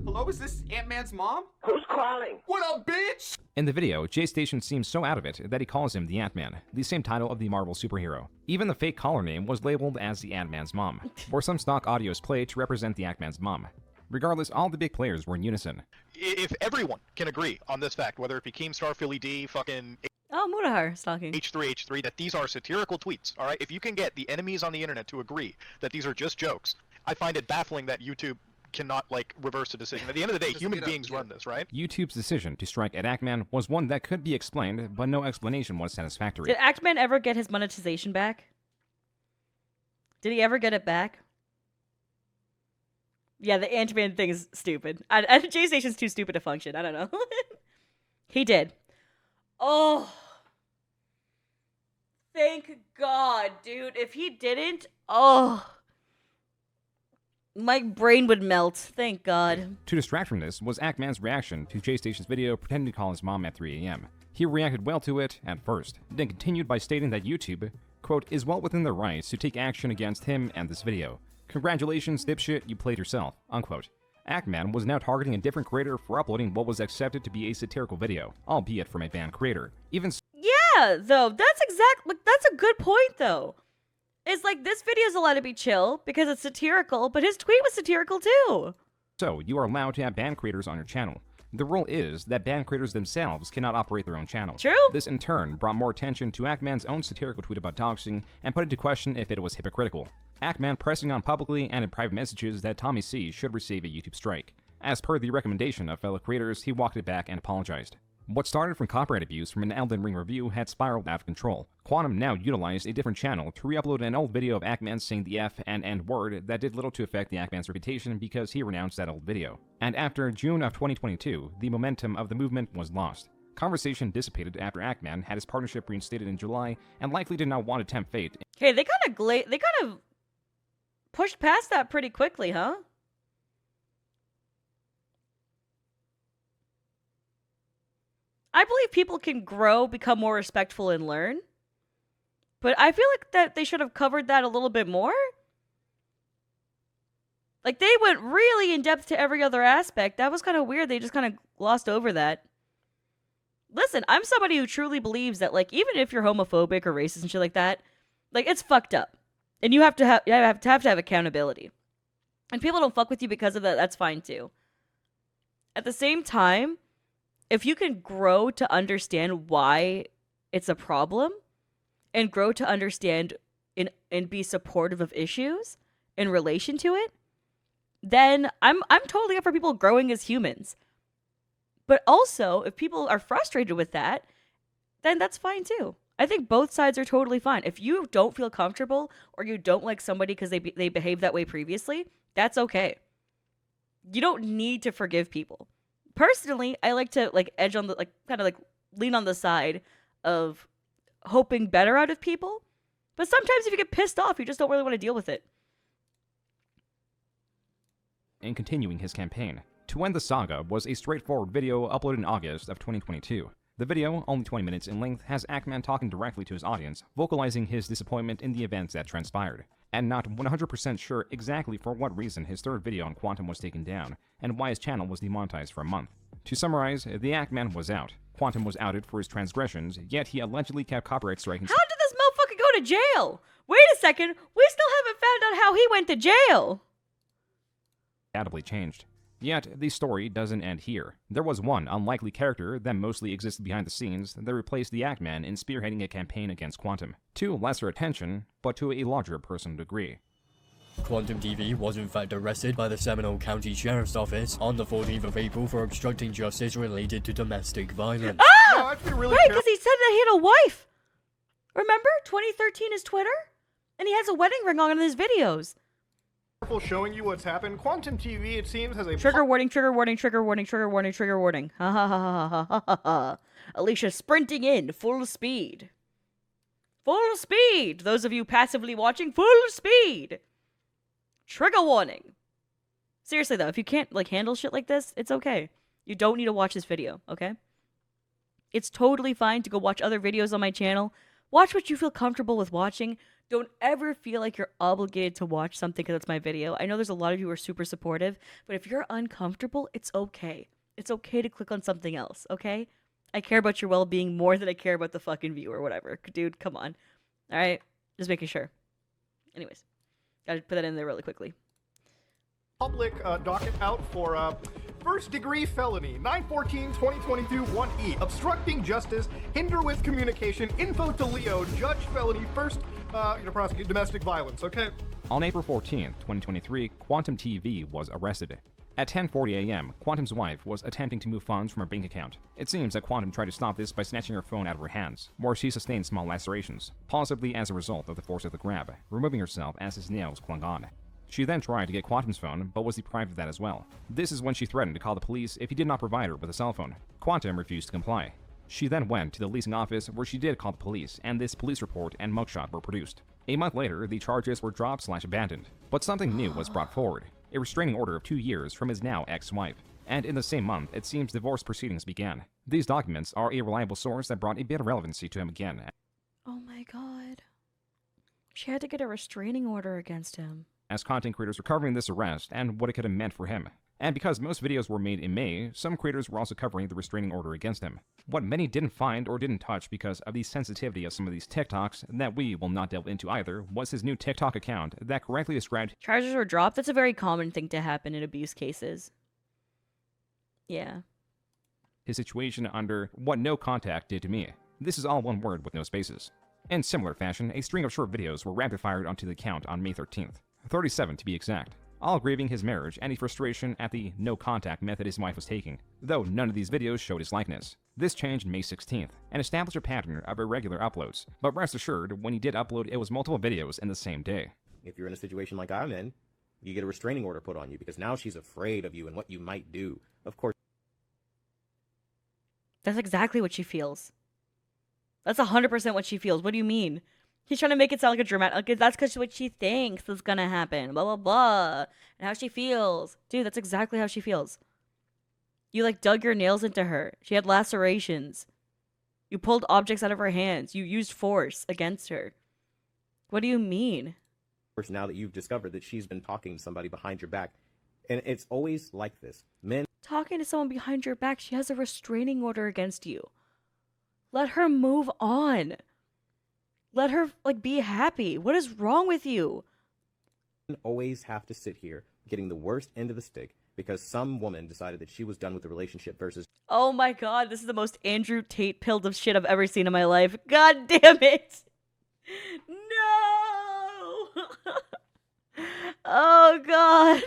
Hello, is this Ant-Man's mom? Who's calling? What up, bitch? In the video, J-Station seems so out of it that he calls him the Ant-Man, the same title of the Marvel superhero. Even the fake caller name was labeled as the Ant-Man's mom, or some stock audio is played to represent the Ackman's mom. Regardless, all the big players were in unison. If everyone can agree on this fact, whether it be Keemstar, Philly D, fucking... Oh, Mudahar stalking. H3H3, that these are satirical tweets, alright? If you can get the enemies on the internet to agree that these are just jokes, I find it baffling that YouTube cannot, like, reverse the decision. At the end of the day, human beings run this, right? YouTube's decision to strike at Ackman was one that could be explained, but no explanation was satisfactory. Did Ackman ever get his monetization back? Did he ever get it back? Yeah, the Ant-Man thing is stupid. J-Station's too stupid to function. I don't know. He did. Oh. Thank God, dude. If he didn't, oh. My brain would melt. Thank God. To distract from this was Ackman's reaction to J-Station's video pretending to call his mom at 3 a.m. He reacted well to it at first, then continued by stating that YouTube, quote, is well within their rights to take action against him and this video. Congratulations, dipshit, you played yourself, unquote. Ackman was now targeting a different creator for uploading what was accepted to be a satirical video, albeit from a banned creator. Even yeah, though, that's a good point, though. It's like, this video's allowed to be chill because it's satirical, but his tweet was satirical too. so, you are allowed to have banned creators on your channel. The rule is that banned creators themselves cannot operate their own channels. True. This in turn brought more attention to Ackman's own satirical tweet about doxing and put into question if it was hypocritical. Ackman pressing on publicly and in private messages that Tommy C should receive a YouTube strike. As per the recommendation of fellow creators, he walked it back and apologized. What started from copyright abuse from an Elden Ring review had spiraled out of control. Quantum now utilized a different channel to re-upload an old video of Ackman saying the F and N word that did little to affect the Ackman's reputation because he renounced that old video. And after June of 2022, the momentum of the movement was lost. Conversation dissipated after Ackman had his partnership reinstated in July and likely did not want to tempt fate. Okay, they kind of pushed past that pretty quickly, huh? I believe people can grow, become more respectful, and learn. But I feel like that they should have covered that a little bit more. Like, they went really in depth to every other aspect. That was kind of weird. They just kind of glossed over that. Listen, I'm somebody who truly believes that, like, even if you're homophobic or racist and shit like that, like, it's fucked up. And you have to have accountability. And people don't fuck with you because of that, that's fine too. At the same time, if you can grow to understand why it's a problem and grow to understand and be supportive of issues in relation to it, then I'm totally up for people growing as humans. But also, if people are frustrated with that, then that's fine too. I think both sides are totally fine. If you don't feel comfortable or you don't like somebody because they behaved that way previously, that's okay. You don't need to forgive people. Personally, I like to edge on the kind of lean on the side of hoping better out of people. But sometimes if you get pissed off, you just don't really want to deal with it. And continuing his campaign. To End the Saga was a straightforward video uploaded in August of 2022. The video, only 20 minutes in length, has Ackman talking directly to his audience, vocalizing his disappointment in the events that transpired, and not 100% sure exactly for what reason his third video on Quantum was taken down, and why his channel was demonetized for a month. To summarize, the Ackman was out. Quantum was outed for his transgressions, yet he allegedly kept copyright striking. How did this motherfucker go to jail? Wait a second, we still haven't found out how he went to jail. Undoubtedly changed. Yet, the story doesn't end here. There was one unlikely character that mostly existed behind the scenes that replaced the Ackman in spearheading a campaign against Quantum, to lesser attention, but to a larger personal degree. Quantum TV was in fact arrested by the Seminole County Sheriff's Office on the 14th of April for obstructing justice related to domestic violence. Ah! Right, because he said that he had a wife. Remember? 2013 is Twitter? And he has a wedding ring on in his videos. Showing you what's happened. Quantum TV, it seems, has a trigger warning, trigger warning, trigger warning, trigger warning, trigger warning. Ha ha ha ha ha ha ha. Alicia sprinting in full speed. Full speed. Those of you passively watching, full speed. Trigger warning. Seriously though, if you can't handle shit like this, it's okay. You don't need to watch this video, okay? It's totally fine to go watch other videos on my channel. Watch what you feel comfortable with watching. Don't ever feel like you're obligated to watch something because it's my video. I know there's a lot of you who are super supportive, but if you're uncomfortable, it's okay. It's okay to click on something else, okay? I care about your well-being more than I care about the fucking view or whatever. Dude, come on. All right? Just making sure. Anyways, gotta put that in there really quickly. Public docket out for first-degree felony, 9/14/2022, 1E, obstructing justice, hinder with communication, info to Leo, judge felony, first, prosecute domestic violence, okay? On April 14th, 2023, Quantum TV was arrested. At 10:40 a.m., Quantum's wife was attempting to move funds from her bank account. It seems that Quantum tried to stop this by snatching her phone out of her hands, where she sustained small lacerations, possibly as a result of the force of the grab, removing herself as his nails clung on. She then tried to get Quantum's phone, but was deprived of that as well. This is when she threatened to call the police if he did not provide her with a cell phone. Quantum refused to comply. She then went to the leasing office where she did call the police, and this police report and mugshot were produced. A month later, the charges were dropped/abandoned. But something new was brought forward. A restraining order of 2 years from his now ex-wife. And in the same month, it seems divorce proceedings began. These documents are a reliable source that brought a bit of relevancy to him again. Oh my god. She had to get a restraining order against him. As content creators were covering this arrest and what it could have meant for him. And because most videos were made in May, some creators were also covering the restraining order against him. What many didn't find or didn't touch because of the sensitivity of some of these TikToks that we will not delve into either was his new TikTok account that correctly described charges were dropped. That's a very common thing to happen in abuse cases. Yeah. his situation under what no contact did to me. This is all one word with no spaces. In similar fashion, a string of short videos were rapid-fired onto the account on May 13th, 37 to be exact, all grieving his marriage and the frustration at the no-contact method his wife was taking, though none of these videos showed his likeness. This changed May 16th, and established a pattern of irregular uploads, but rest assured, when he did upload, it was multiple videos in the same day. If you're in a situation like I'm in, you get a restraining order put on you because now she's afraid of you and what you might do. Of course. That's exactly what she feels. That's 100% what she feels. What do you mean? He's trying to make it sound like a dramatic... Like, that's because what she thinks is gonna happen. Blah, blah, blah. And how she feels. Dude, that's exactly how she feels. You, like, dug your nails into her. She had lacerations. You pulled objects out of her hands. You used force against her. What do you mean? Of course, now that you've discovered that she's been talking to somebody behind your back. And it's always like this. Men... Talking to someone behind your back, she has a restraining order against you. Let her move on. Let her, like, be happy. What is wrong with you? Always have to sit here getting the worst end of the stick because some woman decided that she was done with the relationship versus... Oh my god, this is the most Andrew Tate pilled of shit I've ever seen in my life. God damn it. No! Oh god.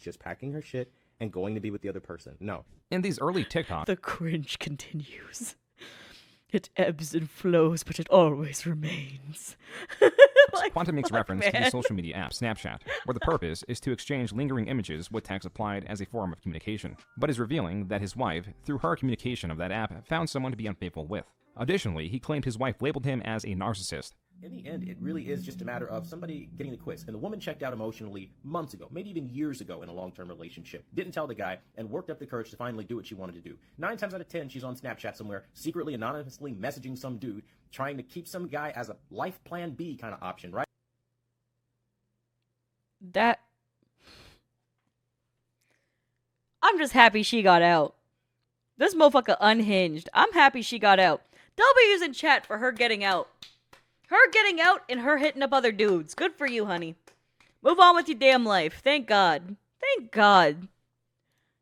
just packing her shit and going to be with the other person. No. In these early TikToks... The cringe continues. It ebbs and flows, but it always remains. Like, Quantum makes reference to the social media app Snapchat, where the purpose is to exchange lingering images with text applied as a form of communication, but is revealing that his wife, through her communication of that app, found someone to be unfaithful with. Additionally, he claimed his wife labeled him as a narcissist. In the end, it really is just a matter of somebody getting the quiz. And the woman checked out emotionally months ago, maybe even years ago in a long-term relationship. Didn't tell the guy and worked up the courage to finally do what she wanted to do. 9 times out of 10, she's on Snapchat somewhere, secretly, anonymously messaging some dude, trying to keep some guy as a life plan B kind of option, right? That... I'm just happy she got out. This motherfucker unhinged. I'm happy she got out. W's in chat for her getting out. Her getting out and her hitting up other dudes. Good for you, honey. Move on with your damn life. Thank God. Thank God.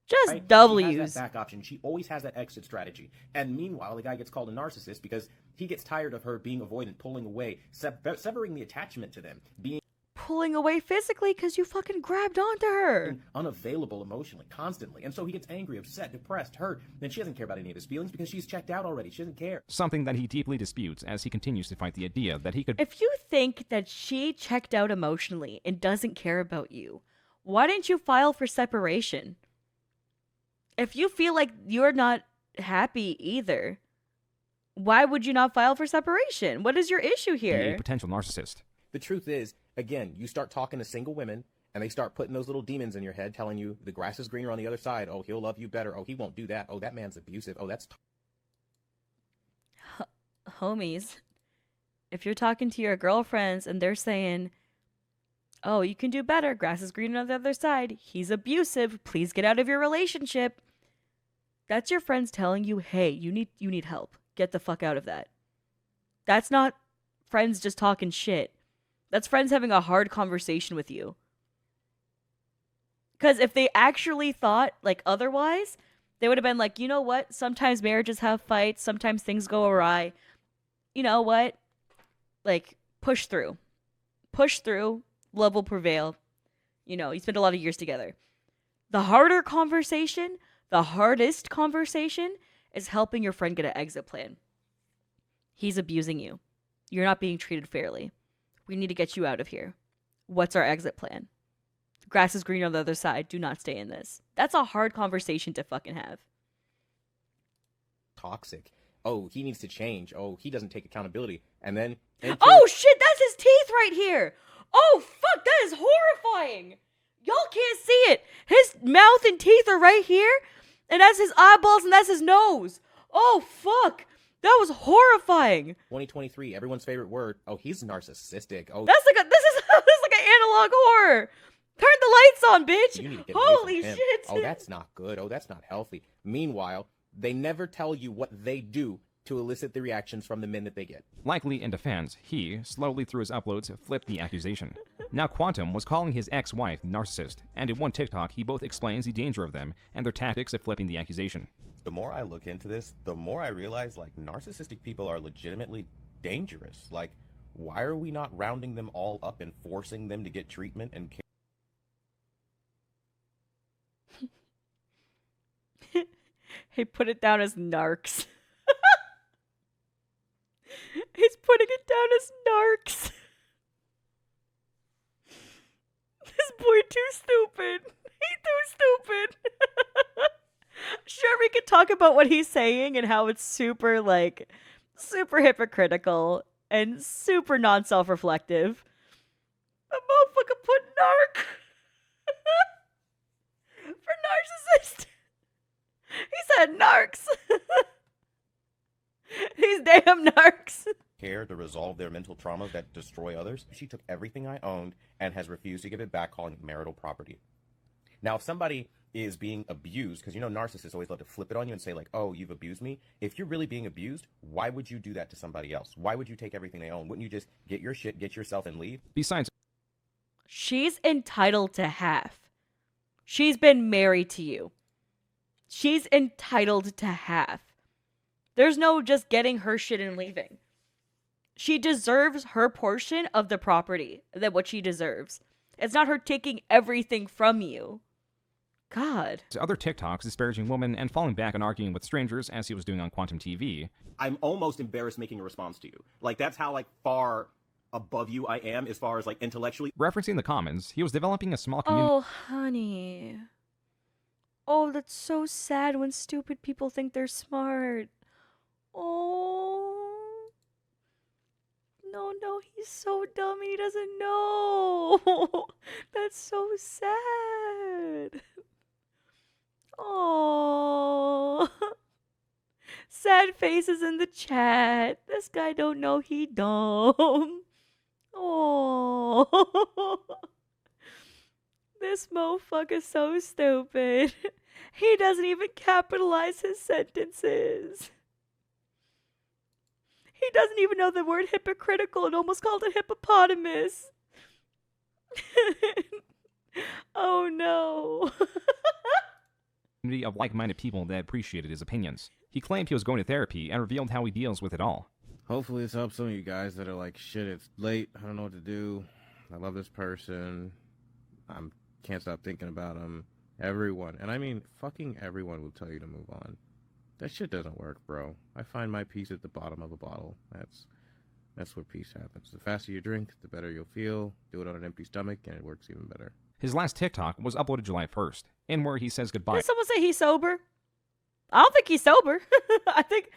Just right? W's. She has that back option. She always has that exit strategy. And meanwhile, the guy gets called a narcissist because he gets tired of her being avoidant, pulling away, severing the attachment to them, being pulling away physically because you fucking grabbed onto her. Unavailable emotionally, constantly. And so he gets angry, upset, depressed, hurt. Then she doesn't care about any of his feelings because she's checked out already. She doesn't care. Something that he deeply disputes as he continues to fight the idea that he could... If you think that she checked out emotionally and doesn't care about you, why didn't you file for separation? If you feel like you're not happy either, why would you not file for separation? What is your issue here? A potential narcissist. The truth is, again, you start talking to single women, and they start putting those little demons in your head, telling you the grass is greener on the other side. Oh, he'll love you better. Oh, he won't do that. Oh, that man's abusive. Oh, that's... Homies, if you're talking to your girlfriends and they're saying, oh, you can do better. Grass is greener on the other side. He's abusive. Please get out of your relationship. That's your friends telling you, hey, you need help. Get the fuck out of that. That's not friends just talking shit. That's friends having a hard conversation with you. Because if they actually thought, like, otherwise, they would have been like, you know what? Sometimes marriages have fights. Sometimes things go awry. You know what? Like, push through. Push through. Love will prevail. You know, you spend a lot of years together. The harder conversation, the hardest conversation, is helping your friend get an exit plan. He's abusing you. You're not being treated fairly. We need to get you out of here. What's our exit plan? The grass is greener on the other side. Do not stay in this. That's a hard conversation to fucking have. Toxic. Oh, he needs to change. Oh, he doesn't take accountability. And then... Oh, shit! That's his teeth right here! Oh, fuck! That is horrifying! Y'all can't see it! His mouth and teeth are right here, and that's his eyeballs and that's his nose! Oh, fuck! That was horrifying. 2023, everyone's favorite word. Oh, he's narcissistic. Oh, this is like an analog horror. Turn the lights on, bitch. You need to get Holy away from him. shit. Oh, that's not good. Oh, that's not healthy. Meanwhile, they never tell you what they do to elicit the reactions from the men that they get. Likely in defense, he, slowly through his uploads, flipped the accusation. Now Quantum was calling his ex-wife narcissist, and in one TikTok he both explains the danger of them and their tactics of flipping the accusation. The more I look into this, the more I realize, like, narcissistic people are legitimately dangerous. Like, why are we not rounding them all up and forcing them to get treatment and care? He put it down as narcs. He's putting it down as narcs. This boy too stupid. He's too stupid. Sure, we could talk about what he's saying and how it's super, like, super hypocritical and super non-self-reflective. The motherfucker put narc for narcissist. He said narcs. These damn narcs. Care to resolve their mental trauma that destroy others. She took everything I owned and has refused to give it back, calling it marital property. Now, if somebody is being abused, because you know narcissists always love to flip it on you and say like, oh, you've abused me. If you're really being abused, why would you do that to somebody else? Why would you take everything they own? Wouldn't you just get your shit, get yourself, and leave? Besides, she's entitled to half. She's been married to you. She's entitled to half. There's no just getting her shit and leaving. She deserves her portion of the property, that what she deserves. It's not her taking everything from you. God. Other TikToks disparaging women and falling back on arguing with strangers as he was doing on Quantum TV. I'm almost embarrassed making a response to you. Like, that's how, like, far above you I am as far as, like, intellectually. Referencing the comments, he was developing a small community. Oh, honey. Oh, that's so sad when stupid people think they're smart. Oh. No, he's so dumb he doesn't know. That's so sad. Oh. Sad faces in the chat. This guy don't know he dumb. Oh. This motherfucker's so stupid. He doesn't even capitalize his sentences. He doesn't even know the word hypocritical and almost called it hippopotamus. Oh no. Community of like-minded people that appreciated his opinions. He claimed he was going to therapy and revealed how he deals with it all. Hopefully this helps some of you guys that are like, shit, it's late, I don't know what to do, I love this person, can't stop thinking about him. Everyone, and I mean fucking everyone, will tell you to move on. That shit doesn't work, bro. I find my peace at the bottom of a bottle. That's where peace happens. The faster you drink, the better you'll feel. Do it on an empty stomach, and it works even better. His last TikTok was uploaded July 1st, in where he says goodbye. Did someone say he's sober? I don't think he's sober. I think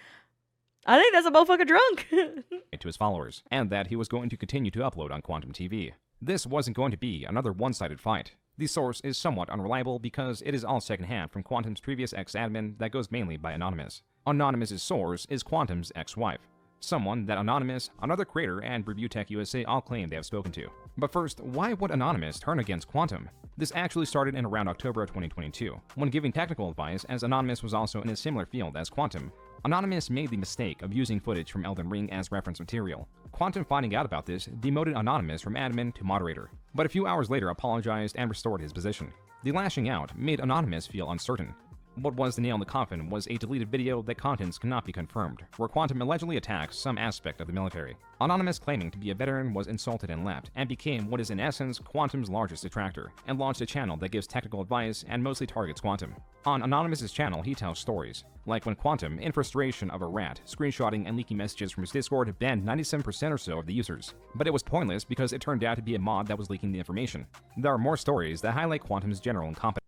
that's a motherfucker drunk. To his followers, and that he was going to continue to upload on Quantum TV. This wasn't going to be another one-sided fight. The source is somewhat unreliable because it is all secondhand from Quantum's previous ex-admin that goes mainly by Anonymous. Anonymous's source is Quantum's ex-wife, someone that Anonymous, another creator, and Review Tech USA all claim they have spoken to. But first, why would Anonymous turn against Quantum? This actually started in around October of 2022, when giving technical advice, as Anonymous was also in a similar field as Quantum. Anonymous made the mistake of using footage from Elden Ring as reference material. Quantum, finding out about this, demoted Anonymous from admin to moderator, but a few hours later apologized and restored his position. The lashing out made Anonymous feel uncertain. What was the nail in the coffin was a deleted video that contents cannot be confirmed, where Quantum allegedly attacks some aspect of the military. Anonymous, claiming to be a veteran, was insulted and left, and became what is in essence Quantum's largest detractor, and launched a channel that gives technical advice and mostly targets Quantum. On Anonymous's channel, he tells stories, like when Quantum, in frustration of a rat, screenshotting and leaking messages from his Discord, banned 97% or so of the users. But it was pointless because it turned out to be a mod that was leaking the information. There are more stories that highlight Quantum's general incompetence.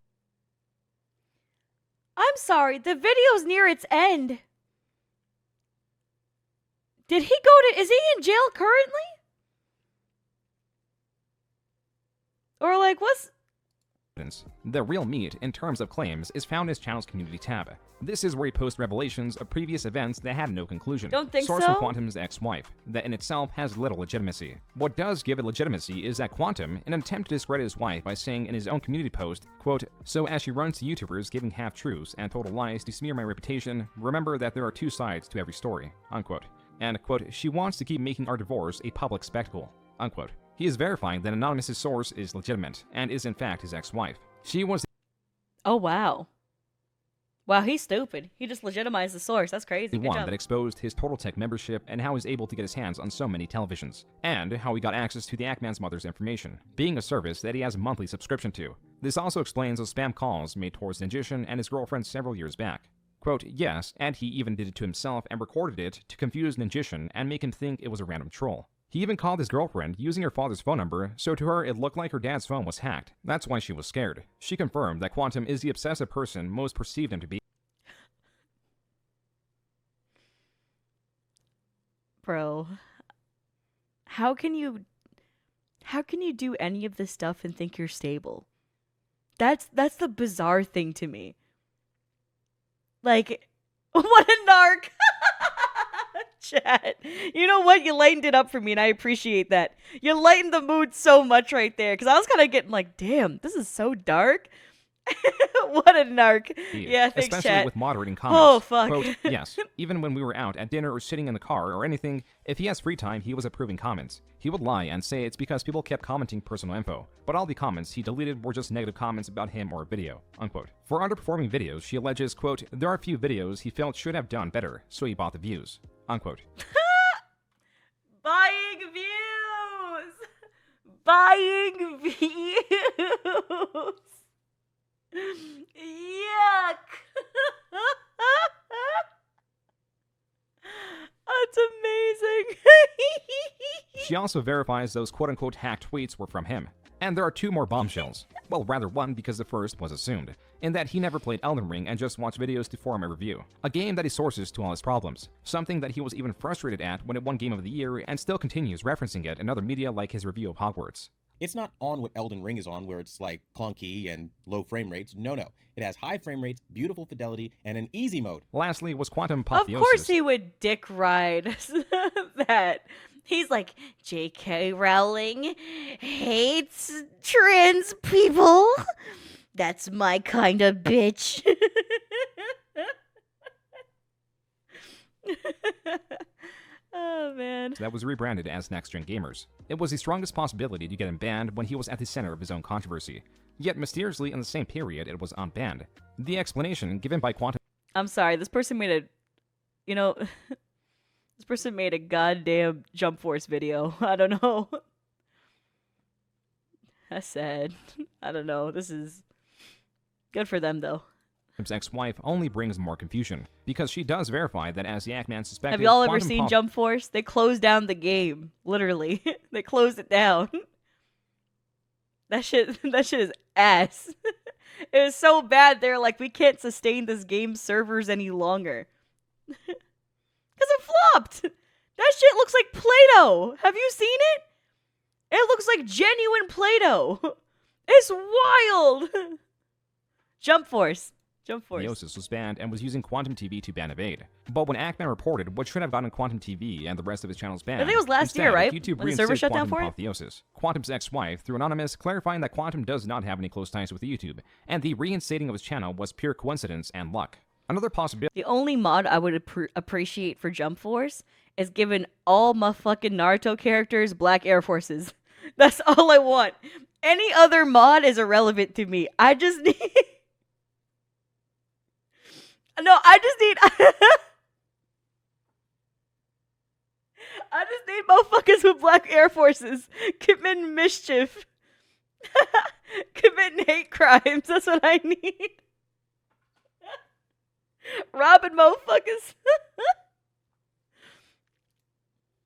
I'm sorry, the video's near its end. Did he is he in jail currently? Or like, what's... The real meat, in terms of claims, is found in his channel's community tab. This is where he posts revelations of previous events that had no conclusion. Don't think Source so? from Quantum's ex-wife, that in itself has little legitimacy. What does give it legitimacy is that Quantum, in an attempt to discredit his wife by saying in his own community post, quote, "So as she runs to YouTubers giving half-truths and total lies to smear my reputation, remember that there are two sides to every story," unquote. And, quote, "She wants to keep making our divorce a public spectacle," unquote. He is verifying that Anonymous's source is legitimate, and is in fact his ex-wife. She was... Oh, wow. Wow, he's stupid. He just legitimized the source. That's crazy. Good One job. that exposed his Total Tech membership and how he's able to get his hands on so many televisions, and how he got access to the Ackman's mother's information, being a service that he has a monthly subscription to. This also explains those spam calls made towards Ninjishin and his girlfriend several years back. Quote, yes, and he even did it to himself and recorded it to confuse Ninjishin and make him think it was a random troll. He even called his girlfriend using her father's phone number, so to her it looked like her dad's phone was hacked. That's why she was scared. She confirmed that Quantum is the obsessive person most perceived him to be. Bro, how can you do any of this stuff and think you're stable? That's the bizarre thing to me. Like, what a narc. Chat. You know what? You lightened it up for me, and I appreciate that. You lightened the mood so much right there, because I was kind of getting like, damn, this is so dark. What a narc. Yeah, thanks, especially chat. with moderating comments. Oh, fuck. Quote, yes, even when we were out at dinner or sitting in the car or anything, if he has free time, he was approving comments. He would lie and say it's because people kept commenting personal info, but all the comments he deleted were just negative comments about him or a video, unquote. For underperforming videos, she alleges, quote, there are a few videos he felt should have done better, so he bought the views, unquote. Buying views! Buying views! Yuck! That's amazing. She also verifies those quote-unquote hacked tweets were from him. And there are two more bombshells. Well, rather one, because the first was assumed, in that he never played Elden Ring and just watched videos to form a review. A game that he sources to all his problems. Something that he was even frustrated at when it won Game of the Year and still continues referencing it in other media like his review of Hogwarts. It's not on what Elden Ring is on, where it's like clunky and low frame rates. No. It has high frame rates, beautiful fidelity, and an easy mode. Lastly was Quantum Of Apotheosis. course he would dick ride that. He's like, J.K. Rowling hates trans people. That's my kind of bitch. Oh, man. That was rebranded as Next Gen Gamers. It was the strongest possibility to get him banned when he was at the center of his own controversy. Yet mysteriously in the same period it was unbanned. The explanation given by Quantum... I'm sorry, this person made a... You know... This person made a goddamn Jump Force video. I don't know. That's sad. I don't know. This is... Good for them, though. His ex-wife only brings more confusion, because she does verify that as the Ackman suspected... Have y'all ever seen Jump Force? They closed down the game. Literally. They closed it down. That shit is ass. It was so bad, they're like, we can't sustain this game's servers any longer. Because it flopped. That shit looks like Play-Doh. Have you seen it? It looks like genuine Play-Doh. It's wild. Jump Force. Theosis was banned and was using Quantum TV to ban Evade. But when Ackman reported what should have gotten Quantum TV and the rest of his channels banned, I think it was last year, right? YouTube When the server shut down Quantum for it? Apotheosis. Quantum's ex-wife, through Anonymous, clarifying that Quantum does not have any close ties with YouTube, and the reinstating of his channel was pure coincidence and luck. Another possibility... The only mod I would appreciate for Jump Force is giving all my fucking Naruto characters black Air Forces. That's all I want. Any other mod is irrelevant to me. I just need... No, I just need motherfuckers with black Air Forces committing mischief. Committing hate crimes. That's what I need. Robbing motherfuckers.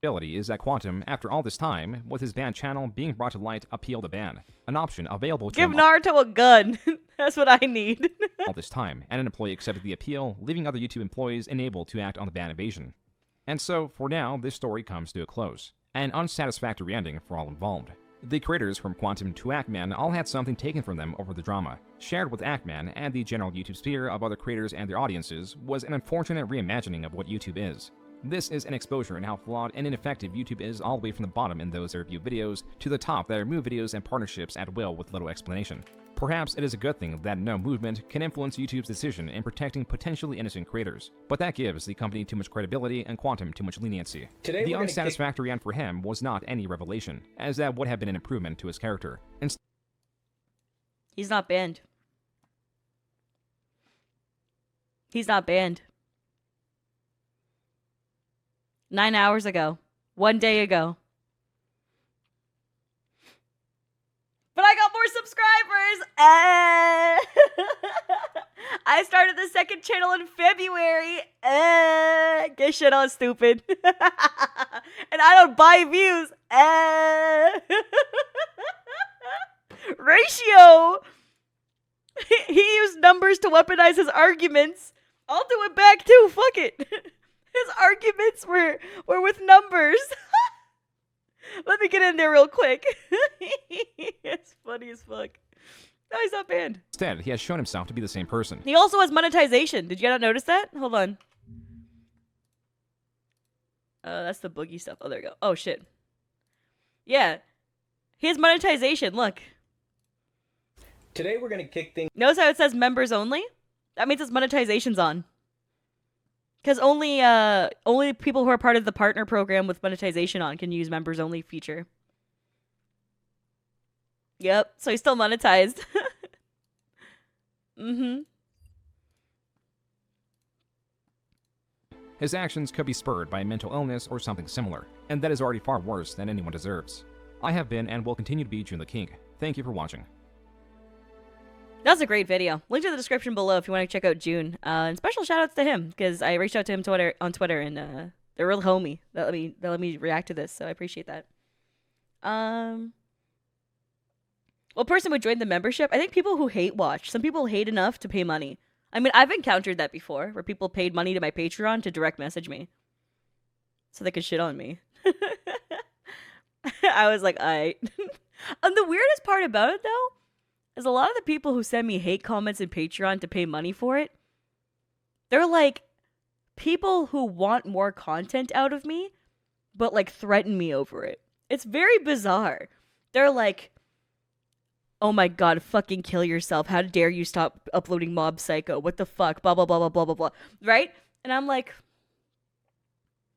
Is that Quantum, after all this time, with his banned channel being brought to light, appealed the ban. An option available to Give him Naruto a gun. That's what I need. all this time, and an employee accepted the appeal, leaving other YouTube employees unable to act on the ban evasion. And so, for now, this story comes to a close. An unsatisfactory ending for all involved. The creators from Quantum to Ackman all had something taken from them over the drama. Shared with Ackman and the general YouTube sphere of other creators and their audiences was an unfortunate reimagining of what YouTube is. This is an exposure in how flawed and ineffective YouTube is all the way from the bottom in those that review videos to the top that remove videos and partnerships at will with little explanation. Perhaps it is a good thing that no movement can influence YouTube's decision in protecting potentially innocent creators, but that gives the company too much credibility and Quantum too much leniency. Today The we're gonna unsatisfactory end for him was not any revelation, as that would have been an improvement to his character. He's not banned. He's not banned. 9 hours ago. 1 day ago. But I got more subscribers! I started the second channel in February. Get shit on, stupid. And I don't buy views. Ratio! He used numbers to weaponize his arguments. I'll do it back too. Fuck it. His arguments were with numbers. Let me get in there real quick. It's funny as fuck. No, he's not banned. Instead, he has shown himself to be the same person. He also has monetization. Did you not notice that? Hold on. That's the boogie stuff. Oh, there we go. Oh, shit. Yeah. He has monetization. Look. Today we're gonna kick things. Notice how it says members only? That means his monetization's on. Because only people who are part of the partner program with monetization on can use members only feature. Yep, so he's still monetized. His actions could be spurred by mental illness or something similar, and that is already far worse than anyone deserves. I have been and will continue to be June the King. Thank you for watching. That was a great video. Link to the description below if you want to check out June. And special shout outs to him, because I reached out to him on Twitter, and they're real homie. That let me react to this, so I appreciate that. What person would join the membership? I think people who hate watch. Some people hate enough to pay money. I mean, I've encountered that before, where people paid money to my Patreon to direct message me. So they could shit on me. I was like, aight. And the weirdest part about it, though, is a lot of the people who send me hate comments in Patreon to pay money for it, they're like people who want more content out of me, but like threaten me over it. It's very bizarre. They're like, oh my god, fucking kill yourself. How dare you stop uploading Mob Psycho? What the fuck? Blah, blah, blah, blah, blah, blah, blah. Right? And I'm like,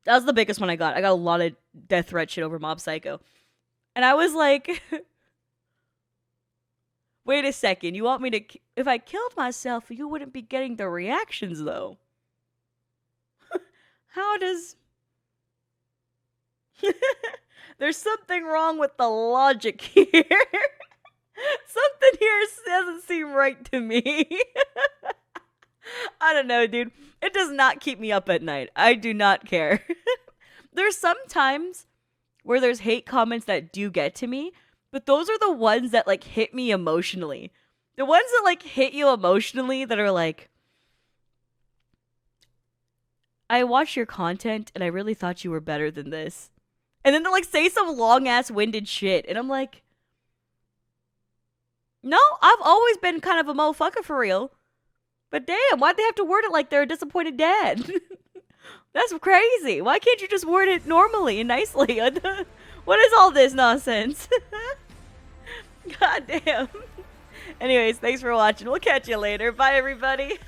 that was the biggest one I got. I got a lot of death threat shit over Mob Psycho. And I was like, wait a second. You want me to... If I killed myself, you wouldn't be getting the reactions, though. How does... There's something wrong with the logic here. Something here doesn't seem right to me. I don't know, dude. It does not keep me up at night. I do not care. There's some times where there's hate comments that do get to me, but those are the ones that, like, hit me emotionally. The ones that, like, hit you emotionally that are like, I watched your content and I really thought you were better than this. And then they'll, like, say some long-ass winded shit. And I'm like, no, I've always been kind of a motherfucker for real. But damn, why'd they have to word it like they're a disappointed dad? That's crazy. Why can't you just word it normally and nicely? What is all this nonsense? God damn. Anyways, thanks for watching. We'll catch you later. Bye, everybody.